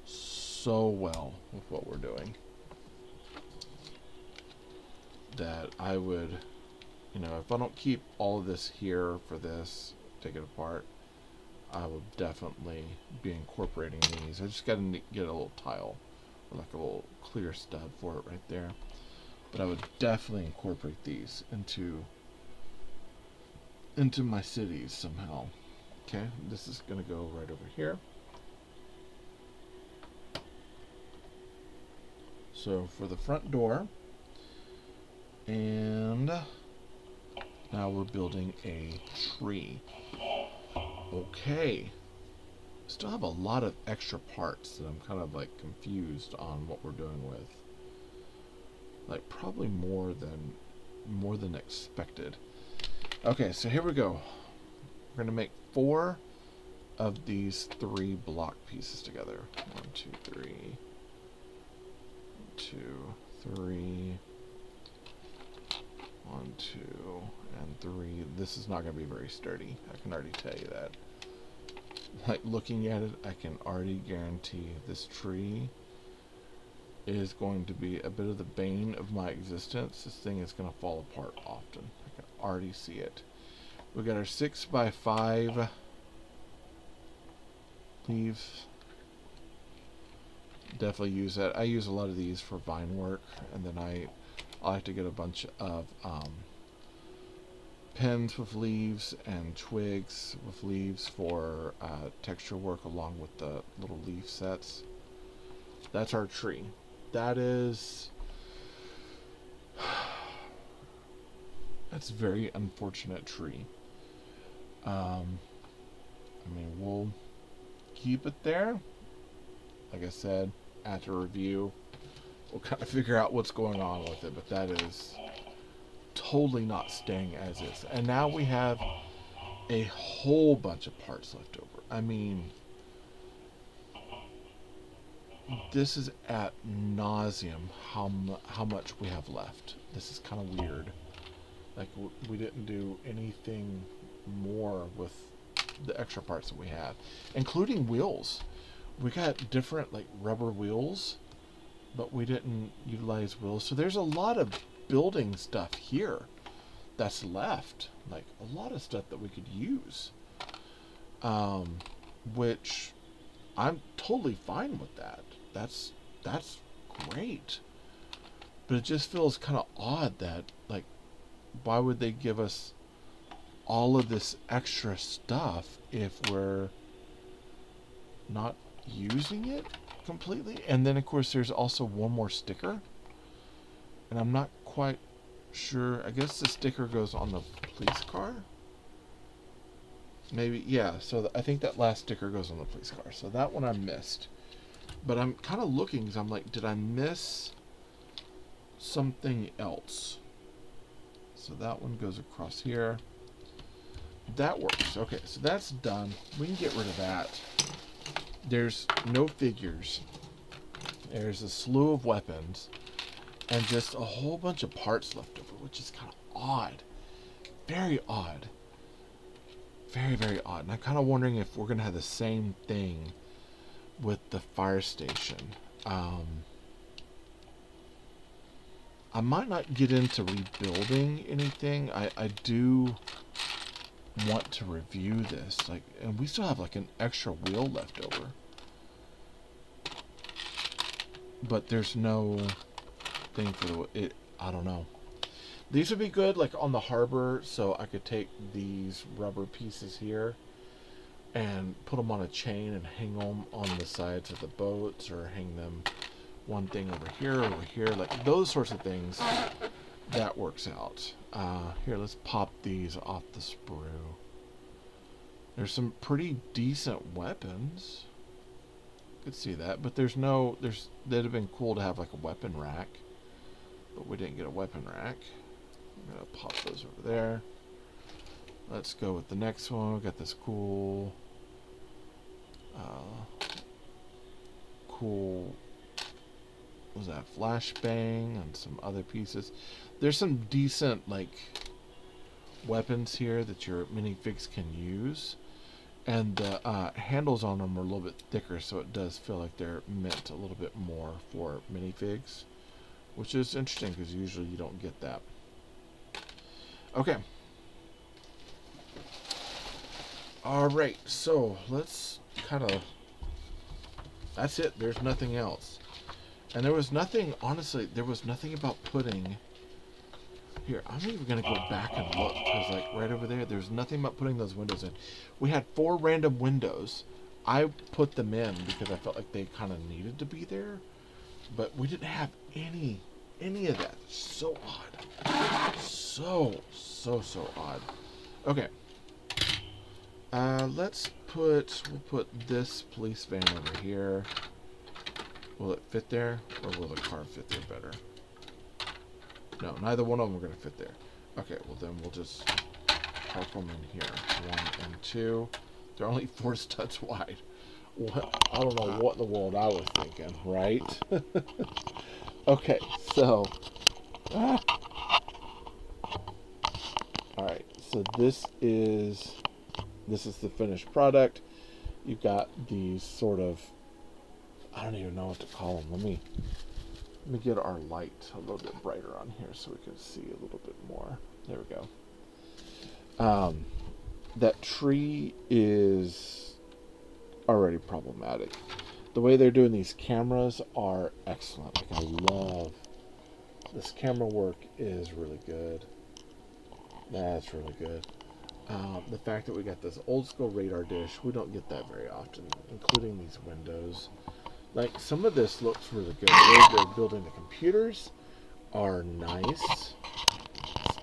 so well with what we're doing that I would, if I don't keep all of this here for this, take it apart, I will definitely be incorporating these. I just got to get a little tile, or like a little clear stud for it right there. But I would definitely incorporate these into my cities somehow. Okay, this is going to go right over here. So for the front door, and now we're building a tree. Okay, still have a lot of extra parts that I'm kind of like confused on what we're doing with. Like probably more than expected. Okay, so here we go. We're gonna make 4 of these 3 block pieces together. 1, 2, 3. 3. 1, 2, and 3. This is not going to be very sturdy. I can already tell you that. Like, looking at it, I can already guarantee this tree is going to be a bit of the bane of my existence. This thing is going to fall apart often. I can already see it. We got our 6 by 5 leaves. Definitely use that. I use a lot of these for vine work, and then I like to get a bunch of pens with leaves and twigs with leaves for texture work along with the little leaf sets. That's our tree. That is... that's a very unfortunate tree. I mean, we'll keep it there. Like I said, after review, we'll kind of figure out what's going on with it, but that is totally not staying as is. And now we have a whole bunch of parts left over. I mean, this is at nauseum how much we have left. This is kind of weird. Like, we didn't do anything more with the extra parts that we have, including wheels. We got different, like, rubber wheels, but we didn't utilize wheels. So there's a lot of building stuff here that's left. Like, a lot of stuff that we could use. Which I'm totally fine with that. That's great. But it just feels kind of odd that, like, why would they give us all of this extra stuff if we're not using it completely? And then, of course, there's also one more sticker, and I'm not quite sure. I guess the sticker goes on the police car, maybe. Yeah, so I think that last sticker goes on the police car, so that one I missed. But I'm kind of looking because I'm like, did I miss something else? So that one goes across here. That works. Okay, so that's done. We can get rid of that. There's no figures. There's a slew of weapons. And just a whole bunch of parts left over, which is kind of odd. Very odd. Very, very odd. And I'm kind of wondering if we're going to have the same thing with the fire station. I might not get into rebuilding anything. I do want to review this. Like, and we still have like an extra wheel left over. But there's no thing for it. I don't know. These would be good like on the harbor, so I could take these rubber pieces here and put them on a chain and hang them on the sides of the boats, or hang them one thing over here, like those sorts of things. That works out. Here, let's pop these off the sprue. There's some pretty decent weapons. Could see that, but that'd have been cool to have like a weapon rack, but we didn't get a weapon rack. I'm gonna pop those over there. Let's go with the next one. We got this cool what was that, flashbang, and some other pieces. There's some decent like weapons here that your minifigs can use, and the handles on them are a little bit thicker, so it does feel like they're meant a little bit more for minifigs, which is interesting because usually you don't get that. Okay. Alright, so let's kind of... That's it. There's nothing else. And there was nothing, honestly, there was nothing about putting... Here, I'm even going to go back and look, because like right over there, there's nothing about putting those windows in. We had 4 random windows. I put them in because I felt like they kind of needed to be there. But we didn't have any of that. So odd. So odd. Okay. We'll put this police van over here. Will it fit there, or will the car fit there better? No, neither one of them are going to fit there. Okay, well then we'll just park them in here. 1 and 2. They're only 4 studs wide. What? I don't know what in the world I was thinking, right? Okay, so all right, so this is the finished product. You've got these sort of, I don't even know what to call them. Let me get our light a little bit brighter on here so we can see a little bit more. There we go. That tree is already problematic. The way they're doing these cameras are excellent. Like, I love this camera work is really good. That's really good. The fact that we got this old school radar dish, we don't get that very often, including these windows. Like, some of this looks really good. The way they're building the computers are nice.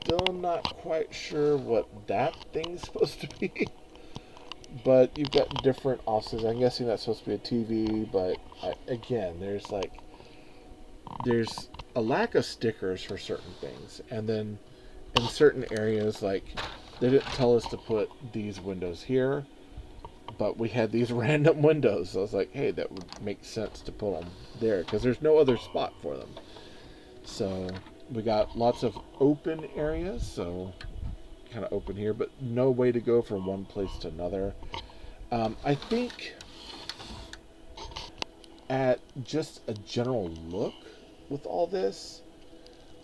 Still not quite sure what that thing's supposed to be. But you've got different offsets. I'm guessing that's supposed to be a TV, but again, there's a lack of stickers for certain things. And then in certain areas, like, they didn't tell us to put these windows here, but we had these random windows. So I was like, hey, that would make sense to put them there because there's no other spot for them. So we got lots of open areas, so kind of open here, but no way to go from one place to another. I think at just a general look with all this,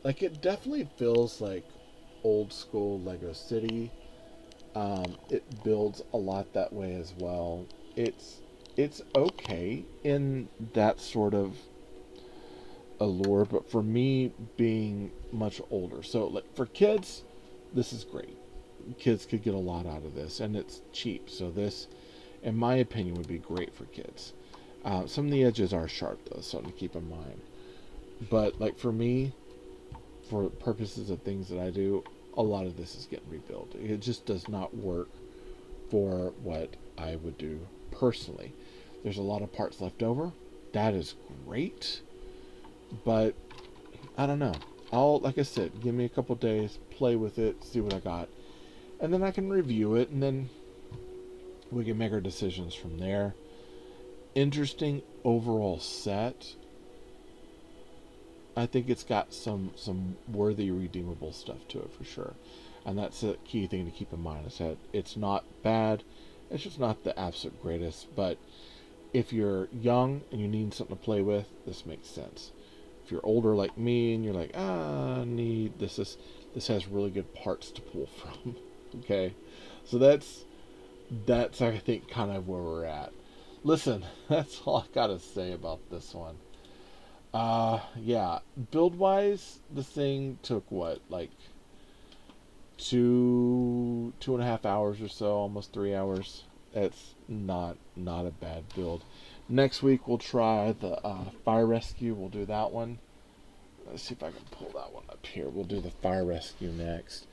like, it definitely feels like old school Lego City. It builds a lot that way as well. It's okay in that sort of allure, but for me, being much older, so like for kids, this is great. Kids could get a lot out of this, and it's cheap. So this, in my opinion, would be great for kids. Some of the edges are sharp though, something to keep in mind. But like for me, for purposes of things that I do, a lot of this is getting rebuilt. It just does not work for what I would do personally. There's a lot of parts left over. That is great, but I don't know. Like I said, give me a couple days, play with it, see what I got, and then I can review it, and then we can make our decisions from there. Interesting overall set. I think it's got some worthy redeemable stuff to it for sure, and that's a key thing to keep in mind. Is that it's not bad, it's just not the absolute greatest. But if you're young and you need something to play with, this makes sense. If you're older like me and you're like, I need this has really good parts to pull from. Okay, so that's I think kind of where we're at. Listen, that's all I gotta say about this one. Yeah, build wise, the thing took what, like 2.5 hours or so, almost 3 hours. It's not a bad build. Next week we'll try the fire rescue. We'll do that one. Let's see if I can pull that one up here. We'll do the fire rescue next.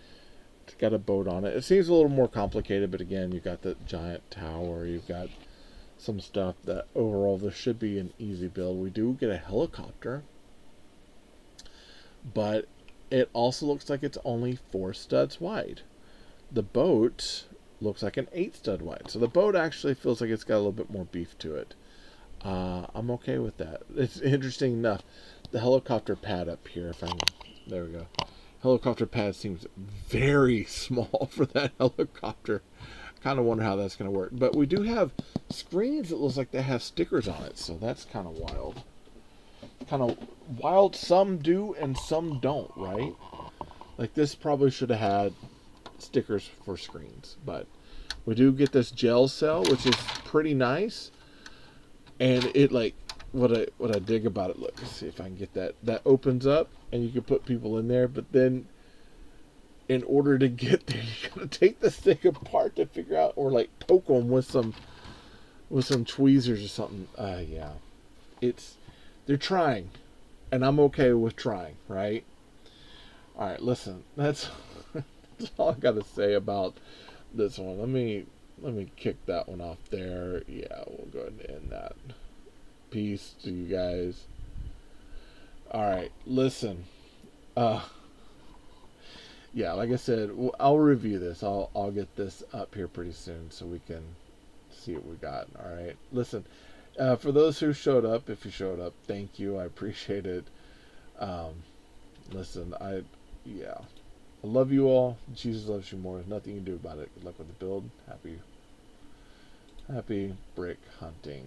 It's got a boat on it. It seems a little more complicated, but again, you've got the giant tower. You've got some stuff that overall this should be an easy build. We do get a helicopter, but it also looks like it's only 4 studs wide. The boat looks like an 8 stud wide, so the boat actually feels like it's got a little bit more beef to it. I'm okay with that. It's interesting enough. The helicopter pad up here, there we go. Helicopter pad seems very small for that helicopter. Kind of wonder how that's going to work. But we do have screens that looks like they have stickers on it, so that's kind of wild. Some do and some don't, right? Like, this probably should have had stickers for screens, but we do get this gel cell, which is pretty nice. And it, like, what I dig about it, look, let's see if I can get that opens up and you can put people in there, but then in order to get there, you gotta take this thing apart to figure out, or like poke them with some tweezers or something. Yeah, they're trying, and I'm okay with trying, right? All right, listen, that's all I gotta say about this one. Let me kick that one off there. Yeah, we'll go ahead and end that. Peace to you guys. All right, listen. Yeah, like I said, I'll review this. I'll get this up here pretty soon so we can see what we got. All right. Listen, for those who showed up, if you showed up, thank you. I appreciate it. Listen, yeah. I love you all. Jesus loves you more. There's nothing you can do about it. Good luck with the build. Happy brick hunting.